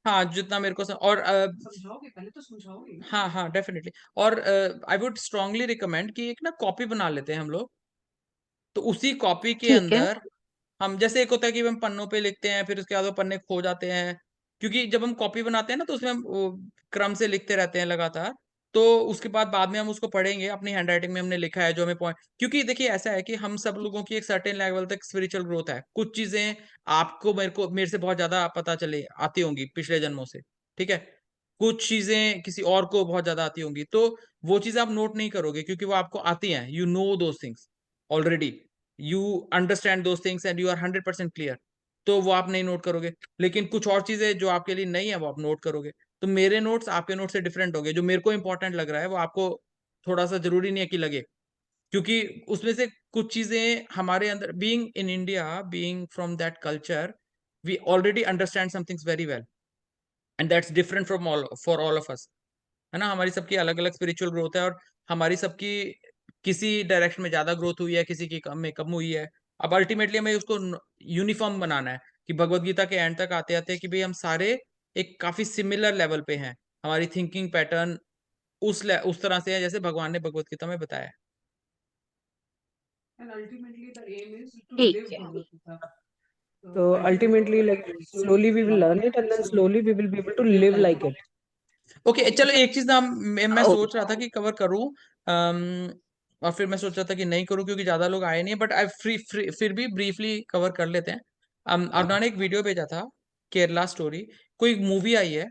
हाँ, जितना मेरे को और समझाओगे, पहले तो समझाओगे ना। हाँ हाँ डेफिनेटली। और आई वुड स्ट्रांगली रिकमेंड कि एक ना कॉपी बना लेते हैं हम लोग, तो उसी कॉपी के ठीक है। अंदर हम, जैसे एक होता है कि हम पन्नों पे लिखते हैं फिर उसके बाद वो पन्ने खो जाते हैं, क्योंकि जब हम कॉपी बनाते हैं ना तो उसमें हम वो क्रम से लिखते रहते हैं लगातार, तो उसके बाद में हम उसको पढ़ेंगे अपनी हैंडराइटिंग में हमने लिखा है जो हमें पॉइंट, क्योंकि देखिए ऐसा है कि हम सब लोगों की एक सर्टेन लेवल तक स्पिरिचुअल ग्रोथ है, कुछ चीजें आपको मेरे से बहुत ज्यादा पता चले आती होंगी पिछले जन्मों से, ठीक है, कुछ चीजें किसी और को बहुत ज्यादा आती होंगी, तो वो चीजें आप नोट नहीं करोगे क्योंकि वो आपको आती हैं, you know those things already, you understand those things and you are 100% clear, तो वो आप नहीं नोट करोगे। लेकिन कुछ और चीजें जो आपके लिए नहीं है वो आप नोट करोगे, तो मेरे नोट्स आपके नोट से डिफरेंट हो गए, जो मेरे को इंपॉर्टेंट लग रहा है वो आपको थोड़ा सा जरूरी नहीं है कि लगे, क्योंकि उसमें से कुछ चीजें हमारे अंदर, being in India, being from that culture, we already understand some things very well and that's different from all for all of us, है ना, हमारी सबकी अलग अलग स्पिरिचुअल ग्रोथ है, और हमारी सबकी किसी डायरेक्शन में ज्यादा ग्रोथ हुई है, किसी की कम में कम हुई है। अब अल्टीमेटली हमें उसको यूनिफॉर्म बनाना है कि भगवत गीता के एंड तक आते आते कि भाई हम सारे एक काफी सिमिलर लेवल पे हैं, हमारी थिंकिंग पैटर्न उस तरह से है जैसे भगवान ने भगवत गीता में बताया है। And ultimately the aim is to ठीक live है। Bhagavad Gita. So ultimately, like slowly we will learn it, and then slowly we will be able to live like it. Okay चलो, एक चीज ना मैं ओ, सोच रहा था कि कवर करूं, और फिर मैं सोच रहा था कि नहीं करूं क्योंकि ज्यादा लोग आए नहीं है, बट आई फिर भी ब्रीफली कवर कर लेते हैं। अरुणा ने एक वीडियो भेजा था, केरला स्टोरी, कोई मूवी आई है,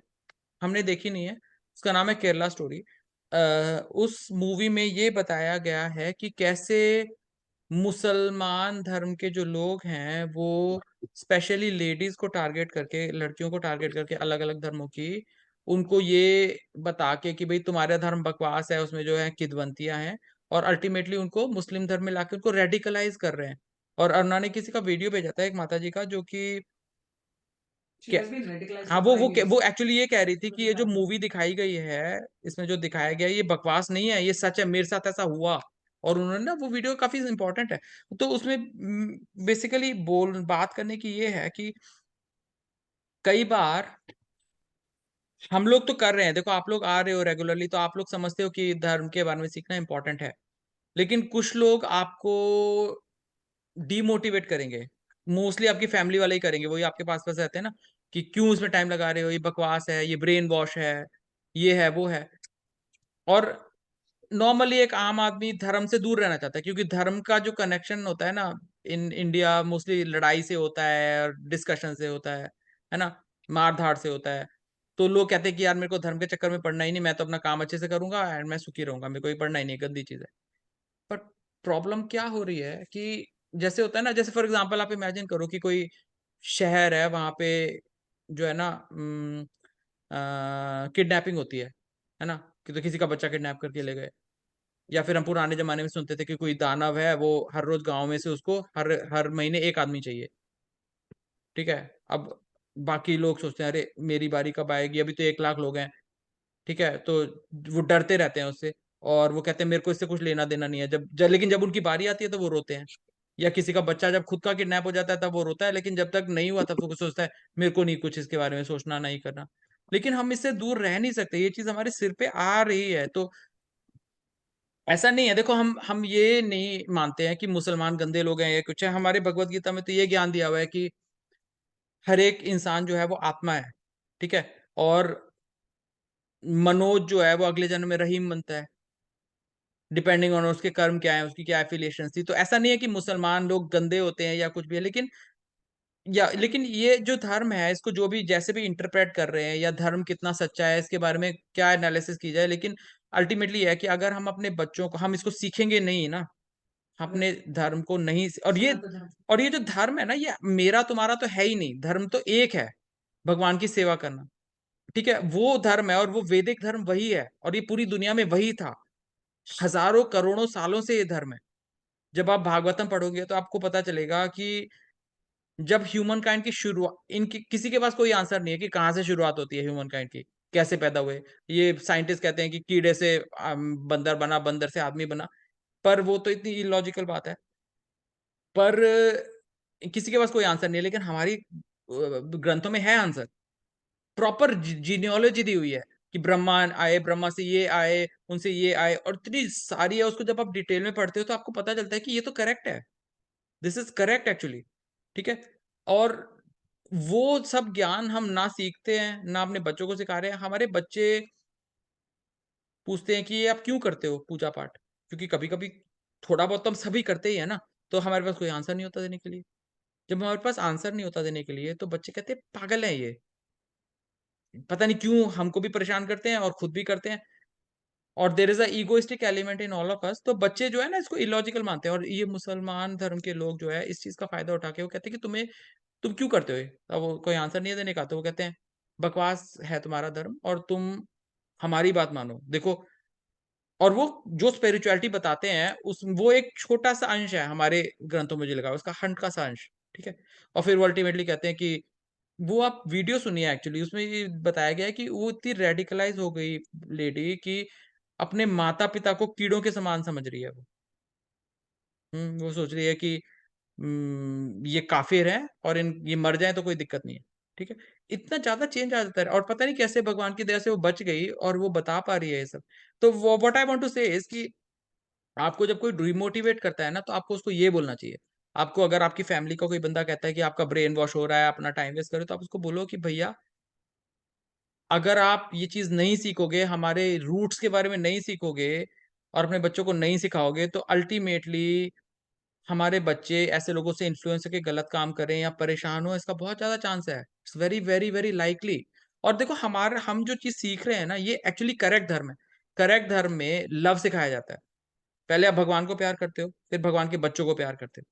हमने देखी नहीं है, उसका नाम है केरला स्टोरी। उस मूवी में ये बताया गया है कि कैसे मुसलमान धर्म के जो लोग हैं वो स्पेशली लेडीज को टारगेट करके, लड़कियों को टारगेट करके, अलग अलग धर्मों की, उनको ये बता के कि भाई तुम्हारा धर्म बकवास है, उसमें जो है किदवंतियां हैं, और अल्टीमेटली उनको मुस्लिम धर्म में लाके उनको रेडिकलाइज कर रहे हैं। और अरुणा ने किसी का वीडियो भेजा था एक माता जी का, जो कि She क्या, has been radicalized हाँ for वो 5 years. वो एक्चुअली ये कह रही थी कि ये जो मूवी दिखाई गई है, इसमें जो दिखाया गया है ये बकवास नहीं है, ये सच है, मेरे साथ ऐसा हुआ। और उन्होंने ना, वो वीडियो काफी इंपॉर्टेंट है, तो उसमें बेसिकली बात करने की ये है कि कई बार हम लोग तो कर रहे हैं, देखो आप लोग आ रहे हो रेगुलरली तो आप लोग समझते हो कि धर्म के बारे में सीखना इंपॉर्टेंट है, लेकिन कुछ लोग आपको डीमोटिवेट करेंगे, मोस्टली आपकी फैमिली वाले ही करेंगे, वही आपके पास पास रहते हैं ना, कि क्यों इसमें टाइम लगा रहे हो, ये बकवास है, ये ब्रेन वॉश है, ये है वो है। और नॉर्मली एक आम आदमी धर्म से दूर रहना चाहता है, क्योंकि धर्म का जो कनेक्शन होता है ना, इन इंडिया मोस्टली लड़ाई से होता है और डिस्कशन से होता है ना, मार धाड़ से होता है, तो लोग कहते हैं कि यार मेरे को धर्म के चक्कर में पढ़ना ही नहीं, मैं तो अपना काम अच्छे से करूंगा एंड मैं सुखी रहूंगा, मेरे को ये पढ़ना ही नहीं, गंदी चीज है। बट प्रॉब्लम क्या हो रही है कि जैसे होता है ना, जैसे फॉर एग्जांपल आप इमेजिन करो कि कोई शहर है, वहां पे जो है ना किडनैपिंग होती है ना, कि तो किसी का बच्चा किडनैप करके ले गए, या फिर हम पुराने जमाने में सुनते थे कि कोई दानव है, वो हर रोज गांव में से उसको हर हर महीने एक आदमी चाहिए, ठीक है। अब बाकी लोग सोचते हैं अरे मेरी बारी कब आएगी, अभी तो 1 लाख लोग हैं, ठीक है, तो वो डरते रहते हैं उससे, और वो कहते हैं मेरे को इससे कुछ लेना देना नहीं है, लेकिन जब उनकी बारी आती है तो वो रोते हैं। या किसी का बच्चा जब खुद का किडनैप हो जाता है तब वो रोता है, लेकिन जब तक नहीं हुआ तब वो सोचता है मेरे को नहीं कुछ इसके बारे में सोचना, नहीं करना। लेकिन हम इससे दूर रह नहीं सकते, ये चीज हमारे सिर पे आ रही है, तो ऐसा नहीं है, देखो हम ये नहीं मानते हैं कि मुसलमान गंदे लोग हैं या कुछ है, हमारे भगवत गीता में तो ये ज्ञान दिया हुआ है कि हर एक इंसान जो है वो आत्मा है, ठीक है, और मनोज जो है वो अगले जन्म में रहीम बनता है, डिपेंडिंग ऑन उसके कर्म क्या है, उसकी क्या एफिलिएशन थी। तो ऐसा नहीं है कि मुसलमान लोग गंदे होते हैं या कुछ भी है, लेकिन या लेकिन ये जो धर्म है इसको जो भी जैसे भी इंटरप्रेट कर रहे हैं या धर्म कितना सच्चा है इसके बारे में क्या एनालिसिस की जाए, लेकिन अल्टीमेटली है कि अगर हम अपने बच्चों को हम इसको सीखेंगे नहीं ना, अपने धर्म को नहीं, और ये जो धर्म है ना ये मेरा तुम्हारा तो है ही नहीं, धर्म तो एक है, भगवान की सेवा करना, ठीक है, वो धर्म है और वो वैदिक धर्म वही है और ये पूरी दुनिया में वही था, हजारों करोड़ों सालों से ये धर्म है। जब आप भागवतम पढ़ोगे तो आपको पता चलेगा कि जब ह्यूमन काइंड की शुरुआत, इनकी किसी के पास कोई आंसर नहीं है कि कहाँ से शुरुआत होती है ह्यूमन काइंड की, कैसे पैदा हुए। ये साइंटिस्ट कहते हैं कि कीड़े से बंदर बना, बंदर से आदमी बना, पर वो तो इतनी इलॉजिकल बात है। पर किसी के पास कोई आंसर नहीं है, लेकिन हमारी ग्रंथों में है आंसर, प्रॉपर जीनियोलॉजी दी हुई है कि ब्रह्मा आए, ब्रह्मा से ये आए, उनसे ये आए, और इतनी सारी है, उसको जब आप डिटेल में पढ़ते हो तो आपको पता चलता है कि ये तो करेक्ट है, दिस इज करेक्ट एक्चुअली, ठीक है। और वो सब ज्ञान हम ना सीखते हैं ना अपने बच्चों को सिखा रहे हैं। हमारे बच्चे पूछते हैं कि ये आप क्यों करते हो पूजा पाठ, क्योंकि कभी कभी थोड़ा बहुत तो हम सभी करते ही है ना, तो हमारे पास कोई आंसर नहीं होता देने के लिए। जब हमारे पास आंसर नहीं होता देने के लिए तो बच्चे कहते हैं पागल है ये, पता नहीं क्यों हमको भी परेशान करते हैं और खुद भी करते हैं, और there is a egoistic element in all of us. तो बच्चे जो है ना इसको इलॉजिकल मानते हैं, और ये मुसलमान धर्म के लोग जो है इस चीज का फायदा उठा के वो कहते हैं कि तुम क्यों करते हो ये? अब वो कोई आंसर नहीं है देने का, तो वो कहते हैं बकवास है तुम्हारा धर्म और तुम हमारी बात मानो, देखो। और वो जो स्पिरिचुअलिटी बताते हैं उस वो एक छोटा सा अंश है हमारे ग्रंथों में जो लिखा है उसका हंट सा अंश, ठीक है। और फिर वो अल्टीमेटली कहते हैं कि वो आप वीडियो सुनिए, एक्चुअली उसमें ये बताया गया है कि वो इतनी रेडिकलाइज हो गई लेडी कि अपने माता पिता को कीड़ों के समान समझ रही है वो। वो सोच रही है कि ये काफिर हैं और इन ये मर जाएं तो कोई दिक्कत नहीं है, ठीक है। इतना ज्यादा चेंज आ जाता है और पता नहीं कैसे भगवान की दया से वो बच गई और वो बता पा रही है ये सब। तो वो what I want to say is कि आपको जब कोई डिमोटिवेट करता है ना तो आपको उसको ये बोलना चाहिए। आपको अगर आपकी फैमिली का कोई बंदा कहता है कि आपका ब्रेन वॉश हो रहा है, अपना टाइम वेस्ट करो, तो आप उसको बोलो कि भैया अगर आप ये चीज नहीं सीखोगे, हमारे रूट्स के बारे में नहीं सीखोगे और अपने बच्चों को नहीं सिखाओगे, तो अल्टीमेटली हमारे बच्चे ऐसे लोगों से इन्फ्लुएंस होकर गलत काम करें या परेशान हो, इसका बहुत ज्यादा चांस है, it's very very very likely. और देखो हमारा हम जो चीज सीख रहे हैं ना ये एक्चुअली करेक्ट धर्म है। करेक्ट धर्म में लव सिखाया जाता है, पहले आप भगवान को प्यार करते हो फिर भगवान के बच्चों को प्यार करते हो,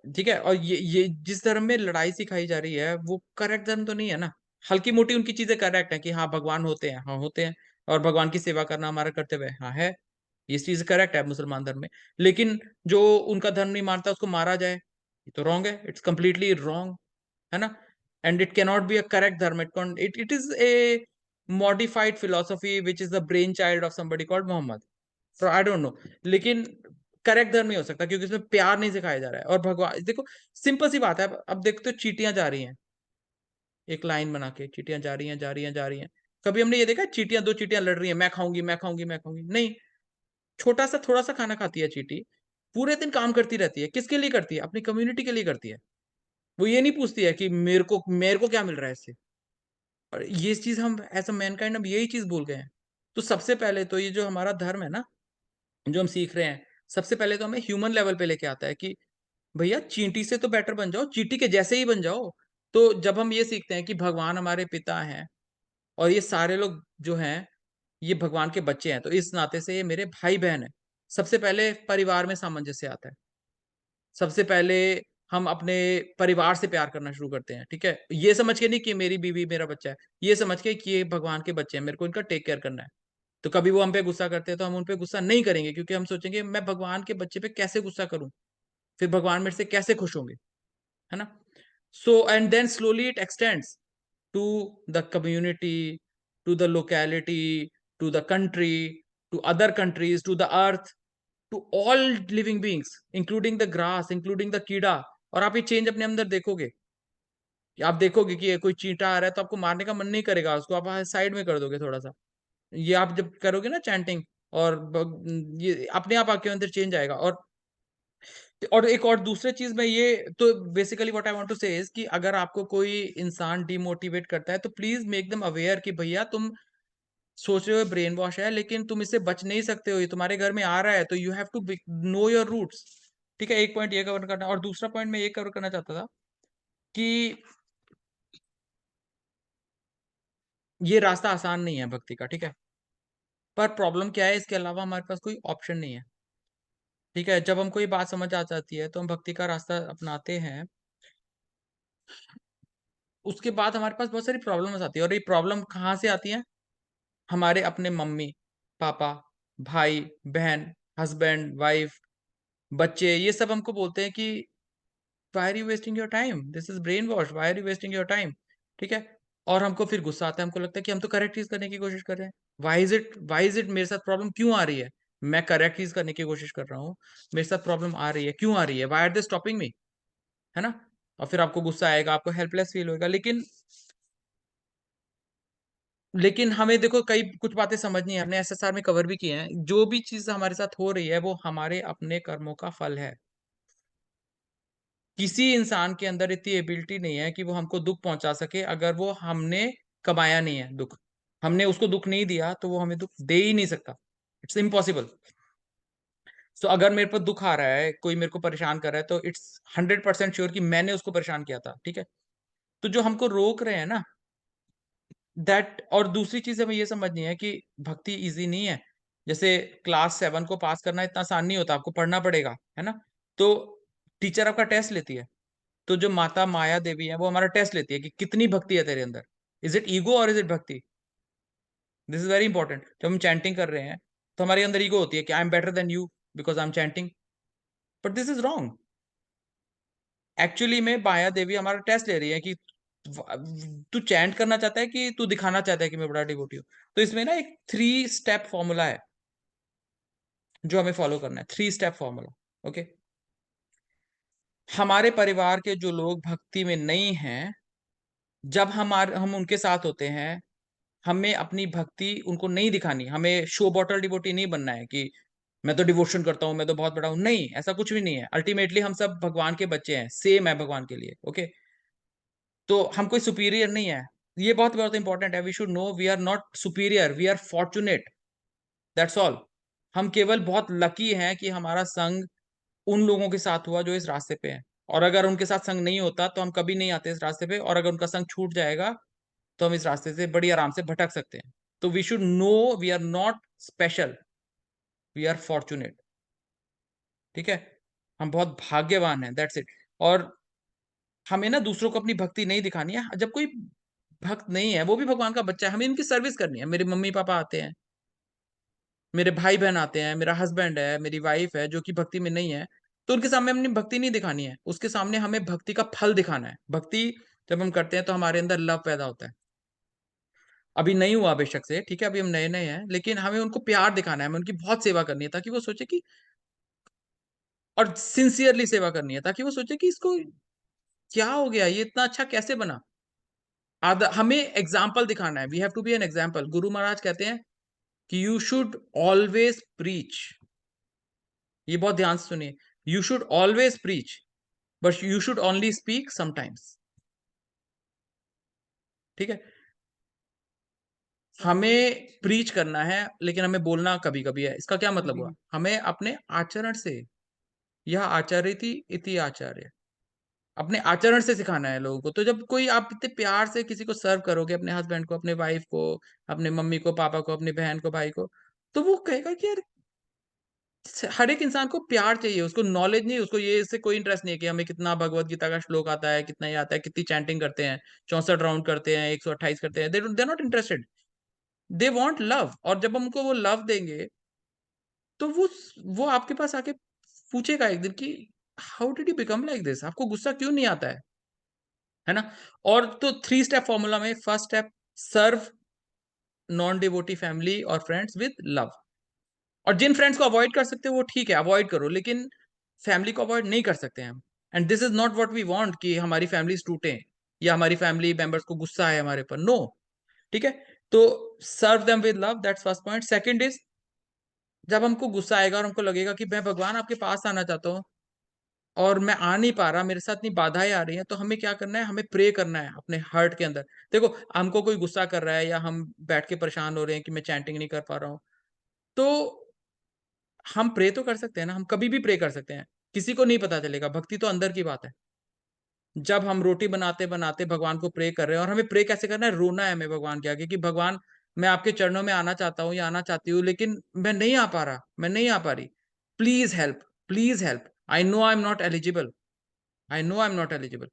ठीक है। और ये जिस धर्म में लड़ाई सिखाई जा रही है वो करेक्ट धर्म तो नहीं है ना। हल्की मोटी उनकी चीजें करेक्ट है कि हाँ भगवान होते हैं, हाँ होते हैं, और भगवान की सेवा करना हमारा कर्तव्य है, हाँ है, ये चीज करेक्ट है मुसलमान धर्म में। लेकिन जो उनका धर्म नहीं मानता उसको मारा जाए, ये तो रॉन्ग है, इट्स कंप्लीटली रॉन्ग, है ना। And it cannot be a correct dharma, it is a modified philosophy which is the brain child of somebody called Mohammed, so I don't know. लेकिन करेक्ट धर्म नहीं हो सकता क्योंकि इसमें प्यार नहीं सिखाया जा रहा है। और भगवान देखो सिंपल सी बात है, अब देखते हो चींटियां जा रही हैं एक लाइन बना के, चींटियां जा रही हैं जा रही हैं जा रही हैं, कभी हमने ये देखा चींटियां, दो चींटियां लड़ रही हैं, मैं खाऊंगी मैं खाऊंगी मैं खाऊंगी, नहीं। छोटा सा थोड़ा सा खाना खाती है चींटी, पूरे दिन काम करती रहती है, किसके लिए करती है? अपनी कम्युनिटी के लिए करती है। वो ये नहीं पूछती है कि मेरे को क्या मिल रहा है इससे। और ये चीज हम एज अ मैनकाइंड अब यही चीज भूल गए हैं। तो सबसे पहले तो ये जो हमारा धर्म है ना जो हम सीख रहे हैं, सबसे पहले तो हमें ह्यूमन लेवल पे लेके आता है कि भैया चींटी से तो बेटर बन जाओ, चींटी के जैसे ही बन जाओ। तो जब हम ये सीखते हैं कि भगवान हमारे पिता हैं और ये सारे लोग जो हैं ये भगवान के बच्चे हैं, तो इस नाते से ये मेरे भाई बहन है। सबसे पहले परिवार में सामंजस्य आता है, सबसे पहले हम अपने परिवार से प्यार करना शुरू करते हैं, ठीक है। ये समझ के नहीं कि मेरी बीवी मेरा बच्चा है, ये समझ के कि ये भगवान के बच्चे हैं, मेरे को इनका टेक केयर करना है। तो कभी वो हम पे गुस्सा करते हैं तो हम उन पे गुस्सा नहीं करेंगे, क्योंकि हम सोचेंगे मैं भगवान के बच्चे पे कैसे गुस्सा करूं, फिर भगवान मेरे से कैसे खुश होंगे, है ना। So and then slowly it extends to the community, to the locality, to the country, to other countries, to the earth, to all living beings including the grass, including the कीड़ा। और आप ये चेंज अपने अंदर देखोगे, आप देखोगे कि कोई चींटा आ रहा है तो आपको मारने का मन नहीं करेगा, उसको आप साइड में कर दोगे थोड़ा सा। ये आप जब करोगे ना चैंटिंग, और ये अपने आप आपके अंदर चेंज आएगा। और एक और दूसरे चीज में ये तो basically what I want to say is कि अगर आपको कोई इंसान डिमोटिवेट करता है तो प्लीज मेक देम अवेयर कि भैया तुम सोच रहे हो ब्रेन वॉश है, लेकिन तुम इससे बच नहीं सकते हो, ये तुम्हारे घर में आ रहा है, तो you have to know your roots. ठीक है, एक पॉइंट ये कवर करना, और दूसरा पॉइंट मैं ये कवर करना चाहता था कि ये रास्ता आसान नहीं है भक्ति का, ठीक है, पर प्रॉब्लम क्या है, इसके अलावा हमारे पास कोई ऑप्शन नहीं है। ठीक है, जब हमको ये बात समझ आ जाती है तो हम भक्ति का रास्ता अपनाते हैं। उसके बाद हमारे पास बहुत सारी प्रॉब्लम्स आती है, और ये प्रॉब्लम कहाँ से आती है? हमारे अपने मम्मी पापा, भाई बहन, हस्बैंड वाइफ, बच्चे, ये सब हमको बोलते हैं कि why are you wasting your time, this is brain wash, why are you wasting your time. ठीक है, और हमको फिर गुस्सा आता है, हमको लगता है कि हम तो करेक्ट चीज करने की कोशिश कर रहे हैं। वाई इज इट मेरे साथ प्रॉब्लम क्यों आ रही है? मैं करेक्ट चीज करने की कोशिश कर रहा हूँ, मेरे साथ प्रॉब्लम आ रही है, क्यों आ रही है? Why are they stopping me? है ना? और फिर आपको गुस्सा आएगा, आपको हेल्पलेस फील होगा। लेकिन हमें देखो, कई कुछ बातें समझनी है, हमने एसएसआर में कवर भी किए हैं। जो भी चीज हमारे साथ हो रही है वो हमारे अपने कर्मों का फल है। किसी इंसान के अंदर इतनी एबिलिटी नहीं है कि वो हमको दुख पहुंचा सके, अगर वो हमने कमाया नहीं है दुख, हमने उसको दुख नहीं दिया तो वो हमें दुख दे ही नहीं सकता। It's impossible. सो अगर मेरे पर दुख आ रहा है, कोई मेरे को परेशान कर रहा है, तो इट्स 100% श्योर कि मैंने उसको परेशान किया था। ठीक है, तो जो हमको रोक रहे हैं ना, दैट, और दूसरी चीज हमें ये समझनी है कि भक्ति इजी नहीं है। जैसे क्लास 7 को पास करना इतना आसान नहीं होता, आपको पढ़ना पड़ेगा, है ना? तो टीचर आपका टेस्ट लेती है, तो जो माता माया देवी है वो हमारा टेस्ट लेती है कि कितनी भक्ति है तेरे अंदर। इज इट ईगो और इज इट भक्ति? This is very important. जब हम चैंटिंग कर रहे हैं तो हमारे अंदर ईगो होती है कि I am better than you because I am chanting, but this is wrong. Actually में माया देवी हमारा टेस्ट ले रही है कि तू चैंट करना चाहता है कि तू दिखाना चाहता है कि मैं बड़ा डिवोटी हूँ। तो इसमें ना एक 3 स्टेप फॉर्मूला है जो हमें फॉलो करना है। 3 स्टेप फॉर्मूला। ओके, हमारे परिवार के जो लोग भक्ति में नहीं हैं, जब हम उनके साथ होते हैं, हमें अपनी भक्ति उनको नहीं दिखानी। हमें शो बॉटल डिवोटी नहीं बनना है कि मैं तो डिवोशन करता हूं, मैं तो बहुत बड़ा हूं। नहीं, ऐसा कुछ भी नहीं है। अल्टीमेटली हम सब भगवान के बच्चे हैं, सेम है भगवान के लिए। ओके, तो हम कोई सुपीरियर नहीं है। ये बहुत बहुत इंपॉर्टेंट है। We should know we are not superior, we are fortunate, that's all. हम केवल बहुत लकी हैं कि हमारा संग उन लोगों के साथ हुआ जो इस रास्ते पे हैं, और अगर उनके साथ संग नहीं होता तो हम कभी नहीं आते इस रास्ते पे, और अगर उनका संग छूट जाएगा तो हम इस रास्ते से बड़ी आराम से भटक सकते हैं। तो we should know we are not special, we are fortunate. ठीक है, हम बहुत भाग्यवान हैं, दैट्स इट। और हमें ना दूसरों को अपनी भक्ति नहीं दिखानी है। जब कोई भक्त नहीं है, वो भी भगवान का बच्चा है, हमें इनकी सर्विस करनी है। मेरे मम्मी पापा आते हैं, मेरे भाई बहन आते हैं, मेरा हस्बैंड है, मेरी वाइफ है जो कि भक्ति में नहीं है, तो उनके सामने अपनी भक्ति नहीं दिखानी है, उसके सामने हमें भक्ति का फल दिखाना है। भक्ति जब हम करते हैं तो हमारे अंदर लव पैदा होता है। अभी नहीं हुआ बेशक से, ठीक है, अभी हम नए नए हैं, लेकिन हमें उनको प्यार दिखाना है, हमें उनकी बहुत सेवा करनी है ताकि वो सोचे कि, और सिंसियरली सेवा करनी है ताकि वो सोचे कि इसको क्या हो गया, ये इतना अच्छा कैसे बना। हमें एग्जाम्पल दिखाना है। We have to be an example. Guru Maharaj कहते हैं कि यू शुड ऑलवेज प्रीच। ये बहुत ध्यान से सुनिए, you should always preach but you should only speak sometimes. ठीक है, हमें प्रीच करना है लेकिन हमें बोलना कभी कभी है। इसका क्या मतलब हुआ? हमें अपने आचरण से, यह आचार्य थी इति आचार्य, अपने आचरण से सिखाना है लोगों को। तो जब कोई आप इतने प्यार से किसी को सर्व करोगे, अपने हस्बैंड को, अपने वाइफ को, अपने मम्मी को, पापा को, अपनी बहन को, भाई को, तो वो कहेगा कि यार, हर एक इंसान को प्यार चाहिए, उसको नॉलेज नहीं, उसको ये इससे कोई इंटरेस्ट नहीं है कि हमें कितना भगवत गीता का श्लोक आता है, कितना ये आता है, कितनी चैंटिंग करते हैं, 64 राउंड करते हैं, 128 करते हैं। They not interested, they want love. और जब हम उनको वो लव देंगे तो वो आपके पास आके पूछेगा एक दिन कि how did you become like this, आपको गुस्सा क्यों नहीं आता है ना? और तो 3 स्टेप फॉर्मूला में फर्स्ट स्टेप, सर्व नॉन डिवोटी फैमिली और फ्रेंड्स विद लव। और जिन फ्रेंड्स को अवॉइड कर सकते हो वो ठीक है, अवॉइड करो, लेकिन फैमिली को अवॉइड नहीं कर सकते हैं हम। And this is not what we want कि हमारी फैमिलीज टूटे या हमारी फैमिली मेंबर्स को गुस्सा है हमारे पर। नो, ठीक है, तो serve them with love, that's first point. Second is, जब हमको गुस्सा आएगा और हमको लगेगा कि मैं भगवान आपके पास आना चाहता हूँ और मैं आ नहीं पा रहा, मेरे साथ इतनी बाधाएं आ रही हैं, तो हमें क्या करना है? हमें प्रे करना है अपने हार्ट के अंदर। देखो, हमको कोई गुस्सा कर रहा है या हम बैठ के परेशान हो रहे हैं कि मैं चैंटिंग नहीं कर पा रहा हूँ, तो हम प्रे तो कर सकते हैं ना, हम कभी भी प्रे कर सकते हैं। किसी को नहीं पता चलेगा। भक्ति तो अंदर की बात है। जब हम रोटी बनाते बनाते भगवान को प्रे कर रहे हैं, और हमें प्रे कैसे करना है, रोना है हमें भगवान के आगे कि भगवान मैं आपके चरणों में आना चाहता हूँ या आना चाहती हूँ, लेकिन मैं नहीं आ पा रहा, मैं नहीं आ पा रही, please help, please help, I know I am not eligible, I know I am not eligible,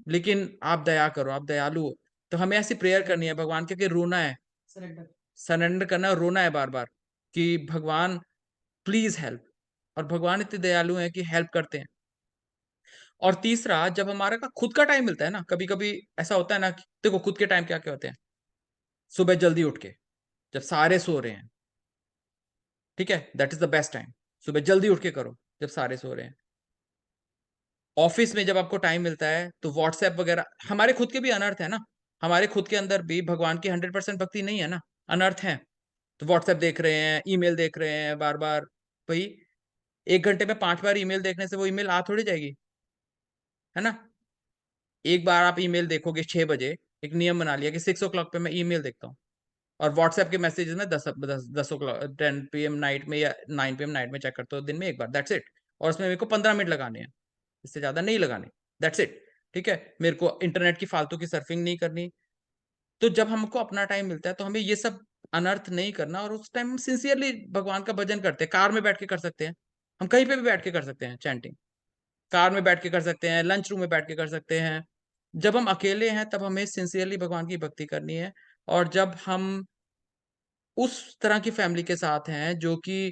लेकिन आप दया करो, आप दयालु हो। तो हमें ऐसी प्रेयर करनी है भगवान के, कि रोना है, सरेंडर। सरेंडर करना है और रोना है बार बार कि भगवान प्लीज हेल्प। और भगवान इतने दयालु हैं कि हेल्प करते हैं। और तीसरा, जब हमारा का खुद का टाइम मिलता है ना, कभी कभी ऐसा होता है ना कि देखो खुद के टाइम क्या क्या होते हैं, सुबह जल्दी उठ के जब सारे सो रहे हैं, ठीक है, that is the best time. सुबह जल्दी उठ के करो जब सारे सो रहे हैं। ऑफिस में जब आपको टाइम मिलता है तो व्हाट्सएप वगैरह, हमारे खुद के भी अनर्थ है ना, हमारे खुद के अंदर भी भगवान की 100% भक्ति नहीं है ना, अनर्थ है। तो व्हाट्सएप देख रहे हैं, ईमेल देख रहे हैं बार बार, भाई 1 घंटे में 5 बार ईमेल देखने से वो ईमेल आ थोड़ी जाएगी, है ना। एक बार आप ईमेल देखोगे 6 बजे, एक नियम बना लिया कि 6 o'clock पे मैं ईमेल देखता हूँ, और व्हाट्सएप के मैसेजेस में 10 o'clock 10 PM नाइट में या 9 PM नाइट में चेक करता हूँ दिन में एक बार, दैट्स इट। और उसमें मेरे को 15 मिनट लगाने हैं, इससे ज्यादा नहीं लगाने, दैट्स इट। ठीक है, मेरे को इंटरनेट की फालतू की सर्फिंग नहीं करनी। तो जब हमको अपना टाइम मिलता है तो हमें ये सब अनर्थ नहीं करना, और उस टाइम हम सिंसियरली भगवान का भजन करते हैं। कार में बैठ के कर सकते हैं, हम कहीं पे भी बैठ के कर सकते हैं चैंटिंग, कार में बैठ के कर सकते हैं, लंच रूम में बैठ के कर सकते हैं। जब हम अकेले हैं तब हमें सिंसियरली भगवान की भक्ति करनी है। और जब हम उस तरह की फैमिली के साथ हैं जो कि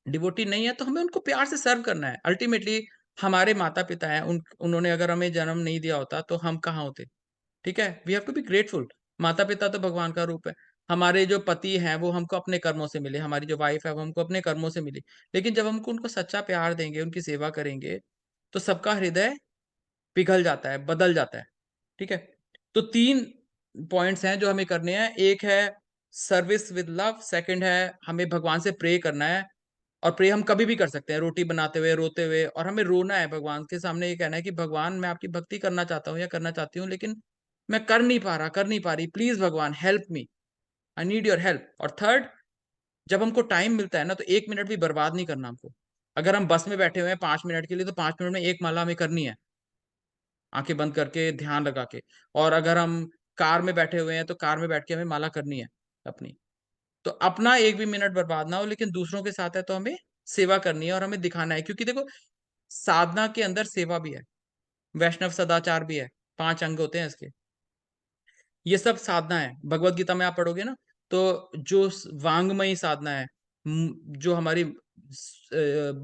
डिवोटी नहीं है, तो हमें उनको प्यार से सर्व करना है। अल्टीमेटली हमारे माता पिता हैं, उन्होंने अगर हमें जन्म नहीं दिया होता तो हम कहाँ होते। ठीक है, we have to be grateful. माता पिता तो भगवान का रूप है। हमारे जो पति हैं वो हमको अपने कर्मों से मिले, हमारी जो वाइफ है वो हमको अपने कर्मों से मिली। लेकिन जब हमको उनको सच्चा प्यार देंगे, उनकी सेवा करेंगे, तो सबका हृदय पिघल जाता है, बदल जाता है। ठीक है, तो 3 पॉइंट्स हैं जो हमें करने हैं। एक है सर्विस विद लव, सेकंड है हमें भगवान से प्रे करना है, और प्रे हम कभी भी कर सकते हैं, रोटी बनाते हुए, रोते हुए, और हमें रोना है भगवान के सामने, ये कहना है कि भगवान मैं आपकी भक्ति करना चाहता हूँ या करना चाहती हूँ, लेकिन मैं कर नहीं पा रहा, कर नहीं पा रही, प्लीज भगवान help me, I need your help. और थर्ड, जब हमको टाइम मिलता है ना, तो 1 मिनट भी बर्बाद नहीं करना हमको। अगर हम बस में बैठे हुए हैं 5 मिनट के लिए, तो 5 मिनट में एक माला हमें करनी है, आंखें बंद करके, ध्यान लगा के। और अगर हम कार में बैठे हुए हैं तो कार में बैठ के हमें माला करनी है अपनी। तो अपना एक भी मिनट बर्बाद ना हो, लेकिन दूसरों के साथ है तो हमें सेवा करनी है और हमें दिखाना है, क्योंकि देखो साधना के अंदर सेवा भी है, वैष्णव सदाचार भी है, 5 अंग होते हैं इसके। ये सब साधना है। भगवत गीता में आप पढ़ोगे ना, तो जो वांगमयी साधना है, जो हमारी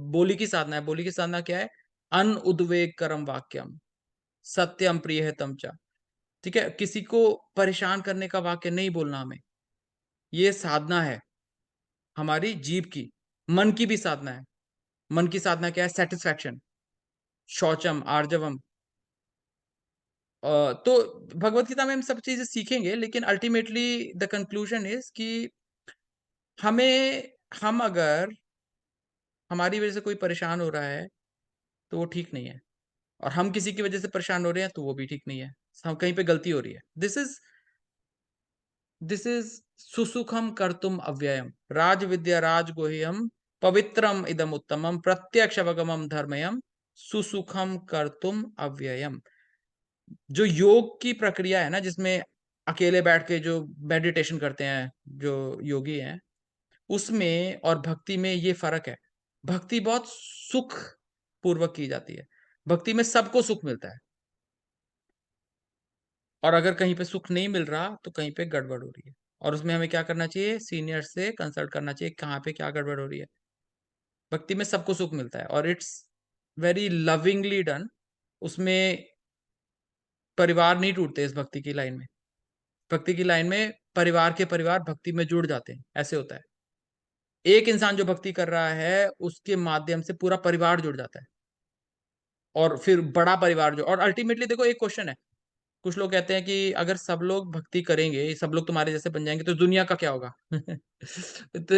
बोली की साधना है, बोली की साधना क्या है, अन उद्वेग करम वाक्यम सत्यम प्रियतम चा। ठीक है, किसी को परेशान करने का वाक्य नहीं बोलना हमें, ये साधना है हमारी जीव की। मन की भी साधना है। मन की साधना क्या है, सेटिस्फैक्शन, शौचम आर्जवम। तो भगवत गीता में हम सब चीजें सीखेंगे, लेकिन अल्टीमेटली द कंक्लूजन इज कि हमें, हम अगर हमारी वजह से कोई परेशान हो रहा है तो वो ठीक नहीं है, और हम किसी की वजह से परेशान हो रहे हैं तो वो भी ठीक नहीं है। हम कहीं पे गलती हो रही है। दिस इज सुसुखम कर्तुम अव्ययम राज विद्या राज गुह्यम पवित्रम इदम उत्तमम प्रत्यक्ष अवगमम धर्मयम सुसुखम कर्तुम अव्ययम। जो योग की प्रक्रिया है ना, जिसमें अकेले बैठ के जो मेडिटेशन करते हैं जो योगी हैं, उसमें और भक्ति में ये फर्क है। भक्ति बहुत सुख पूर्वक की जाती है, भक्ति में सबको सुख मिलता है। और अगर कहीं पे सुख नहीं मिल रहा तो कहीं पे गड़बड़ हो रही है, और उसमें हमें क्या करना चाहिए, सीनियर से कंसल्ट करना चाहिए कहाँ पे क्या गड़बड़ हो रही है। भक्ति में सबको सुख मिलता है और इट्स वेरी लविंगली डन। उसमें परिवार नहीं टूटते इस भक्ति की लाइन में। भक्ति की लाइन में परिवार के परिवार भक्ति में जुड़ जाते हैं, ऐसे होता है। एक इंसान जो भक्ति कर रहा है उसके माध्यम से पूरा परिवार जुड़ जाता है, और फिर बड़ा परिवार जो, और अल्टीमेटली देखो एक क्वेश्चन है, कुछ लोग कहते हैं कि अगर सब लोग भक्ति करेंगे, सब लोग तुम्हारे जैसे बन जाएंगे, तो दुनिया का क्या होगा? तो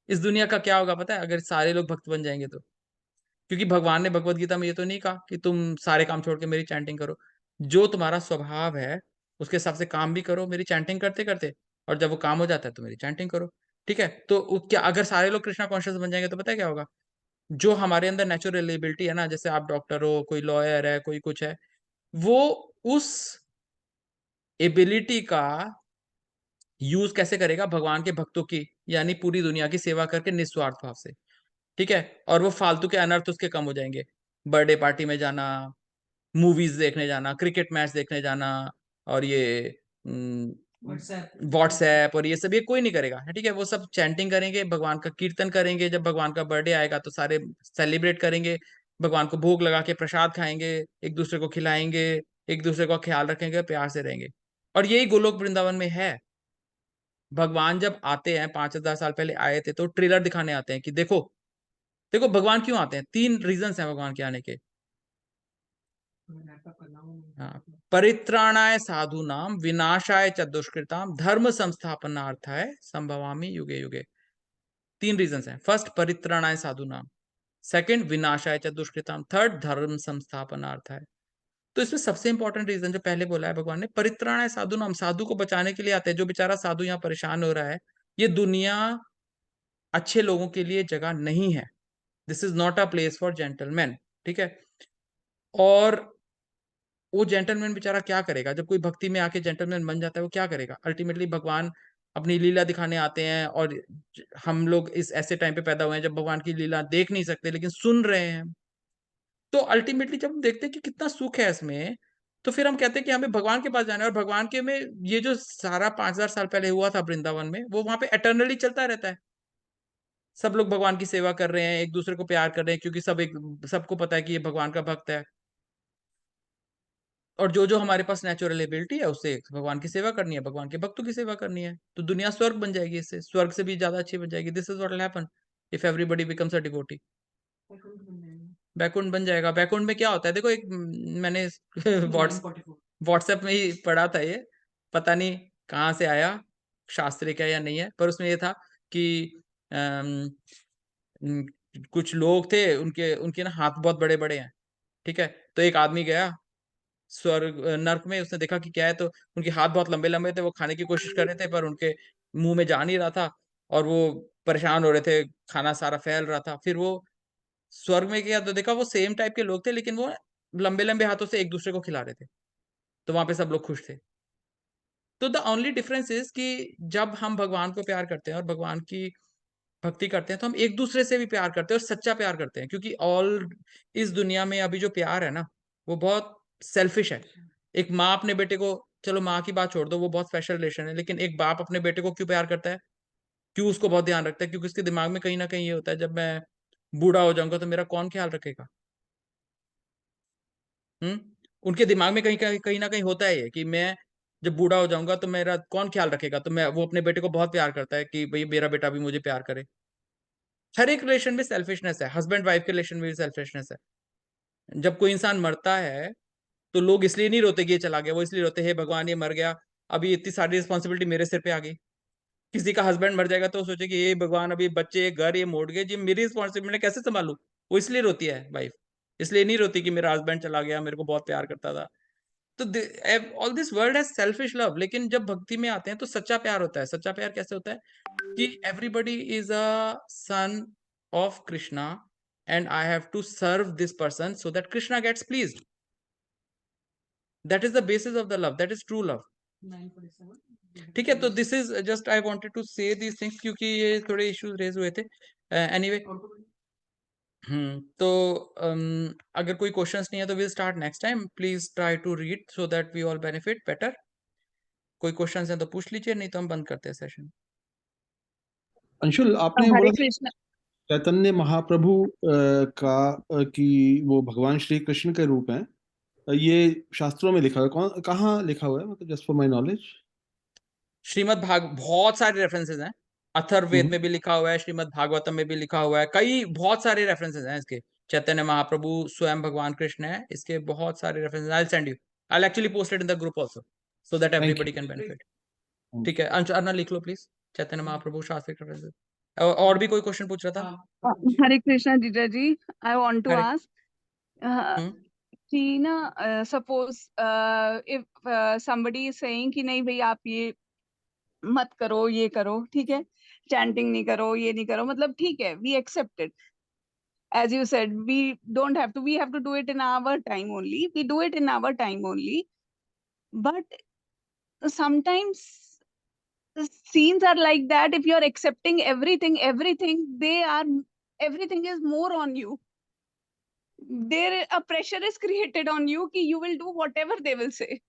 इस दुनिया का क्या होगा पता है, अगर सारे लोग भक्त बन जाएंगे तो। क्योंकि भगवान ने भगवत गीता में ये तो नहीं कहा कि तुम सारे काम छोड़ के मेरी चैंटिंग करो। जो तुम्हारा स्वभाव है उसके हिसाब से काम भी करो मेरी चैंटिंग करते करते, और जब वो काम हो जाता है तो मेरी चैंटिंग करो। ठीक है, तो क्या अगर सारे लोग कृष्णा कॉन्शियस बन जाएंगे तो पता है क्या होगा? जो हमारे अंदर नेचुरल एबिलिटी है ना, जैसे आप डॉक्टर हो, कोई लॉयर है, कोई कुछ है, वो उस एबिलिटी का यूज कैसे करेगा? भगवान के भक्तों की यानी पूरी दुनिया की सेवा करके निस्वार्थ भाव से, ठीक है। और वो फालतू के अनर्थ उसके कम हो जाएंगे। बर्थडे पार्टी में जाना, मूवीज देखने जाना, क्रिकेट मैच देखने जाना, और ये व्हाट्सएप और ये सब, ये कोई नहीं करेगा, ठीक है। वो सब चैंटिंग करेंगे, भगवान का कीर्तन करेंगे। जब भगवान का बर्थडे आएगा तो सारे सेलिब्रेट करेंगे, भगवान को भोग लगा के प्रसाद खाएंगे, एक दूसरे को खिलाएंगे, एक दूसरे का ख्याल रखेंगे, प्यार से रहेंगे। और यही गोलोक वृंदावन में है। भगवान जब आते हैं, 5,000 साल पहले आए थे, तो ट्रेलर दिखाने आते हैं कि देखो देखो भगवान क्यों आते हैं। 3 रीजंस हैं भगवान के आने के। हाँ, परित्राणाय साधूनाम, विनाशाय च दुष्कृताम, धर्म संस्थापनार्थाय संभवामि युगे युगे। 3 रीजंस हैं। फर्स्ट, परित्राणाय साधूनाम। सेकंड, विनाशाय च दुष्कृताम। थर्ड, धर्म संस्थापनार्थाय। तो इसमें सबसे इंपॉर्टेंट रीजन जो पहले बोला है भगवान ने, परित्राणाय साधूनाम, साधु को बचाने के लिए आते हैं। जो बेचारा साधु यहाँ परेशान हो रहा है, ये दुनिया अच्छे लोगों के लिए जगह नहीं है। This is not a place for gentleman, ठीक है। और वो जेंटलमैन बेचारा क्या करेगा? जब कोई भक्ति में आके जेंटलमैन बन जाता है, वो क्या करेगा? अल्टीमेटली भगवान अपनी लीला दिखाने आते हैं, और हम लोग इस ऐसे टाइम पे पैदा हुए हैं जब भगवान की लीला देख नहीं सकते लेकिन सुन रहे हैं। तो अल्टीमेटली जब हम देखते हैं कि कितना सुख है इसमें, तो फिर हम कहते हैं कि हमें भगवान के पास जाना है। और भगवान के में ये जो सारा 5,000 साल पहले हुआ था वृंदावन में, वो वहां पे एटर्नली चलता रहता है। सब लोग भगवान की सेवा कर रहे हैं, एक दूसरे को प्यार कर रहे हैं, क्योंकि सबको पता है कि ये भगवान का भक्त है। और जो जो हमारे पास नेचुरल एबिलिटी है, उससे भगवान की सेवा करनी है, भगवान के भक्तों की सेवा करनी है, तो दुनिया स्वर्ग बन जाएगी। इससे स्वर्ग से भी ज्यादा अच्छी बन जाएगी। This is what will happen if everybody becomes a devotee. Vaikuntha बन जाएगा। बैकुंठ में क्या होता है? देखो, एक मैंने व्हाट्सएप में ही पढ़ा था ये, पता नहीं कहाँ से आया, शास्त्रीय का या नहीं है, पर उसमें ये था कि अम, अम, कुछ लोग थे, उनके उनके ना हाथ बहुत बड़े बड़े हैं, ठीक है। तो एक आदमी गया स्वर्ग नर्क में, उसने देखा कि क्या है, तो उनके हाथ बहुत लंबे लंबे थे। वो खाने की कोशिश कर रहे थे, पर उनके मुंह में जा नहीं रहा था, और वो परेशान हो रहे थे, खाना सारा फैल रहा था। फिर वो स्वर्ग में गया तो देखा वो सेम टाइप के लोग थे, लेकिन वो लंबे लंबे हाथों से एक दूसरे को खिला रहे थे। तो वहां पे सब लोग खुश थे। तो द ओनली डिफरेंस इज कि जब हम भगवान को प्यार करते हैं और भगवान की भक्ति करते हैं, तो हम एक दूसरे से भी प्यार करते हैं, और सच्चा प्यार करते हैं। क्योंकि ऑल इस दुनिया में अभी जो प्यार है ना, वो बहुत सेल्फिश है। एक माँ अपने बेटे को, चलो माँ की बात छोड़ दो, वो बहुत स्पेशल रिलेशन है, लेकिन एक बाप अपने बेटे को क्यों प्यार करता है, क्यों उसको बहुत ध्यान रखता है? क्योंकि उसके दिमाग में कहीं ना कहीं ये होता है, जब मैं बूढ़ा हो जाऊंगा तो मेरा कौन ख्याल रखेगा। उनके दिमाग में कहीं ना कहीं होता है ये कि मैं जब बूढ़ा हो जाऊंगा तो मेरा कौन ख्याल रखेगा। तो मैं वो अपने बेटे को बहुत प्यार करता है कि भाई मेरा बेटा भी मुझे प्यार करे। हर एक रिलेशन में सेल्फिशनेस है, हस्बैंड वाइफ के रिलेशन में भी सेल्फिशनेस है। जब कोई इंसान मरता है तो लोग इसलिए नहीं रोते कि ये चला गया, वो इसलिए रोते हैं भगवान ये मर गया, अभी इतनी सारी रिस्पॉन्सिबिलिटी मेरे सिर पे आ गई। किसी का हस्बैंड मर जाएगा तो सोचे कि ये भगवान, अभी बच्चे, घर, ये मोड़ गए जी, मेरी रिस्पॉन्सिबिलिटी कैसे संभालू। वो इसलिए रोती है वाइफ, इसलिए नहीं रोती कि मेरा हस्बैंड चला गया, मेरे को बहुत प्यार करता था। तो all this world has selfish love. लेकिन जब भक्ति में आते हैं तो सच्चा प्यार होता है। सच्चा प्यार कैसे होता है? कि everybody is a son of Krishna, and I have to serve this person so that Krishna gets pleased. That is the basis of the love, that is true love, ठीक है। तो this is just I wanted to say these things, क्योंकि ये थोड़े issues raise हुए थे। Anyway, तो अगर कोई क्वेश्चंस नहीं है तो will start next time. Please try to read so that we all benefit better. कोई क्वेश्चंस है तो पूछ लीजिए, नहीं तो हम बंद करते हैं सेशन। अंशुल, आपने हरे बोला कृष्ण। चैतन्य महाप्रभु की वो भगवान श्री कृष्ण के रूप हैं। ये शास्त्रों में लिखा हुआ है, कौन कहाँ लिखा हुआ है, मतलब जस्ट फॉर माय नॉलेज? बहुत सारे रेफरेंसेस हैं। अथर्ववेद में भी लिखा हुआ है, श्रीमद् भागवतम में भी लिखा हुआ है, कई बहुत सारे रेफरेंसेस हैं इसके। चैतन्य महाप्रभु स्वयं भगवान कृष्ण है, इसके बहुत सारे references. I will send you, I will actually post it in the group also so that thank everybody can benefit. ठीक है, अर्ना लिख लो प्लीज, चैतन्य महाप्रभु शास्त्रिक रेफरेंसेस। और भी कोई क्वेश्चन पूछ रहा था? हरे कृष्णा जीजा जी, आई वांट टू हरे आस्क कि ना suppose if somebody is saying कि नहीं भाई आप ये मत करो, ये करो, ठीक है, चैंटिंग नहीं करो, ये नहीं करो, मतलब ठीक है, we accepted, as you said, we don't have to, we have to do it in our time only. We do it in our time only. But sometimes the scenes are like that. If you're accepting everything, everything is more on you. There a pressure is created on you कि you will do whatever they will say.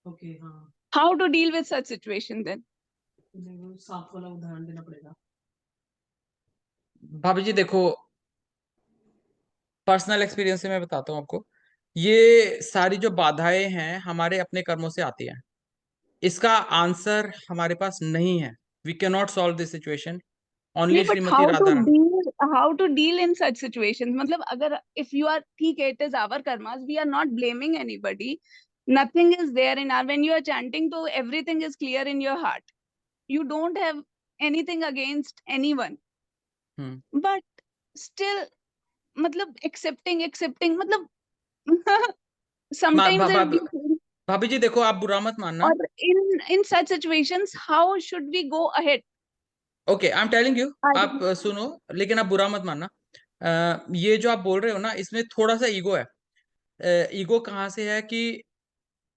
Okay हाँ How to deal with such situation then? देखो सांप वाला उदाहरण देना पड़ेगा भाभी जी देखो, पर्सनल एक्सपीरियंस से मैं बताता हूँ आपको, ये सारी जो बाधाएं हैं हमारे अपने कर्मों से आती हैं। इसका आंसर हमारे पास नहीं है। We can not solve this situation, only नहीं, but Shrimati Radha Rani. how to deal in such situations? मतलब अगर if you are ठीक है, it is our karmas, we are not blaming anybody. Nothing is there in our, when you are chanting, so everything is clear in your heart. You don't have anything against anyone. But still मतलब accepting मतलब sometimes भाभी जी देखो, आप बुरा मत मानना। और in such situations how should we go ahead? Okay, I am telling you, आप सुनो, लेकिन आप बुरा मत मानना। ये जो आप बोल रहे हो ना, इसमें थोड़ा सा ईगो है। ईगो कहाँ से है कि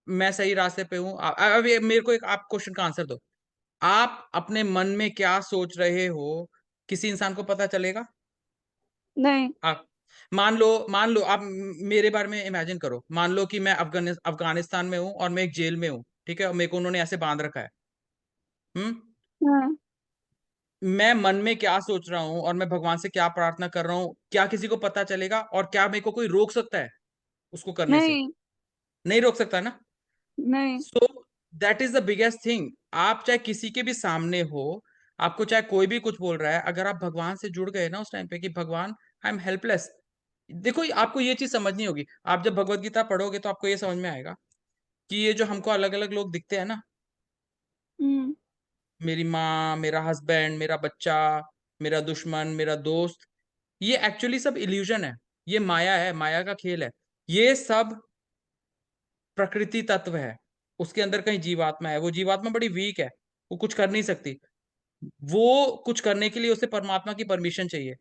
मैं सही रास्ते पे हूँ। अब ये मेरे को एक आप क्वेश्चन का आंसर दो। आप अपने मन में क्या सोच रहे हो किसी इंसान को पता चलेगा? नहीं। आप मान लो आप मेरे बारे में इमेजिन करो। मान लो कि मैं अफगानिस्तान में हूँ और मैं एक जेल में हूँ, ठीक है, और मेरे को उन्होंने ऐसे बांध रखा है। मैं मन में क्या सोच रहा हूँ और मैं भगवान से क्या प्रार्थना कर रहा हूँ, क्या किसी को पता चलेगा? और क्या मेरे को कोई रोक सकता है उसको करने से? नहीं रोक सकता ना। नहीं। So that is the biggest thing. आप चाहे किसी के भी सामने हो, आपको चाहे कोई भी कुछ बोल रहा है, अगर आप भगवान से जुड़ गए ना उस टाइम पे कि भगवान आई एम हेल्पलेस। देखो, आपको ये चीज समझनी होगी। आप जब भगवत गीता पढ़ोगे तो आपको ये समझ में आएगा कि ये जो हमको अलग अलग लोग दिखते हैं ना, मेरी माँ, मेरा हस्बैंड, मेरा बच्चा, मेरा दुश्मन, मेरा दोस्त, ये एक्चुअली सब इल्यूजन है। ये माया है, माया का खेल है। ये सब प्रकृति तत्व है। उसके अंदर कहीं जीवात्मा है। वो जीवात्मा बड़ी वीक है, वो कुछ कर नहीं सकती। वो कुछ करने के लिए उसे परमात्मा की परमिशन चाहिए,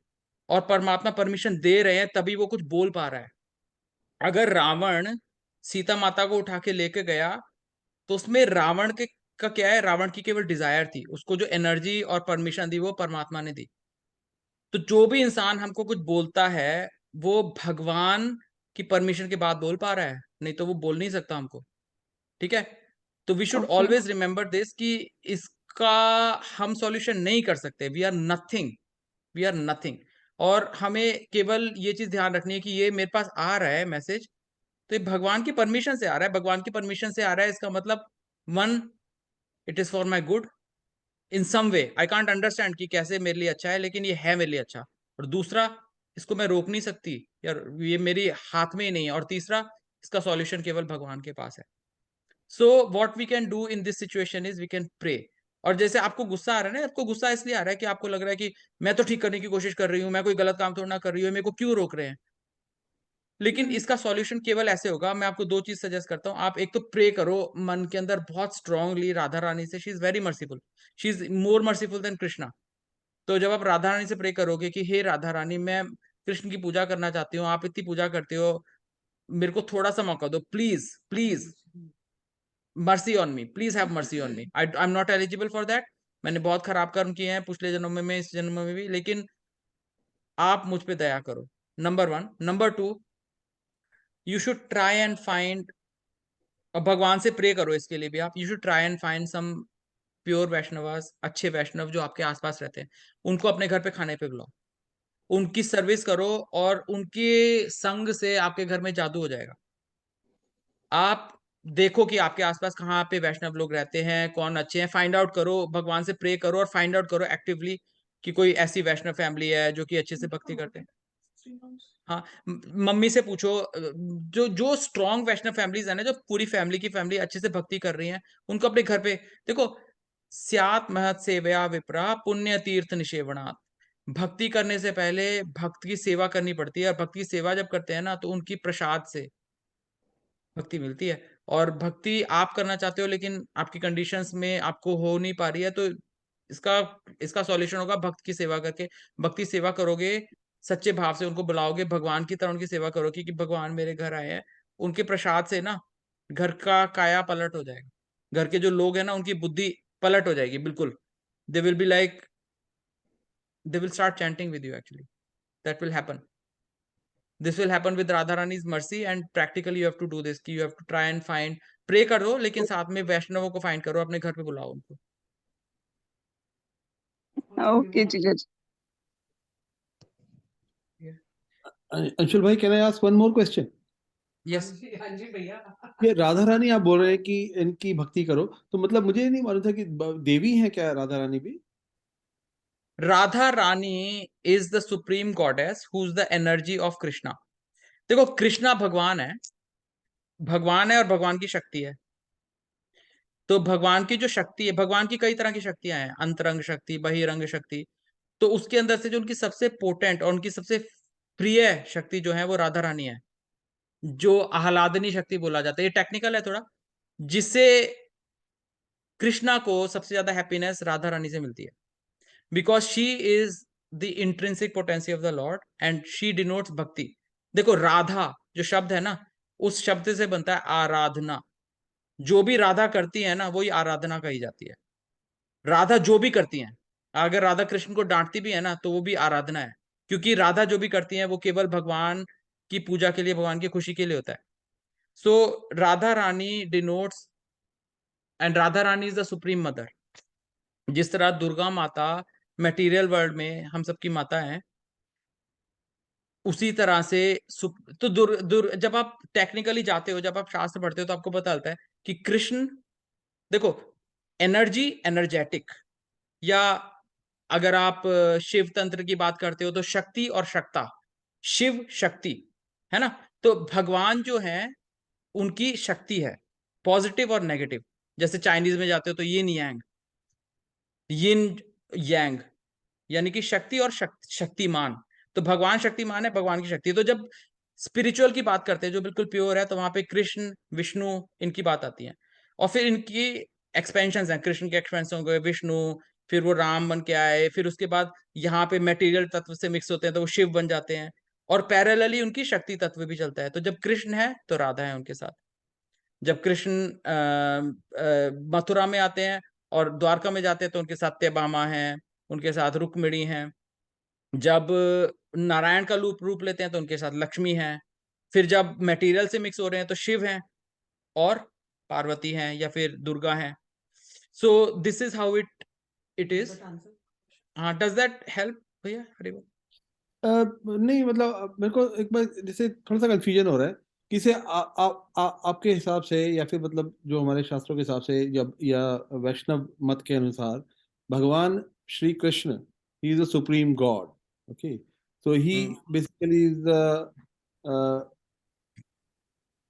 और परमात्मा परमिशन दे रहे हैं तभी वो कुछ बोल पा रहा है। अगर रावण सीता माता को उठा के लेके गया तो उसमें रावण के का क्या है? रावण की केवल डिजायर थी। उसको जो एनर्जी और परमिशन दी वो परमात्मा ने दी। तो जो भी इंसान हमको कुछ बोलता है वो भगवान की परमिशन के बाद बोल पा रहा है, नहीं तो वो बोल नहीं सकता हमको। ठीक है, तो we should always remember this कि इसका हम सॉल्यूशन नहीं कर सकते। We are nothing, we are nothing. और हमें केवल ये चीज ध्यान रखनी है कि ये मेरे पास आ रहा है मैसेज, तो ये भगवान की परमिशन से आ रहा है। भगवान की परमिशन से आ रहा है, इसका मतलब one, it is for my good in some way. I can't understand कि कैसे मेरे लिए अच्छा है, लेकिन ये है मेरे लिए अच्छा। और दूसरा, इसको मैं रोक नहीं सकती यार, ये मेरी हाथ में ही नहीं है। और तीसरा, इसका सॉल्यूशन केवल भगवान के पास है। So what we can do in this situation is we can pray. और जैसे आपको गुस्सा आ रहा है ना, आपको गुस्सा इसलिए आ रहा है कि आपको लग रहा है कि मैं तो ठीक करने की कोशिश कर रही हूँ, मैं कोई गलत काम तो ना कर रही हूँ, मेरे को क्यों रोक रहे हैं? लेकिन इसका सॉल्यूशन केवल ऐसे होगा। मैं आपको दो चीज सजेस्ट करता हूँ। आप एक तो प्रे करो मन के अंदर बहुत स्ट्रांगली राधा रानी से। She is very merciful, she is more merciful than Krishna. तो जब आप राधा रानी से प्रे करोगे कि हे राधा रानी, मैं कृष्ण की पूजा करना चाहती हूँ, आप इतनी पूजा करते हो, मेरे को थोड़ा सा मौका दो please, please mercy on me, please have mercy on me. I am not eligible for that. मैंने बहुत खराब कर्म किए हैं पिछले जन्म में, इस जन्म में भी, लेकिन आप मुझ पे दया करो। Number one. Number two, you should try and find, और भगवान से प्रे करो इसके लिए भी आप, you should try and find some pure Vaishnavas, अच्छे वैष्णव जो आपके आसपास रहते हैं, उनको अपने घर पे खाने पे बुलाओ, उनकी सर्विस करो, और उनके संग से आपके घर में जादू हो जाएगा। आप देखो कि आपके आसपास कहाँ पे वैष्णव लोग रहते हैं, कौन अच्छे हैं, फाइंड आउट करो, भगवान से प्रे करो और फाइंड आउट करो एक्टिवली कि कोई ऐसी वैष्णव फैमिली है जो कि अच्छे से भक्ति करते हैं। हाँ, मम्मी से पूछो, जो जो स्ट्रॉन्ग वैष्णव फैमिलीज है ना, जो पूरी फैमिली की फैमिली अच्छे से भक्ति कर रही है, उनको अपने घर पे देखो। स्यात् महत् सेवया विप्रा पुण्य तीर्थ निषेवणात्। भक्ति करने से पहले भक्त की सेवा करनी पड़ती है, और भक्ति की सेवा जब करते हैं ना तो उनकी प्रसाद से भक्ति मिलती है। और भक्ति आप करना चाहते हो लेकिन आपकी कंडीशंस में आपको हो नहीं पा रही है, तो इसका इसका सॉल्यूशन होगा भक्त की सेवा करके। भक्ति सेवा करोगे सच्चे भाव से उनको बुलाओगे, भगवान की तरह उनकी सेवा करोगे कि भगवान मेरे घर आए हैं, उनके प्रसाद से ना घर का काया पलट हो जाएगा। घर के जो लोग हैं ना उनकी बुद्धि पलट हो जाएगी बिल्कुल। They will be like, they will start chanting with you actually. That will happen. This will happen with Radha Rani's mercy, and practically you have to do this कि you have to try and find, pray करो लेकिन साथ में वैष्णवों को find करो, अपने घर पे बुलाओ उनको। Okay, Jijaji. अंशुल भाई, can I ask one more question? Yes. हाँ जी भैया। ये राधा रानी आप बोल रहे हैं कि इनकी भक्ति करो, तो मतलब मुझे नहीं मालूम था कि देवी है क्या राधा रानी भी? Radha Rani is the supreme goddess who's the energy of Krishna. देखो कृष्णा भगवान है और भगवान की शक्ति है। तो भगवान की जो शक्ति है, भगवान की कई तरह की शक्तियां हैं, अंतरंग शक्ति, बहिरंग शक्ति। तो उसके अंदर से जो उनकी सबसे पोटेंट और उनकी सबसे प्रिय शक्ति जो है वो राधा रानी है, जो आह्लादनी शक्ति बोला जाता है। ये टेक्निकल है थोड़ा, जिससे कृष्णा को सबसे ज्यादा हैप्पीनेस राधा रानी से मिलती है, because she is the intrinsic potency of the Lord and she denotes भक्ति। देखो राधा जो शब्द है ना, उस शब्द से बनता है आराधना। जो भी राधा करती है ना वही आराधना कही जाती है। राधा जो भी करती हैं, अगर राधा कृष्ण को डांटती भी है ना तो वो भी आराधना है, क्योंकि राधा जो भी करती है वो केवल भगवान की पूजा के लिए, भगवान की खुशी के लिए होता है। So Radha Rani denotes, and Radha Rani is the supreme mother. जिस तरह दुर्गा माता मटेरियल वर्ल्ड में हम सबकी माता है, उसी तरह से तो जब आप टेक्निकली जाते हो, जब आप शास्त्र पढ़ते हो तो आपको पता चलता है कि कृष्ण, देखो एनर्जी, एनर्जेटिक, या अगर आप शिव तंत्र की बात करते हो तो शक्ति और शक्ता, शिव शक्ति है ना। तो भगवान जो है उनकी शक्ति है पॉजिटिव और नेगेटिव। जैसे चाइनीज में जाते हो तो यिन यांग, यिन यांग यानी कि शक्ति और शक्तिमान। तो भगवान शक्तिमान है, भगवान की शक्ति। तो जब स्पिरिचुअल की बात करते हैं जो बिल्कुल प्योर है, तो वहां पे कृष्ण, विष्णु, इनकी बात आती है। और फिर इनकी एक्सपेंशन है, कृष्ण के एक्सपेंशन हो गए, विष्णु, फिर वो राम बन के आए, फिर उसके बाद यहाँ पे मटेरियल तत्व से मिक्स होते हैं तो वो शिव बन जाते हैं, और पैरेलली उनकी शक्ति तत्व भी चलता है। तो जब कृष्ण है तो राधा है उनके साथ। जब कृष्ण मथुरा में आते हैं और द्वारका में जाते हैं तो उनके साथ त्यभामा है, उनके साथ रुक्मिणी है। जब नारायण का रूप लेते हैं तो उनके साथ लक्ष्मी है। फिर जब मटेरियल से मिक्स हो रहे हैं तो शिव हैं और पार्वती हैं या फिर दुर्गा हैं। सो this is how it is. हाँ, डज दैट हेल्प भैया? हरि बोल। नहीं मतलब मेरे को एक बार जैसे थोड़ा सा कंफ्यूजन हो रहा है कि से आपके हिसाब से, या फिर मतलब जो हमारे शास्त्रों के हिसाब से, या वैष्णव मत के अनुसार, भगवान Shri Krishna he is the supreme God, okay? So he basically is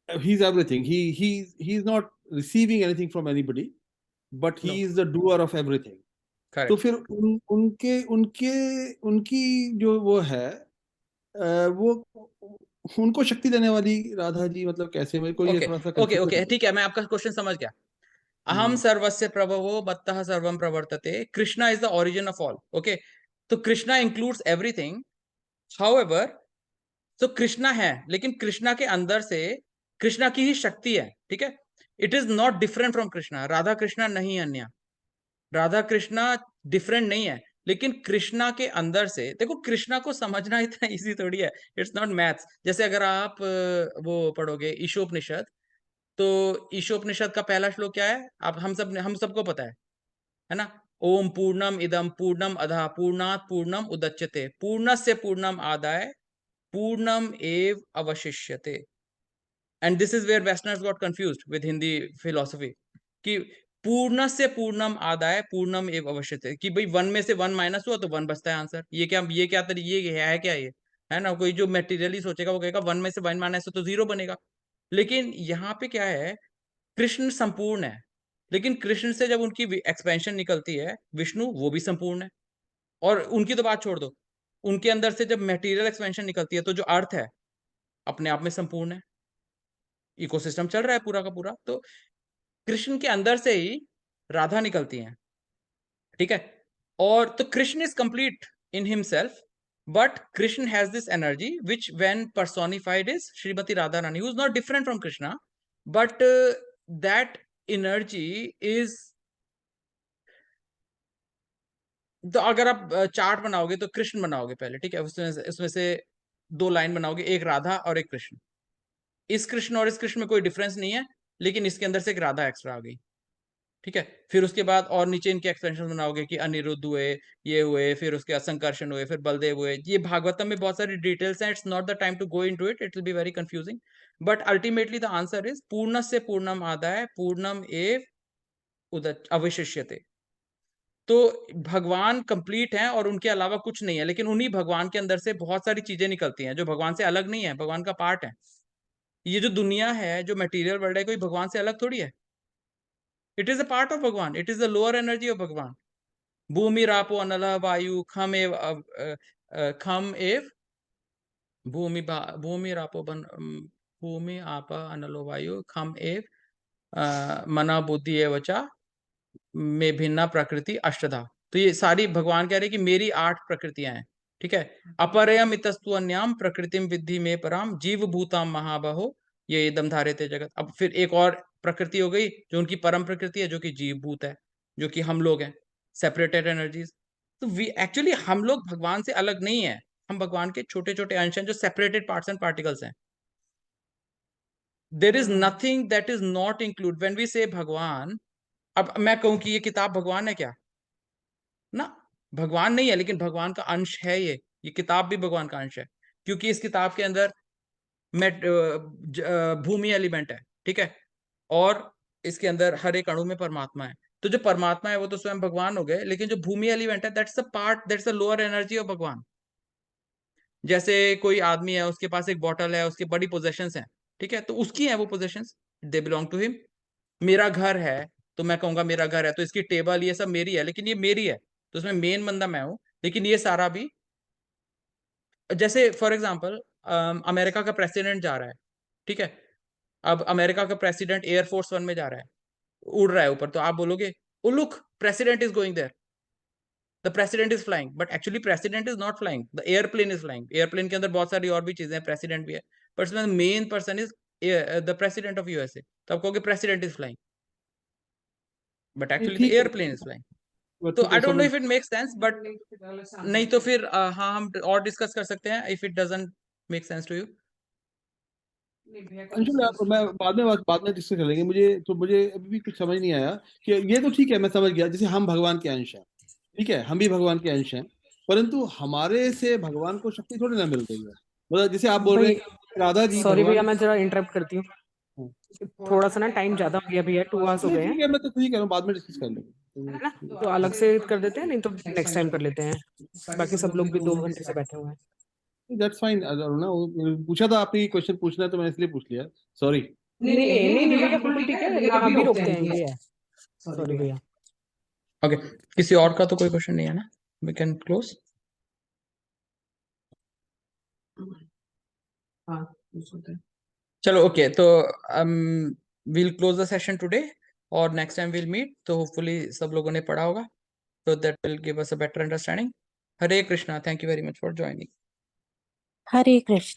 he is everything. He is not receiving anything from anybody, but he is the doer of everything. तो फिर उनकी जो वो है, वो उनको शक्ति देने वाली राधा जी मतलब कैसे? मेरे को ये थोड़ा सा ओके ठीक है, मैं आपका क्वेश्चन समझ गया। अहम सर्वस्य प्रभवो मत्तः सर्वम प्रवर्तते, Krishna is the origin of all. Okay, तो कृष्णा इंक्लूड्स एवरीथिंग। हाउएवर, तो कृष्णा है, लेकिन कृष्णा के अंदर से कृष्णा की ही शक्ति है, ठीक है? It is not different from Krishna. Radha Krishna नहीं अन्य, राधा कृष्णा डिफरेंट नहीं है, लेकिन कृष्णा के अंदर से, देखो कृष्णा को समझना इतना इजी थोड़ी है, इट्स नॉट मैथ्स। जैसे अगर आप वो पढ़ोगे ईशोपनिषद, तो ईशोपनिषद का पहला श्लोक क्या है? आप हम सबको पता है ना? ओम पूर्णम इदम पूर्णम अधः पूर्णात् पूर्णम उदच्यते पूर्णस्य पूर्णम आदाय पूर्णम एव अवशिष्यते। And this is where westerners got confused with Hindi philosophy कि पूर्ण से पूर्णम आदाय पूर्णम एव अवशिष्यते, कि भाई वन में से वन माइनस हुआ तो वन बचता है आंसर। ये क्या ये है क्या? ये है ना, कोई जो मेटीरियली सोचेगा वो कहेगा वन में से वन माइनस हो तो जीरो बनेगा। लेकिन यहाँ पे क्या है, कृष्ण संपूर्ण है, लेकिन कृष्ण से जब उनकी एक्सपेंशन निकलती है विष्णु, वो भी संपूर्ण है। और उनकी तो बात छोड़ दो, उनके अंदर से जब मटेरियल एक्सपेंशन निकलती है तो जो अर्थ है अपने आप में संपूर्ण है, इकोसिस्टम चल रहा है पूरा का पूरा। तो कृष्ण के अंदर से ही राधा निकलती हैं, ठीक है? और तो Krishna is complete in himself, But Krishna has this energy which when personified is Srimati Radharani, who is not different from Krishna, but that energy is, तो अगर आप चार्ट बनाओगे तो कृष्ण बनाओगे पहले, ठीक है, उसमें से 2 लाइन बनाओगे, एक राधा और एक कृष्ण। इस कृष्ण और इस कृष्ण में कोई डिफरेंस नहीं है, लेकिन इसके अंदर से एक राधा एक्स्ट्रा आ गई, ठीक है। फिर उसके बाद और नीचे इनके एक्सटेंशन बनाओगे कि अनिरुद्ध हुए, ये हुए, फिर उसके बाद संकर्षण हुए, फिर बलदेव हुए। ये भागवतम में बहुत सारी डिटेल्स हैं, it's not the time to go into it, it will be very confusing, but ultimately the answer is पूर्णस्य पूर्णम आदाय पूर्णम एव अवशिष्यते। तो भगवान कंप्लीट हैं और उनके अलावा कुछ नहीं है, लेकिन उन्हीं भगवान के अंदर से बहुत सारी चीजें निकलती हैं जो भगवान से अलग नहीं है, भगवान का पार्ट है। ये जो दुनिया है, जो मटेरियल वर्ल्ड है, कोई भगवान से अलग थोड़ी है। It is a part of Bhagavan, it is the lower energy of Bhagavan. भूमि रापो अनल वायु खम एव खम एव भूमि रापो भूमि आप अनलो वायु खम एव मना बुद्धि एवचा में भिन्ना प्रकृति अष्टधा। तो ये सारी भगवान कह रहे हैं कि मेरी 8 प्रकृतियां हैं, ठीक है। अपरयम इतस्तु अन्याम प्रकृतिम विद्धि में पराम जीव भूताम महाबहो ये एकदम धारेते जगत। अब फिर एक और प्रकृति हो गई जो उनकी परम प्रकृति है, जो कि जीव भूत है, जो कि हम लोग हैं, सेपरेटेड एनर्जीज। तो वी एक्चुअली हम लोग भगवान से अलग नहीं है, हम भगवान के छोटे छोटे अंश हैं जो सेपरेटेड पार्ट्स एंड पार्टिकल्स हैं। There is nothing that is not include when we say Bhagavan. अब मैं कहूं कि ये किताब भगवान है क्या? ना, भगवान नहीं है, लेकिन भगवान का अंश है। ये किताब भी भगवान का अंश है, क्योंकि इस किताब के अंदर भूमि एलिमेंट है, ठीक है, और इसके अंदर हर एक अणु में परमात्मा है। तो जो परमात्मा है वो तो स्वयं भगवान हो गए, लेकिन जो भूमि एलिमेंट है that's a part, that's a lower energy of भगवान। जैसे कोई आदमी है, उसके पास एक बॉटल है, उसकी बड़ी पोजेशंस हैं, ठीक है, तो उसकी है वो possessions, they belong to him. मेरा घर है तो मैं कहूंगा मेरा घर है, तो इसकी टेबल ये सब मेरी है, लेकिन ये मेरी है, तो उसमें मेन बंदा मैं हूं, लेकिन ये सारा भी। जैसे फॉर एग्जांपल अमेरिका का प्रेसिडेंट जा रहा है, ठीक है, अब अमेरिका का प्रेसिडेंट एयरफोर्स 1 में जा रहा है, उड़ रहा है ऊपर, तो आप बोलोगे oh look president is going there, the president is flying, but actually president is not flying, the airplane is flying. Airplane के अंदर बहुत सारी और भी चीजें हैं, प्रेसिडेंट भी है, but main person is the president of USA, तो आप कहोगे president is flying, but actually the ठीक है, एयरप्लेन इज फ्लाइंग। वो तो ठीक आई है, डोंट नो समझ if it makes sense, but नहीं तो फिर हाँ हम और डिस्कस कर सकते हैं if it doesn't make sense to you. Anshul, मैं बाद में डिस्कस कर लेंगे। मुझे अभी भी कुछ समझ नहीं आया कि ये तो ठीक है, मैं समझ गया, जैसे हम भगवान के अंश हैं, ठीक है, हम भी भगवान के अंश हैं, परंतु हमारे से भगवान को शक्ति थोड़ी ना मिल रही है। मतलब जैसे आप बोल रहे हैं कि राधा जी सॉरी भैया, भगवान। मैं जरा इंटरप्ट करती हूँ, थोड़ा सा ना टाइम ज्यादा हो गया भैया, 2 आवर्स हो नहीं गए हैं, ठीक है, मैं तो ठीक है, बाद में डिस्कस कर लेंगे। है ना, तो अलग से कर देते हैं, नहीं तो नेक्स्ट टाइम कर लेते हैं, बाकी सब लोग भी 2 घंटे से बैठे हुए हैं। That's fine. अरुणा, वो पूछा था आपने क्वेश्चन पूछना है तो मैंने इसलिए पूछ लिया, सॉरी। नहीं भैया, बिल्कुल ठीक है, लेकिन अभी रोकते हैं, ये है, सॉरी भैया। ओके, किसी और का तो कोई क्वेश्चन नहीं है ना, वी कैन क्लोज। चलो ओके, तो we'll close the session today और next time we'll meet, तो hopefully सब लोगों ने पढ़ा होगा, so that will give us a better understanding. Hare Krishna, thank you very much for joining. Hare Krishna.